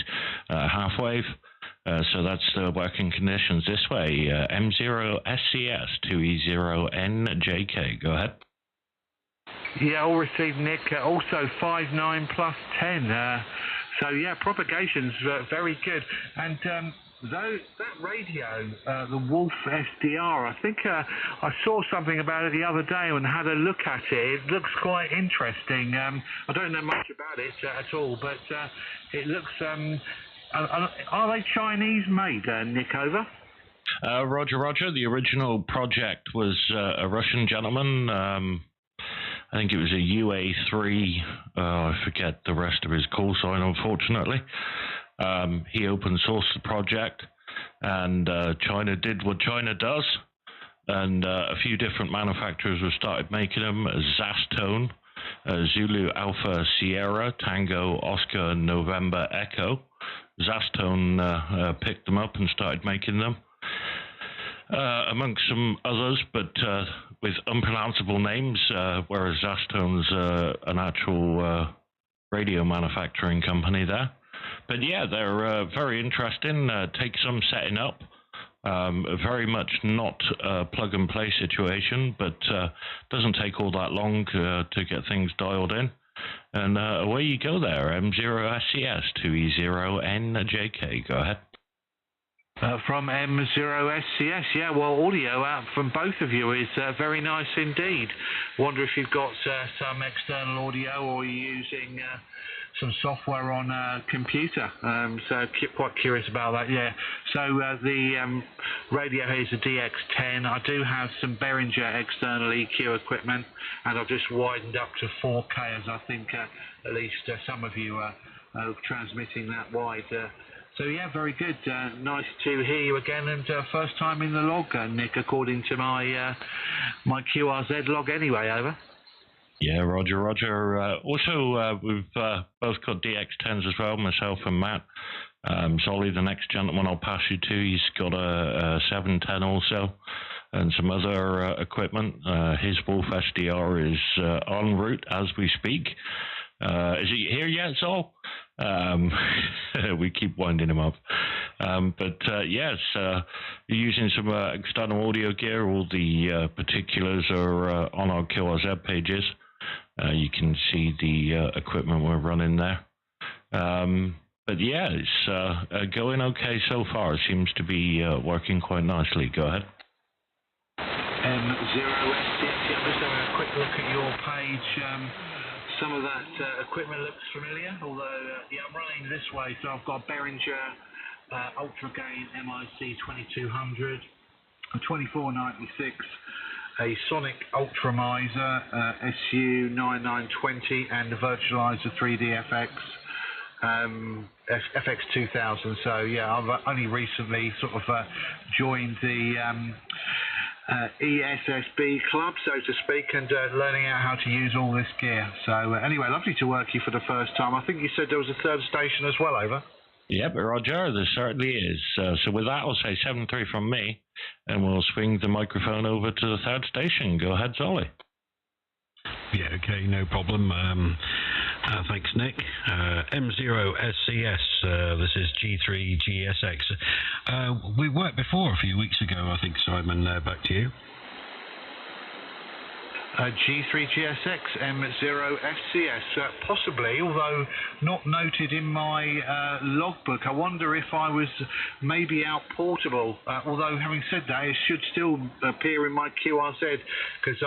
half wave. So that's the working conditions this way. M3pxp 2e0njk. Go ahead. Yeah, all received, Nick. Also 59 plus 10. So yeah, propagation's very good. And though that radio, the Wolf SDR, I think I saw something about it the other day and had a look at it. It looks quite interesting. I don't know much about it at all, but it looks. Are they Chinese made, Nick? Over. Roger, Roger. The original project was a Russian gentleman. I think it was a UA3, I forget the rest of his call sign, unfortunately. He open sourced the project, and China did what China does, and a few different manufacturers have started making them. Zastone, Zulu Alpha Sierra, Tango Oscar November Echo. Zastone picked them up and started making them. Amongst some others, but with unpronounceable names, whereas Zastone's an actual radio manufacturing company there. But yeah, they're very interesting, take some setting up, very much not a plug-and-play situation, but doesn't take all that long to get things dialed in. And away you go there, M3pxp 2e0njk, go ahead. From M3pxp, yeah, well, audio out from both of you is very nice indeed. Wonder if you've got some external audio or you're using some software on a computer. So quite curious about that, yeah. So the radio here is a DX10. I do have some Behringer external EQ equipment, and I've just widened up to 4K, as I think at least some of you are transmitting that wide. So yeah, very good. Nice to hear you again, and first time in the log, Nick, according to my my QRZ log anyway, over. Yeah, Roger, Roger. Also, we've both got DX10s as well, myself and Matt. Solly, the next gentleman I'll pass you to, he's got a 710 also, and some other equipment. His Wolf SDR is en route as we speak. Is he here yet, Sol? We keep winding him up. But yes, using some external audio gear. All the particulars are on our QRZ pages. You can see the equipment we're running there. But yeah, it's going okay so far. It seems to be working quite nicely. Go ahead. M3pxp, I'm just having a quick look at your page. Some of that equipment looks familiar, although yeah, I'm running this way. So I've got Behringer Ultra Gain MIC 2200, a 2496, a Sonic Ultramizer SU 9920, and a Virtualizer 3DFX FX2000. So yeah, I've only recently sort of joined the ESSB club, so to speak, and learning out how to use all this gear. So anyway, lovely to work you for the first time. I think you said there was a third station as well, over. Yep, Roger, there certainly is. So with that, I'll say 7-3 from me, and we'll swing the microphone over to the third station. Go ahead, Zolly. Yeah, okay, no problem. Thanks, Nick. M3pxp, this is g3gsx. We worked before a few weeks ago, I think, Simon. Back to you. G3gsx M0SCS, possibly, although not noted in my logbook. I wonder if I was maybe out portable, although having said that, it should still appear in my QRZ because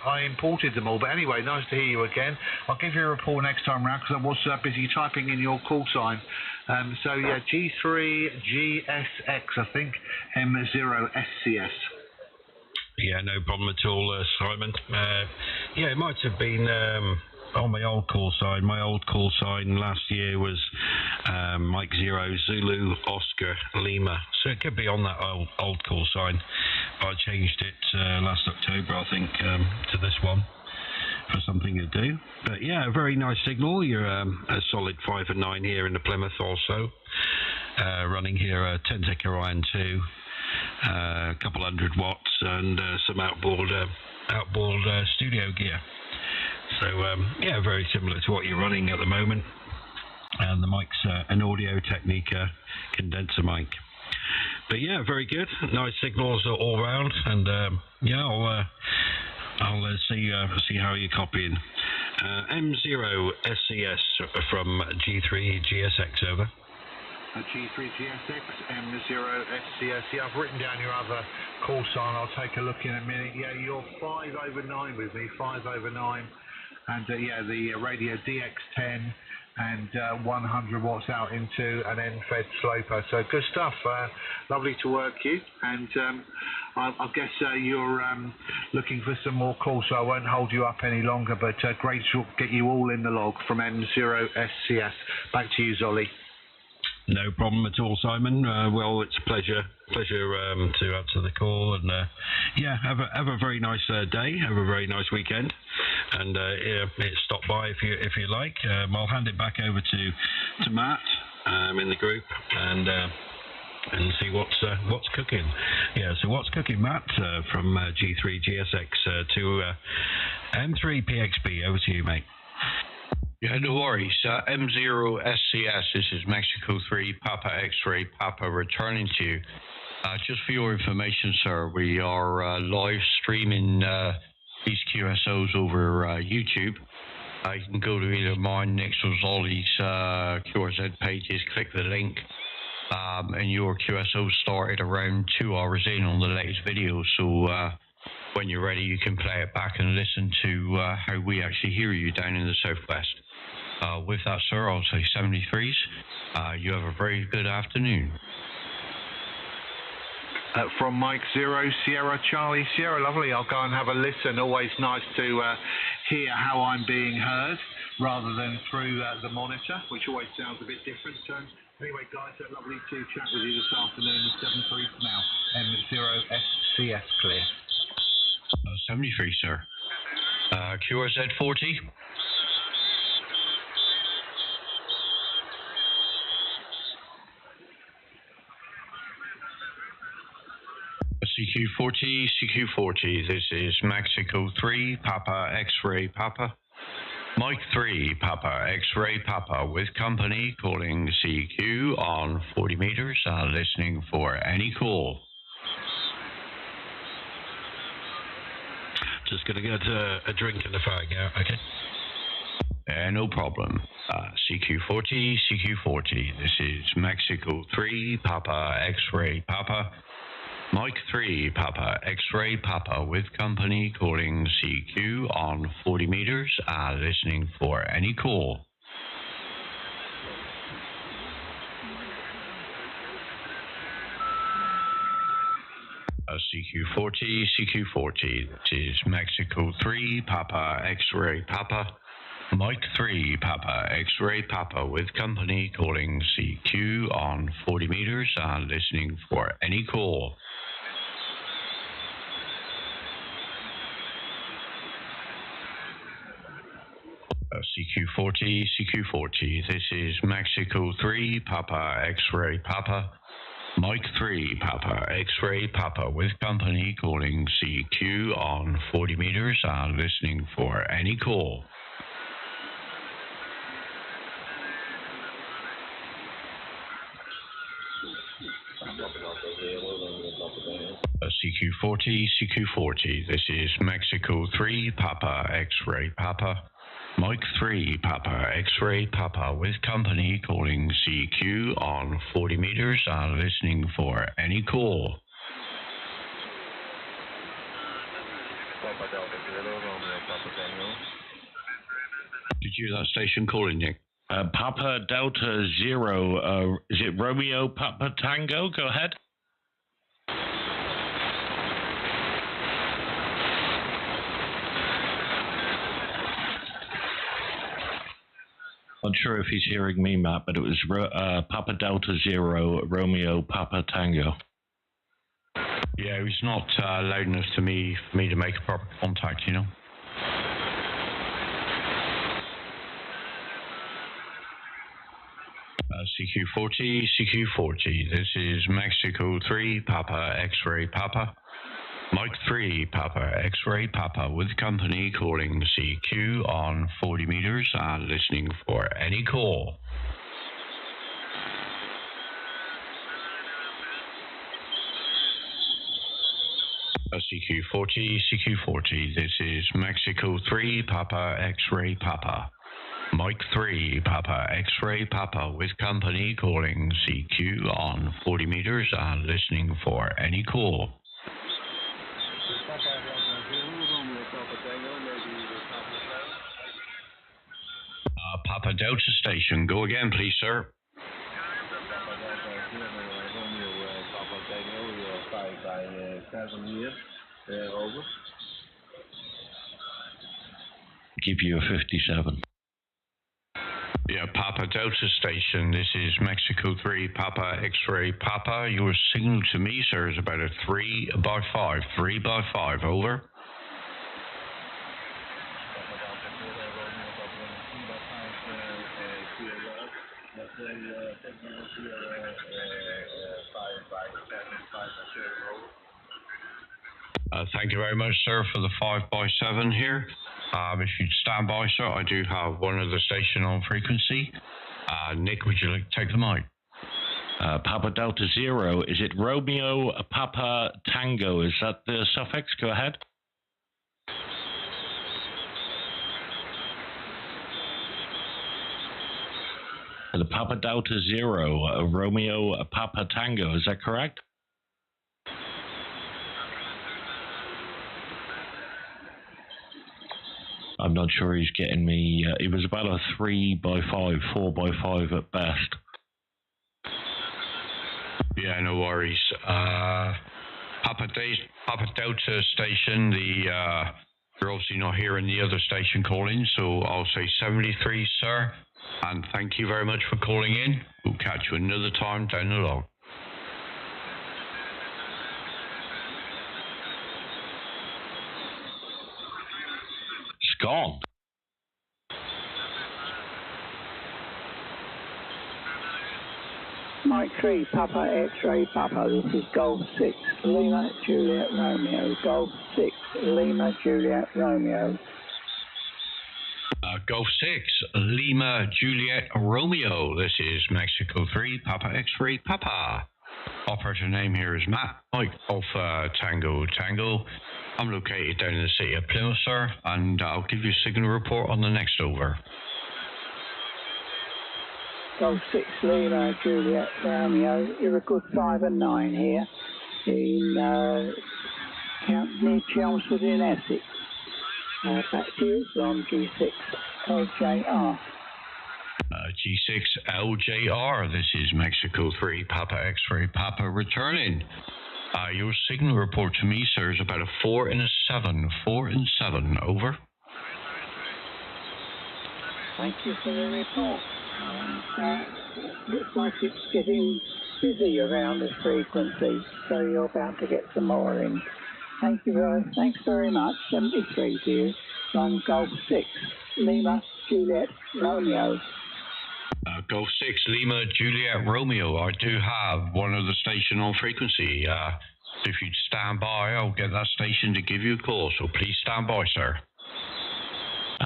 I imported them all. But anyway, nice to hear you again. I'll give you a report next time round because I was busy typing in your call sign. So yeah, G3gsx, I think, M0SCS. Yeah, no problem at all, Simon. Yeah, it might have been on my old call sign. My old call sign last year was Mike 0 Zulu Oscar Lima. So it could be on that old call sign. I changed it last October, I think, to this one for something to do. But yeah, a very nice signal. You're a solid 5 and 9 here in the Plymouth also. Running here a 10-tick Orion 2. A couple 100 watts and some outboard studio gear. So yeah, very similar to what you're running at the moment. And the mic's an Audio Technica condenser mic. But yeah, very good. Nice signals all round. And yeah, I'll see how you're copying. M0SCS from G3gsx over. G3gsx M0SCS. Yeah, I've written down your other call sign. I'll take a look in a minute. Yeah, you're 5 over 9 with me, 5 over 9. And yeah, the radio DX10 and 100 watts out into an end-fed sloper. So good stuff. Lovely to work you. And I guess you're looking for some more calls, so I won't hold you up any longer. But great to get you all in the log from M0SCS. Back to you, Zolly. No problem at all, Simon. Well, it's a pleasure to answer the call, and yeah, have a very nice day. Have a very nice weekend, and yeah, stop by if you like. I'll hand it back over to Matt in the group, and see what's cooking. Yeah, so what's cooking, Matt, from G3gsx to m3pxp. Over to you, mate. Yeah, no worries. M0SCS, this is Mexico 3, Papa X-ray, Papa returning to you. Just for your information, sir, we are live streaming these QSOs over YouTube. You can go to either mine, Nick's, or Zolly's QRZ pages, click the link, and your QSO started around 2 hours in on the latest video. So when you're ready, you can play it back and listen to how we actually hear you down in the southwest. With that, sir, I'll say 73s. You have a very good afternoon. From Mike 0 Sierra Charlie Sierra, lovely. I'll go and have a listen. Always nice to hear how I'm being heard rather than through the monitor, which always sounds a bit different. Anyway, guys, lovely to chat with you this afternoon. 73 now. M0SCS clear. 73, sir. QRZ 40. CQ40, CQ40, this is Mexico 3, Papa X-ray Papa. Mike 3, Papa X-ray Papa with company calling CQ on 40 meters, listening for any call. Just going to get a drink and a fag, yeah, okay. No problem. CQ40, CQ40, this is Mexico 3, Papa X-ray Papa. Mike 3, Papa X-ray Papa with company calling CQ on 40 meters, listening for any call. CQ40, CQ40, this is Mexico 3, Papa X-ray Papa. Mike 3, Papa X-ray Papa with company calling CQ on 40 meters, listening for any call. CQ40, CQ40, this is Mexico 3, Papa X-ray Papa. Mike 3, Papa X-ray Papa with company calling CQ on 40 meters, listening for any call. CQ40, CQ40, this is Mexico 3, Papa X-Ray Papa. Mike 3, Papa X-Ray Papa with company calling CQ on 40 meters and listening for any call. Did you hear that station calling, Nick? Papa Delta Zero, is it Romeo Papa Tango? Go ahead. Not sure if he's hearing me, Matt, but it was Papa Delta Zero, Romeo Papa Tango. Yeah, he's not loud enough for me to make a proper contact, you know. CQ40, CQ40, this is Mexico 3, Papa X-Ray Papa. Mike 3, Papa X-Ray Papa with company calling CQ on 40 meters and listening for any call. CQ40, CQ40, this is Mexico 3, Papa X-Ray Papa. Mike 3, Papa X-Ray Papa with company calling CQ on 40 meters and listening for any call. Papa Delta Station, go again please, sir. Give you a 57. Yeah, Papa Delta Station, this is Mexico 3, Papa X-Ray Papa. Your signal to me, sir, is about a 3x5. 3x5, over. Thank you very much, sir, for the 5x7 here. If you'd stand by, sir, I do have one other station on frequency. Nick, would you like to take the mic? Papa Delta Zero, is it Romeo Papa Tango? Is that the suffix? Go ahead. The Papa Delta Zero, Romeo Papa Tango, is that correct? I'm not sure he's getting me. It was about a 3x5, 4x5 at best. Yeah, no worries. Papa Delta Station, you're obviously not hearing the other station calling, so I'll say 73, sir. And thank you very much for calling in. We'll catch you another time down the log. It's gone. Mike 3, Papa X-Ray Papa, this is Golf 6, Lima Juliet Romeo, Golf 6, Lima Juliet Romeo. Golf 6, Lima Juliet Romeo, this is Mexico 3, Papa X-Ray Papa. Operator name here is Matt, Mike Alpha Tango Tango. I'm located down in the city of Plymouth, sir, and I'll give you a signal report on the next over. Golf 6, Lima Juliet Romeo, you're a good 5 and 9 here in near Chelmsford in Essex. Back to you from G6 LJR. G6 LJR, this is Mexico 3, Papa X-Ray Papa returning. Your signal report to me, sir, is about a 4 and a 7. 4 and 7, over. Thank you for the report. Looks like it's getting busy around this frequency, so you're about to get some more in. Thanks very much. 73 to you from Golf 6, Lima Juliet Romeo. Golf 6, Lima Juliet Romeo. I do have one other station on frequency. If you'd stand by, I'll get that station to give you a call, so please stand by, sir.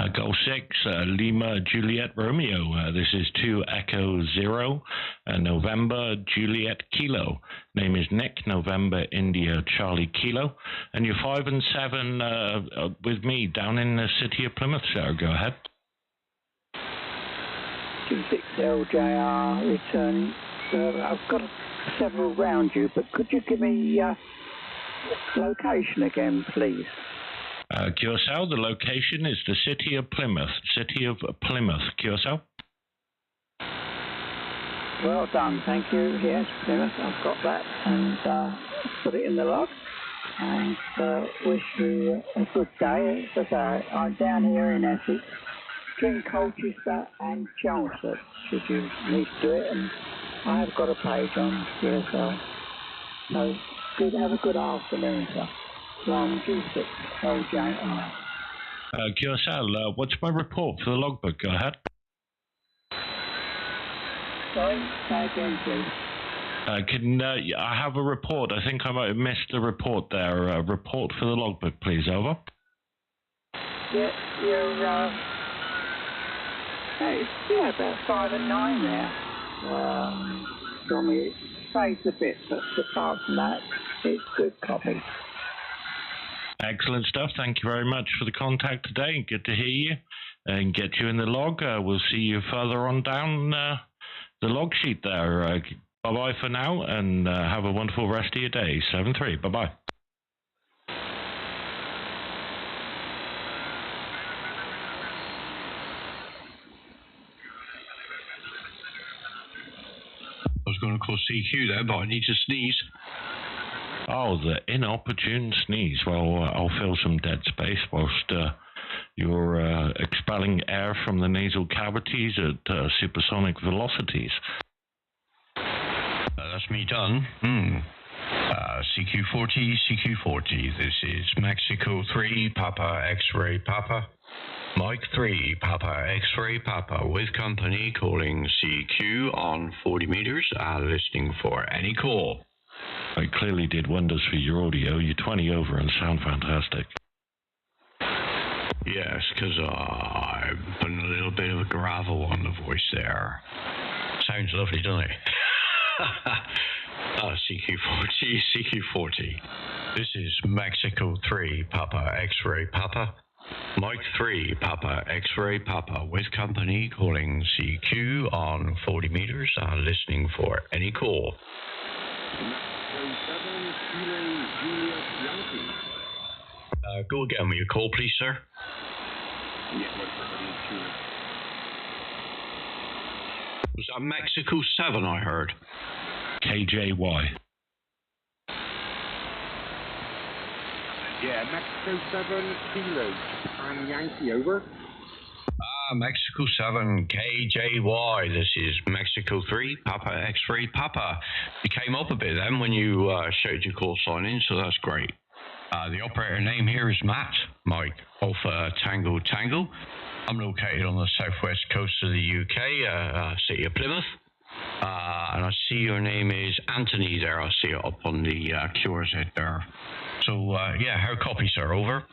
Golf 6, Lima Juliet Romeo. This is 2 Echo 0, November Juliet Kilo. Name is Nick, November India Charlie Kilo. And you're 5 and 7 with me down in the city of Plymouth, sir. Go ahead. g3gsx returning. I've got several round you, but could you give me location again, please? Curacao, the location is the city of Plymouth. City of Plymouth, Curacao. Well done, thank you. Yes, Plymouth, I've got that and put it in the log. And wish you a good day. As I say, I'm down here in Essex, between Colchester and Chelmsford, should you need to do it. And I have got a page on Curacao. So, have a good afternoon, sir. From G3gsx. Curacao, what's my report for the logbook? Go ahead. Sorry, say again, please. I have a report. I think I might have missed the report there. Report for the logbook, please. Over. Yeah, you're about 5 and 9 there. From me, it fades a bit, but apart from that, it's good copy. Excellent stuff. Thank you very much for the contact today. Good to hear you and get you in the log. We'll see you further on down the log sheet there. Bye-bye for now, and have a wonderful rest of your day. 7-3. Bye-bye. I was going to call CQ there, but I need to sneeze. Oh, the inopportune sneeze. Well, I'll fill some dead space whilst you're expelling air from the nasal cavities at supersonic velocities. That's me done. CQ40, CQ40. This is Mexico 3, Papa X-Ray Papa. Mike 3, Papa X-Ray Papa, with company calling CQ on 40 meters, listening for any call. I clearly did wonders for your audio. You're 20 over and sound fantastic. Yes, because I put a little bit of gravel on the voice there. Sounds lovely, doesn't it? CQ40, CQ40. This is Mexico 3, Papa X-Ray Papa. Mike 3, Papa X-Ray Papa, with company calling CQ on 40 meters, listening for any call. Go again with your call, please, sir. Was that Mexico 7, I heard? KJY. Yeah, Mexico 7, Kilo, and Yankee, over. Mexico 7, KJY. This is Mexico 3, Papa X-Ray Papa. You came up a bit then when you showed your call sign in, so that's great. The operator name here is Matt, Mike Alpha Tango Tango. I'm located on the southwest coast of the UK, city of Plymouth. And I see your name is Anthony there. I see it up on the QRZ there. So, how copy, sir? Over.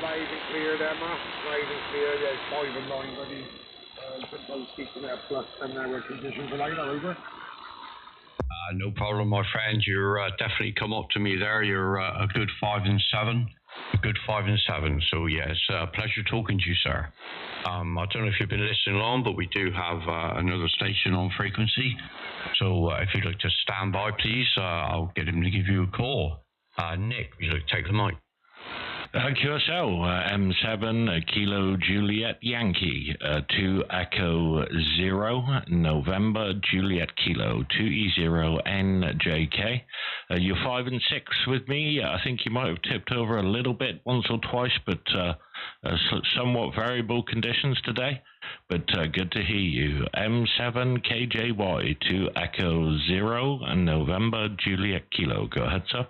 Loud and clear there, Matt. Loud and clear, yeah, 5 and 9, buddy. Put those speaking there, plus 10 hour condition for later, over. No problem, my friend. You're definitely come up to me there. You're a good 5 and 7. A good 5 and 7. So, yeah, it's a pleasure talking to you, sir. I don't know if you've been listening along, but we do have another station on frequency. So, if you'd like to stand by, please, I'll get him to give you a call. Nick, would you like to take the mic? Curacao, M7, Kilo Juliet Yankee, 2 Echo 0, November Juliet Kilo, 2e0njk. You're 5 and 6 with me. I think you might have tipped over a little bit once or twice, but somewhat variable conditions today. But good to hear you. M7 KJY, 2 Echo 0, and November Juliet Kilo. Go ahead, sir.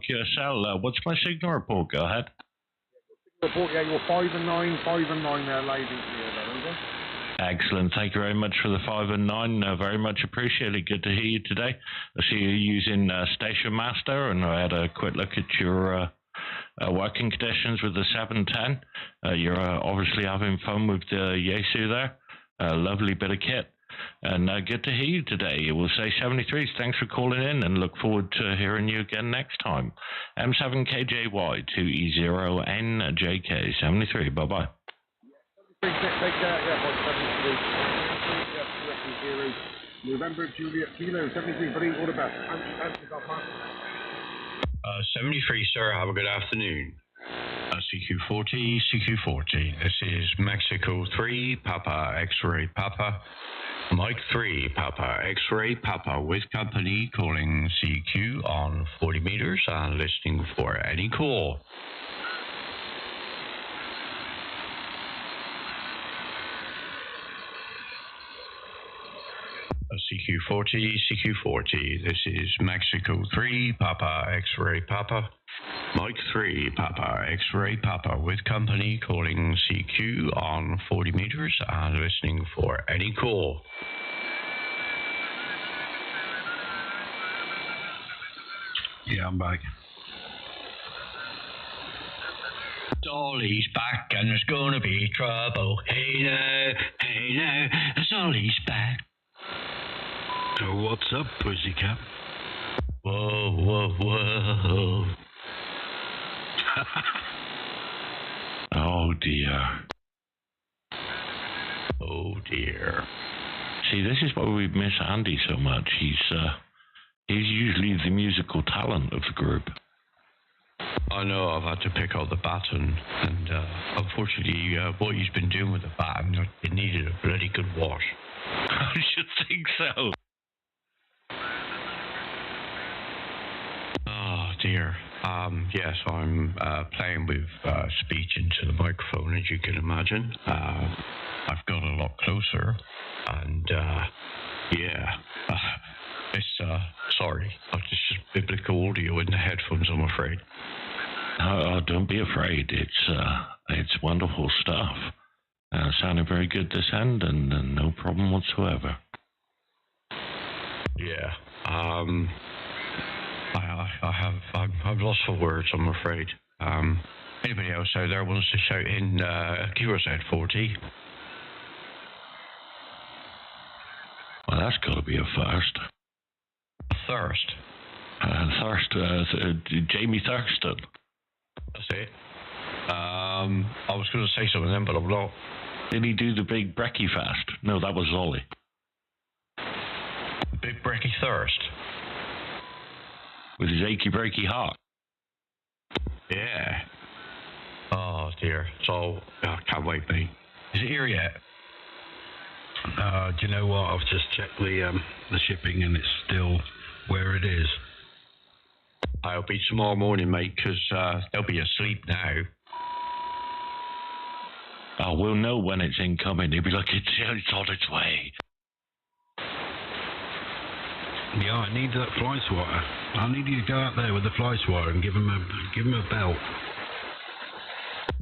Curacao, what's my signal report? Go ahead. Report, yeah, you're 5 and 9 there, ladies. Excellent. Thank you very much for the 5 and 9. Very much appreciated. Good to hear you today. I see you using Station Master, and I had a quick look at your working conditions with the 710. You're obviously having fun with the Yaesu there. Lovely bit of kit. And good to hear you today. We'll say 73s. Thanks for calling in, and look forward to hearing you again next time. M3pxp 2e0njk 73. Bye-bye. November, Juliet, Kilo, 73, buddy, all the best. 73, sir, have a good afternoon. CQ40, CQ40, this is Mexico 3, Papa, X-ray, Papa. Mike 3, Papa, X-ray, Papa, with company, calling CQ on 40 meters and listening for any call. CQ40, CQ40, this is Mexico 3, Papa, X-ray, Papa. Mike 3, Papa, X-ray, Papa, with company, calling CQ on 40 meters and listening for any call. Yeah, I'm back. Dolly's back and there's gonna be trouble. Hey now, Dolly's back. So what's up, pussycat? Whoa, whoa, whoa. Oh dear. Oh dear. See, this is why we miss Andy so much. He's usually the musical talent of the group. I know, I've had to pick up the baton, and unfortunately, what he's been doing with the baton, it needed a bloody good wash. I should think so. Oh dear. Yes, I'm playing with speech into the microphone, as you can imagine. I've got a lot closer, and yeah. It's sorry, it's just biblical audio in the headphones, I'm afraid. Oh, don't be afraid. It's wonderful stuff. Sounding very good this end, and no problem whatsoever. Yeah. I've lost for words, I'm afraid. Anybody else out there wants to shout in Kira's at 40? Well, that's got to be a first. Thirst. Jamie Thurston. That's it. I was going to say something then, but I'm not. Did he do the big brekkie fast? No, that was Ollie. Big brekkie thirst. With his achy breaky heart. Yeah. Oh dear. So I can't wait, mate. Is it here yet? Do you know what? I've just checked the shipping, and it's still where it is. I'll be tomorrow morning, mate, because they'll be asleep now. Oh, we'll know when it's incoming. They'll be like, it's on its way. Yeah, I need that fly swatter. I need you to go out there with the fly swatter and give him a belt.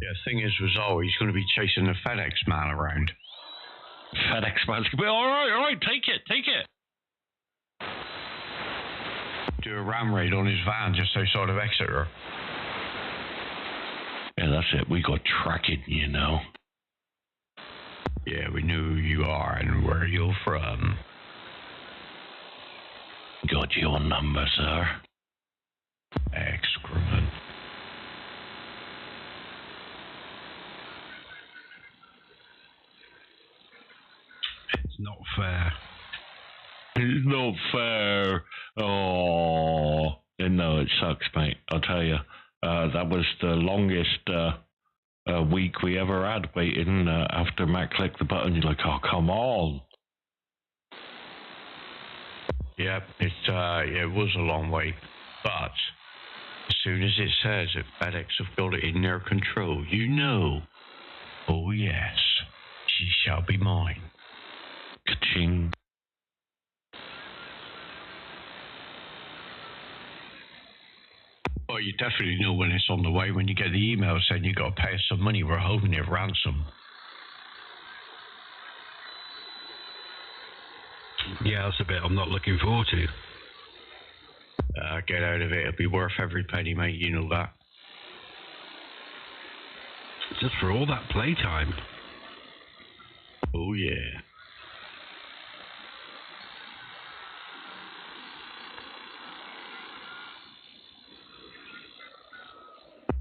Yeah, thing is, Rizal, he's going to be chasing the FedEx man around. FedEx man's going to be, all right, take it. Do a ram raid on his van just outside of Exeter. Yeah, that's it. We got tracking, you know. Yeah, we know who you are and where you're from. Got your number, sir. Excrement. It's not fair. It's not fair. Oh, no, it sucks, mate. I'll tell you. That was the longest week we ever had waiting after Matt clicked the button. You're like, oh, come on. Yeah, it was a long wait, but as soon as it says that FedEx have got it in their control, you know, oh yes, she shall be mine. Ka-ching. Well, you definitely know when it's on the way when you get the email saying you got to pay us some money. We're holding it ransom. Yeah, that's a bit I'm not looking forward to. Get out of it. It'll be worth every penny, mate. You know that. Just for all that playtime. Oh, yeah.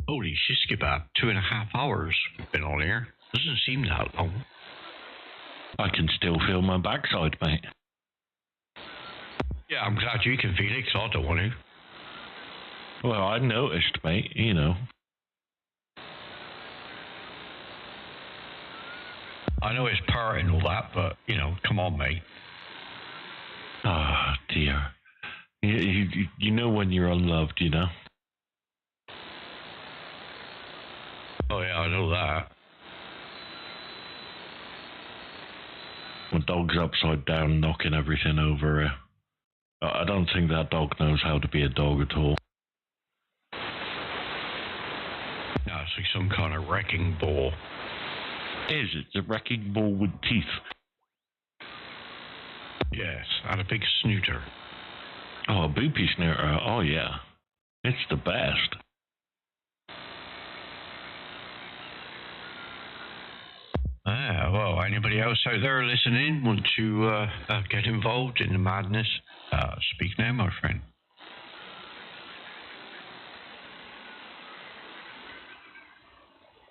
Holy shit, about 2.5 hours we've been on here. Doesn't seem that long. I can still feel my backside, mate. Yeah, I'm glad you can feel it, 'cause I don't want to. Well, I noticed, mate, you know. I know it's part and all that, but, you know, come on, mate. Ah, dear. You know when you're unloved, you know? Oh, yeah, I know that. When dog's upside down, knocking everything over. I don't think that dog knows how to be a dog at all. No, it's like some kind of wrecking ball. It's a wrecking ball with teeth. Yes, and a big snooter. Oh, a boopy snooter. Oh, yeah. It's the best. Well, anybody else out there listening want to get involved in the madness? Speak now, my friend.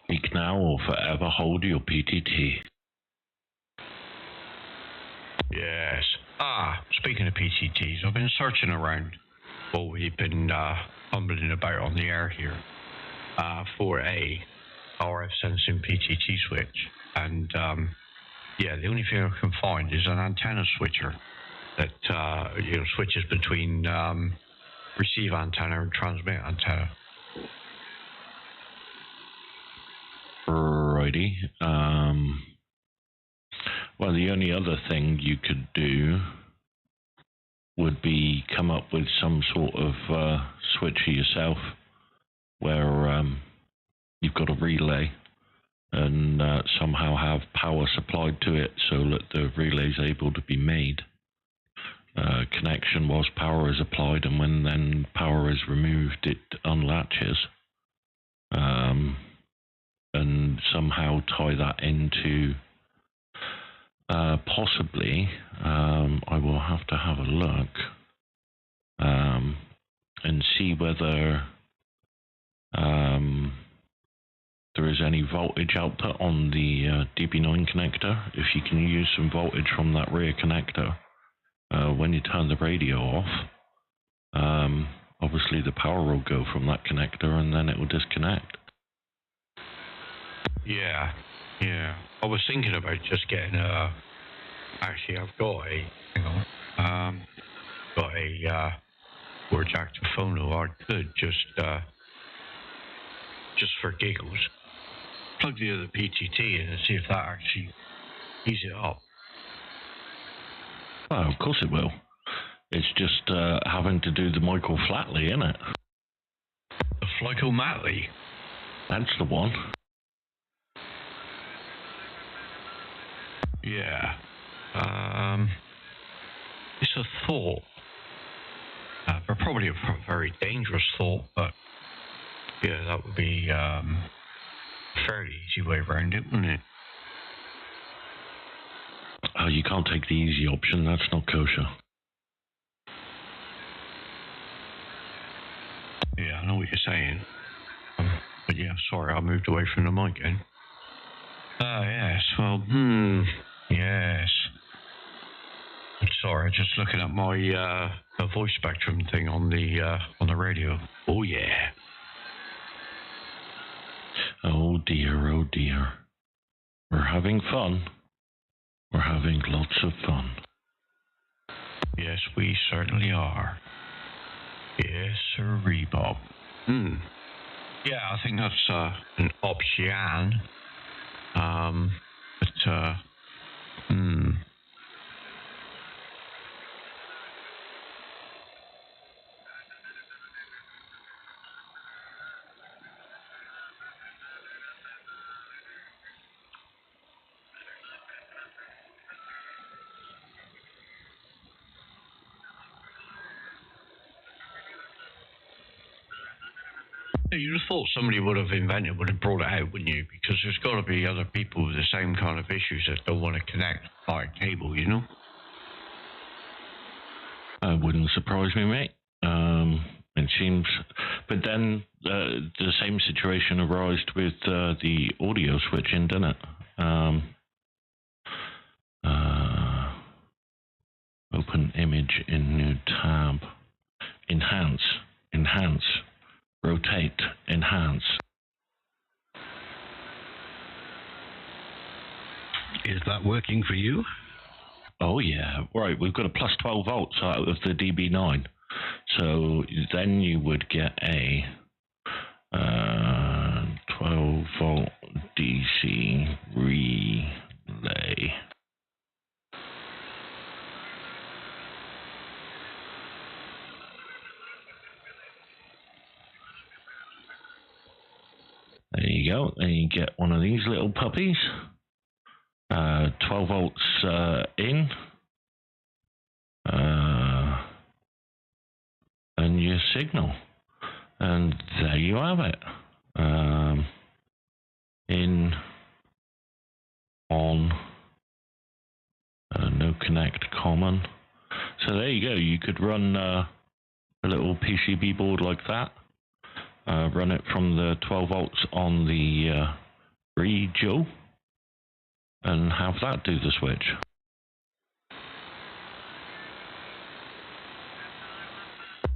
Speak now or forever hold your PTT. Yes. Speaking of PTTs, I've been searching around while we've been fumbling about on the air here for a RF sensing PTT switch. And yeah, the only thing I can find is an antenna switcher that switches between receive antenna and transmit antenna. Righty. Well, the only other thing you could do would be come up with some sort of switcher yourself where you've got a relay and somehow have power supplied to it so that the relay is able to be made. Connection whilst power is applied, and when then power is removed, it unlatches. And somehow tie that into possibly, I will have to have a look and see whether there is any voltage output on the DB9 connector. If you can use some voltage from that rear connector when you turn the radio off, obviously the power will go from that connector and then it will disconnect. Yeah. I was thinking about just getting actually I've got a, hang on, got a word jack to phono. I could just for giggles, plug the other PTT in and see if that actually ease it up. Oh, of course it will. It's just having to do the Michael Flatley, isn't it? The Michael Matley? That's the one. Yeah. It's a thought. But probably a very dangerous thought, but yeah, that would be a fairly easy way around it, wouldn't it? Oh, you can't take the easy option. That's not kosher. Yeah, I know what you're saying. But yeah, sorry, I moved away from the mic again. Yes, well, yes. Sorry, just looking at my voice spectrum thing on the radio. Oh yeah. Oh dear, oh dear. We're having fun. We're having lots of fun. Yes, we certainly are. Yes, sirree, Bob. Yeah, I think that's an option. You'd have thought somebody would have brought it out, wouldn't you? Because there's got to be other people with the same kind of issues that don't want to connect by cable, you know? Wouldn't surprise me, mate. It seems, but then the same situation arose with the audio switching, didn't it? Open image in new tab. Enhance, rotate, enhance. Is that working for you? Oh yeah, right. We've got a plus 12 volts out of the DB9, so then you would get a 12 volt DC relay. There you go. And you get one of these little puppies. 12 volts in. And your signal. And there you have it. In, on, no connect, common. So there you go. You could run a little PCB board like that. Run it from the 12 volts on the re-joule and have that do the switch.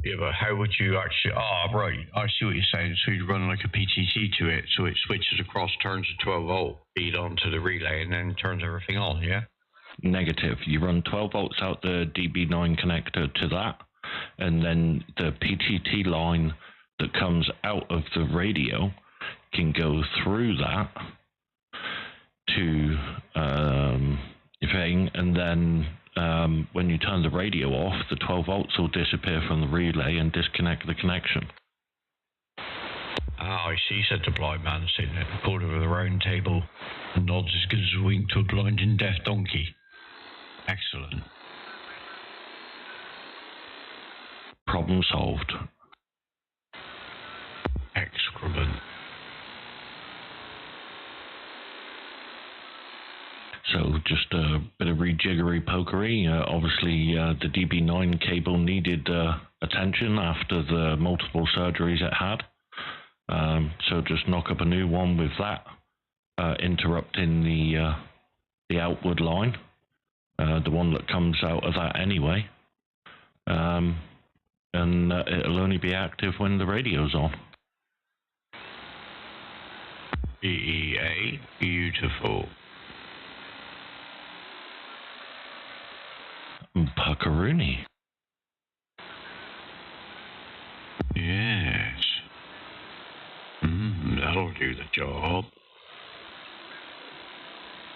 Yeah, but how would you actually... right, I see what you're saying. So you'd run like a PTC to it, so it switches across, turns to 12 volt, feed onto the relay, and then turns everything on, yeah? Negative. You run 12 volts out the DB9 connector to that, and then the PTT line that comes out of the radio can go through that to thing, and then when you turn the radio off, the 12 volts will disappear from the relay and disconnect the connection. I see, said the blind man sitting at the corner of the round table and nods as good as a wink to a blind and deaf donkey. Excellent. Problem solved. Excrement. So just a bit of rejiggery pokery. Obviously, the DB9 cable needed attention after the multiple surgeries it had. So just knock up a new one with that, interrupting the outward line, the one that comes out of that anyway. And it'll only be active when the radio's on. EEA, beautiful. Puckaroony. Yes. That'll do the job.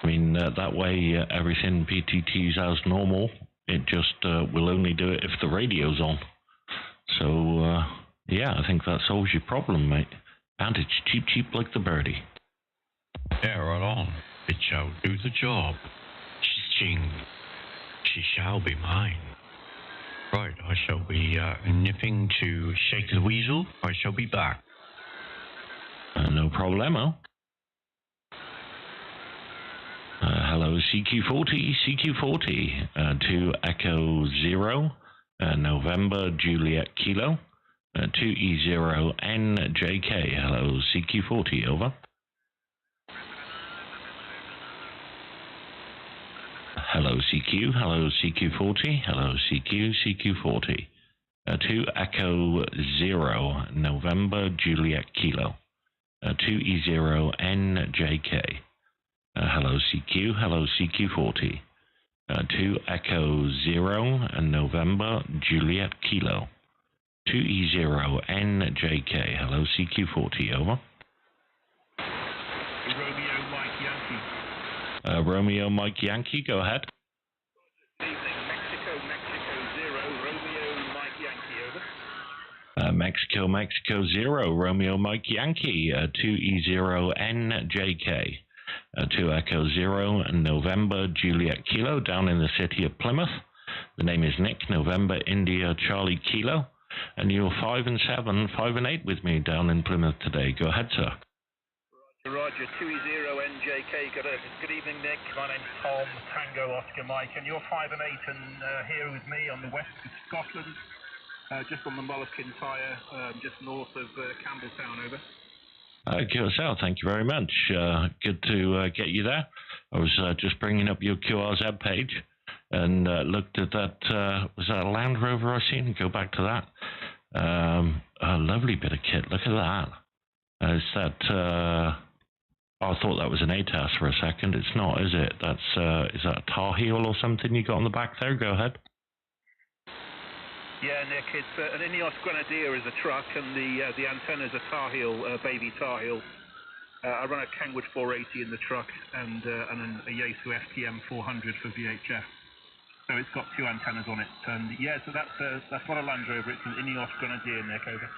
I mean, that way everything PTT's as normal. It just will only do it if the radio's on. So, yeah, I think that solves your problem, mate. And it's cheap like the birdie. Yeah, right on. It shall do the job. Ching. She shall be mine. Right, I shall be nipping to shake the weasel. I shall be back. No problemo. Hello, CQ40, to Echo 0, November Juliet Kilo, 2e0njk. Hello, CQ40, over. Hello, CQ. Hello, CQ40. Hello, CQ40. To Echo 0, November Juliet Kilo, 2e0njk. Hello, CQ. Hello, CQ40. To Echo 0, November Juliet Kilo, 2e0njk. Hello, CQ40, over. Romeo Mike Yankee, go ahead. Mexico 0, Romeo Mike Yankee, over. Mexico 0, Romeo Mike Yankee, 2e0njk. To Echo 0, November Juliet Kilo, down in the city of Plymouth. The name is Nick, November India Charlie Kilo. and you're 5 and 7, 5 and 8 with me down in Plymouth today. Go ahead, sir. Roger, 2e0njk. Good evening, Nick. My name's Tom, Tango Oscar Mike, and you're 5 and 8 and here with me on the west of Scotland, just on the Mulliken Tyre, just north of Campbelltown, over. QSL, thank you very much. Good to get you there. I was just bringing up your QRZ page and looked at that. Was that a Land Rover I seen? Go back to that. A lovely bit of kit. Look at that. Is that? I thought that was an ATAS for a second. It's not, is it? That's is that a Tar Heel or something you got on the back there? Go ahead. Yeah, Nick, it's an Ineos Grenadier is a truck, and the antenna's a Tar Heel, baby Tar Heel. I run a Kenwood 480 in the truck, and a Yaesu FTM 400 for VHF. So it's got 2 antennas on it, and yeah, so that's not a Land Rover. It's an Ineos Grenadier, Nick, over.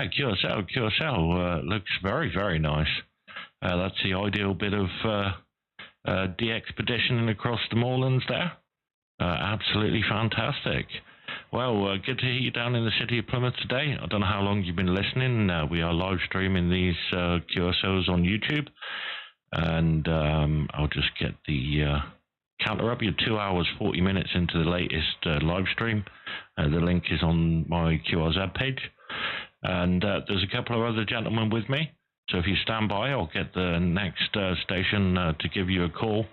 QSL looks very, very nice. That's the ideal bit of de-expeditioning across the moorlands there. Absolutely fantastic. Well, good to hear you down in the city of Plymouth today. I don't know how long you've been listening. We are live streaming these QSOs on YouTube. And I'll just get the counter up. You're 2 hours, 40 minutes into the latest live stream. The link is on my QRZ page. And there's a couple of other gentlemen with me. So if you stand by, I'll get the next station to give you a call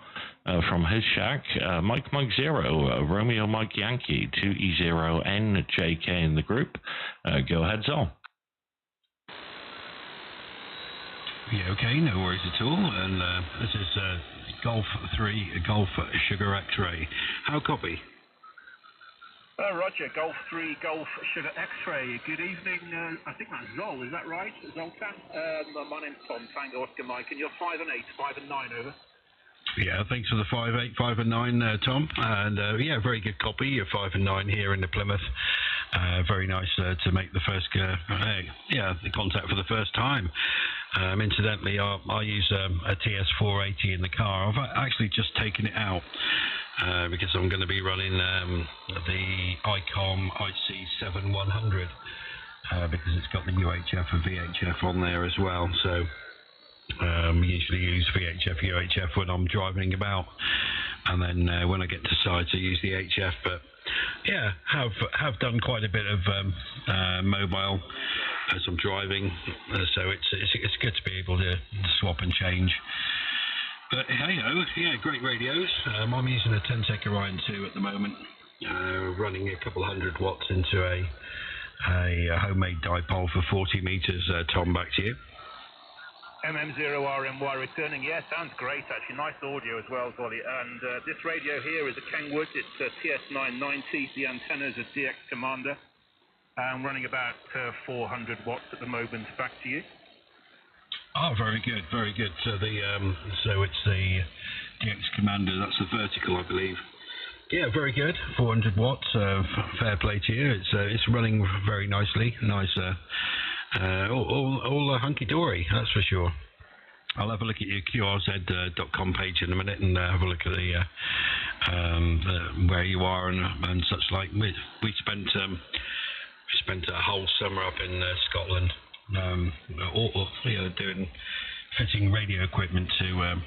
from his shack. Mike 0, Romeo Mike Yankee, 2e0njk in the group. Go ahead, Zol. Yeah, okay, no worries at all. And this is Golf 3, Golf Sugar X-Ray. How copy? Roger, Golf 3, Golf Sugar X-Ray. Good evening. I think that's Zol, is that right? Zoltan? My name's Tom, Tango Oscar Mike, and you're 5 and 8, 5 and 9, over. Yeah, thanks for the 5, 8, 5 and 9, Tom. And yeah, very good copy. You're 5 and 9 here in the Plymouth. Very nice to make the first, the contact for the first time. Incidentally, I use a TS480 in the car. I've actually just taken it out because I'm going to be running the ICOM IC7100 because it's got the UHF and VHF on there as well. So usually use VHF, UHF when I'm driving about, and then when I get to sites I use the HF. But yeah, have done quite a bit of mobile as I'm driving, so it's good to be able to swap and change. But hey-ho, yeah, great radios. I'm using a 10-Tech Orion 2 at the moment, running a couple 100 watts into a homemade dipole for 40 meters. Tom, back to you. MM0RMY returning. Yeah, sounds great actually. Nice audio as well, Zolly. And this radio here is a Kenwood. It's a TS990. The antenna's a DX Commander. I'm running about 400 watts at the moment. Back to you. Oh, very good, very good. So so it's the DX Commander. That's the vertical, I believe. Yeah, very good. 400 watts. Fair play to you. It's running very nicely. Nice. All hunky dory. That's for sure. I'll have a look at your QRZ.com page in a minute and have a look at the where you are and such like. We spent a whole summer up in Scotland, doing fitting radio equipment to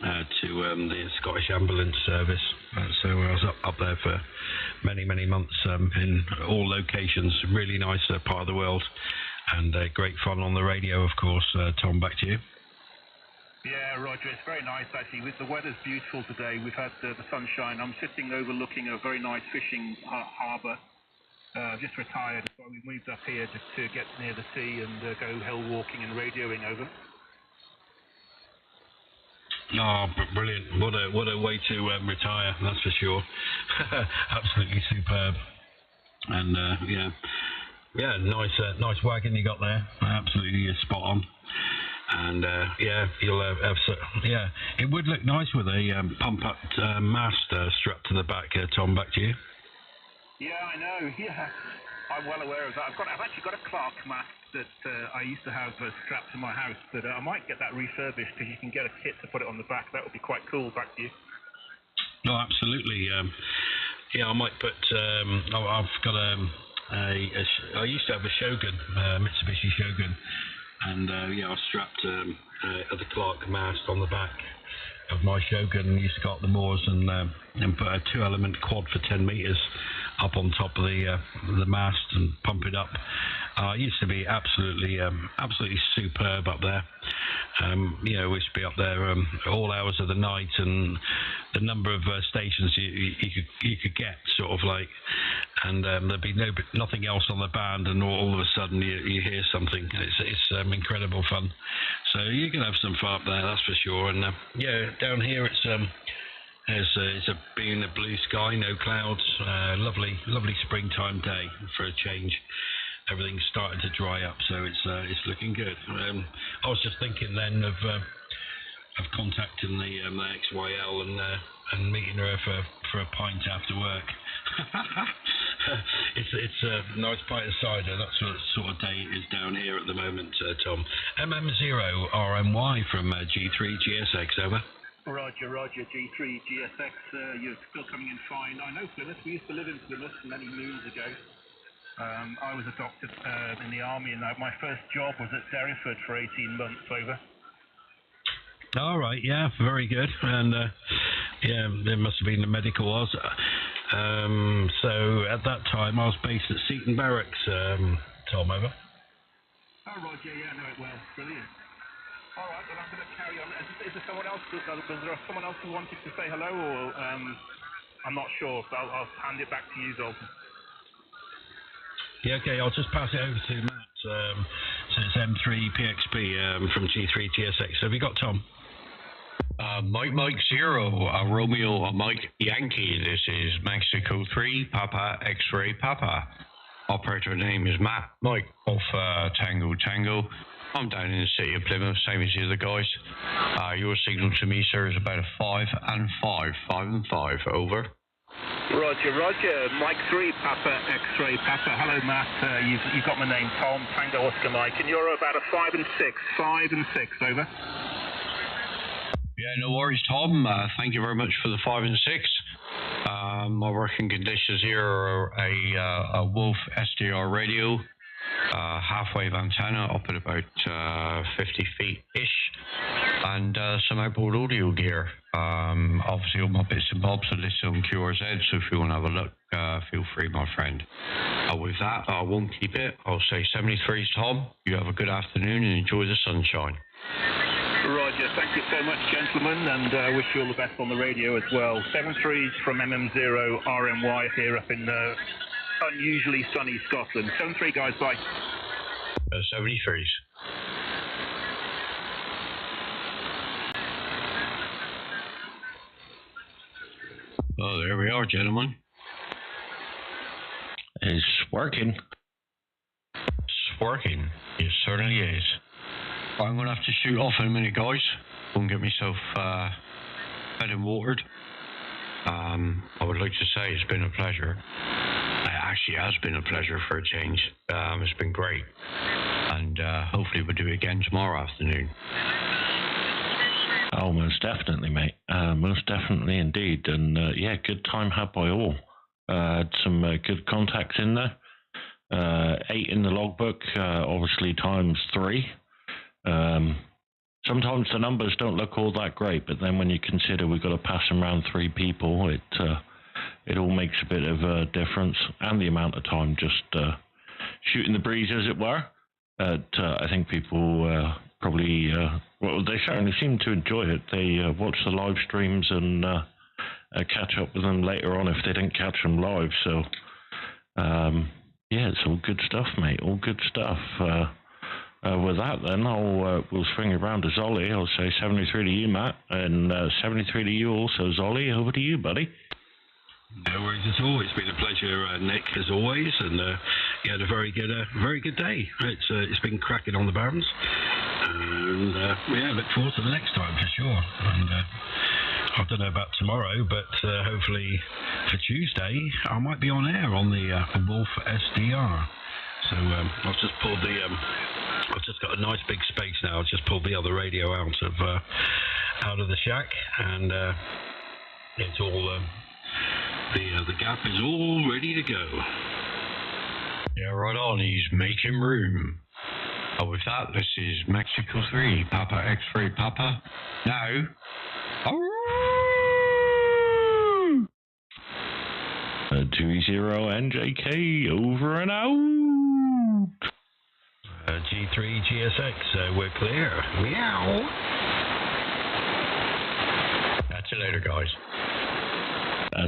the Scottish Ambulance Service. So I was up there for many months in all locations. Really nice part of the world, and great fun on the radio, of course. Tom, back to you. Yeah, Roger, it's very nice actually. The weather's beautiful today. We've had the sunshine. I'm sitting overlooking a very nice fishing harbour. Just retired, so we moved up here just to get near the sea and go hill walking and radioing, over. Oh, brilliant! What a way to retire, that's for sure. Absolutely superb. And yeah, nice wagon you got there. Absolutely spot on. And yeah, you'll have it would look nice with a pump-up mast strapped to the back. Tom, back to you. Yeah, I know. Yeah, I'm well aware of that. I've actually got a Clark mast that I used to have strapped to my house, but I might get that refurbished because you can get a kit to put it on the back. That would be quite cool. Back to you. No, absolutely. Yeah, I might put. I've got I used to have a Shogun, Mitsubishi Shogun, and yeah, I strapped a the Clark mast on the back of my Shogun. Used to go up the moors and put a 2-element quad for 10 meters up on top of the mast and pump it up. It used to be absolutely superb up there. You know, we used to be up there all hours of the night, and the number of stations you could get, sort of like, and there'd be nothing else on the band, and all of a sudden you hear something. It's incredible fun. So you can have some fun up there, that's for sure. And yeah, down here it's being a blue sky, no clouds, lovely springtime day for a change. Everything's starting to dry up, so it's looking good. I was just thinking then of contacting the XYL and meeting her for a pint after work. It's a nice pint of cider. That's what sort of day it is down here at the moment, Tom. MM0RMY from G3gsx, over. Roger, G3gsx, you're still coming in fine. I know Plymouth. We used to live in Plymouth many moons ago. I was a doctor in the army, and my first job was at Derriford for 18 months, over. All right, yeah, very good. And yeah, there must have been the medical was. So at that time, I was based at Seaton Barracks. Tom, over. Oh, Roger, yeah, I know it well. Brilliant. All right, well, I'm going to carry on. Is there someone else? Was there someone else who wanted to say hello, or I'm not sure. So I'll hand it back to you, Dalton. Yeah, okay, I'll just pass it over to Matt. So it's m3pxp from G3gsx. Have you got Tom? Mike 0, Romeo, Mike Yankee. This is Mexico 3, Papa, X-Ray, Papa. Operator name is Matt. Mike off Tango. I'm down in the city of Plymouth, same as the other guys. Your signal to me, sir, is about a 5 and 5, 5 and 5, over. Roger. Mike 3, Papa, X-Ray, Papa. Hello, Matt. You've got my name, Tom, Tango, Oscar, Mike, and you're about a 5 and 6, 5 and 6, over. Yeah, no worries, Tom. Thank you very much for the 5 and 6. My working conditions here are a Wolf SDR radio, half-wave antenna up at about 50 feet-ish, and some outboard audio gear. Obviously all my bits and bobs are listed on QRZ, so if you want to have a look, feel free, my friend. With that, I won't keep it. I'll say 73's Tom. You have a good afternoon and enjoy the sunshine. Roger, thank you so much, gentlemen, and wish you all the best on the radio as well. 73's from MM0RMY here up in unusually sunny Scotland. 73 guys, bye. 73's. Oh, there we are, gentlemen. It's working. It's working. It certainly is. I'm going to have to shoot off in a minute, guys. Go and get myself fed and watered. I would like to say it's been a pleasure. It actually has been a pleasure for a change. It's been great. And hopefully we'll do it again tomorrow afternoon. Oh, most definitely, mate. Most definitely indeed. And yeah, good time had by all. Had some good contacts in there. 8 in the logbook, obviously times 3. Sometimes the numbers don't look all that great, but then when you consider we've got to pass them around 3 people, it all makes a bit of a difference, and the amount of time just shooting the breeze, as it were. I think people probably, well, they certainly seem to enjoy it. They watch the live streams and catch up with them later on if they didn't catch them live. So, yeah, it's all good stuff, mate. All good stuff. With that, then, we'll swing around to Zolly. I'll say 73 to you, Matt, and 73 to you also, Zolly. Over to you, buddy. No worries at all. It's been a pleasure, Nick, as always, and you had a very good day. It's been cracking on the Barons, and yeah, look forward to the next time for sure. And I don't know about tomorrow, but hopefully for Tuesday I might be on air on the Wolf SDR. So I've just pulled I've just got a nice big space now. I've just pulled the other radio out of the shack, and it's all the gap is all ready to go. Yeah, right on. He's making room. With that, this is Mexico 3, Papa X3 Papa. Now. 2e0njk, over and out. G3gsx, we're clear. Meow. Catch you later, guys.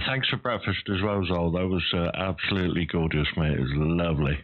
Thanks for breakfast as well, Zol. That was absolutely gorgeous, mate. It was lovely.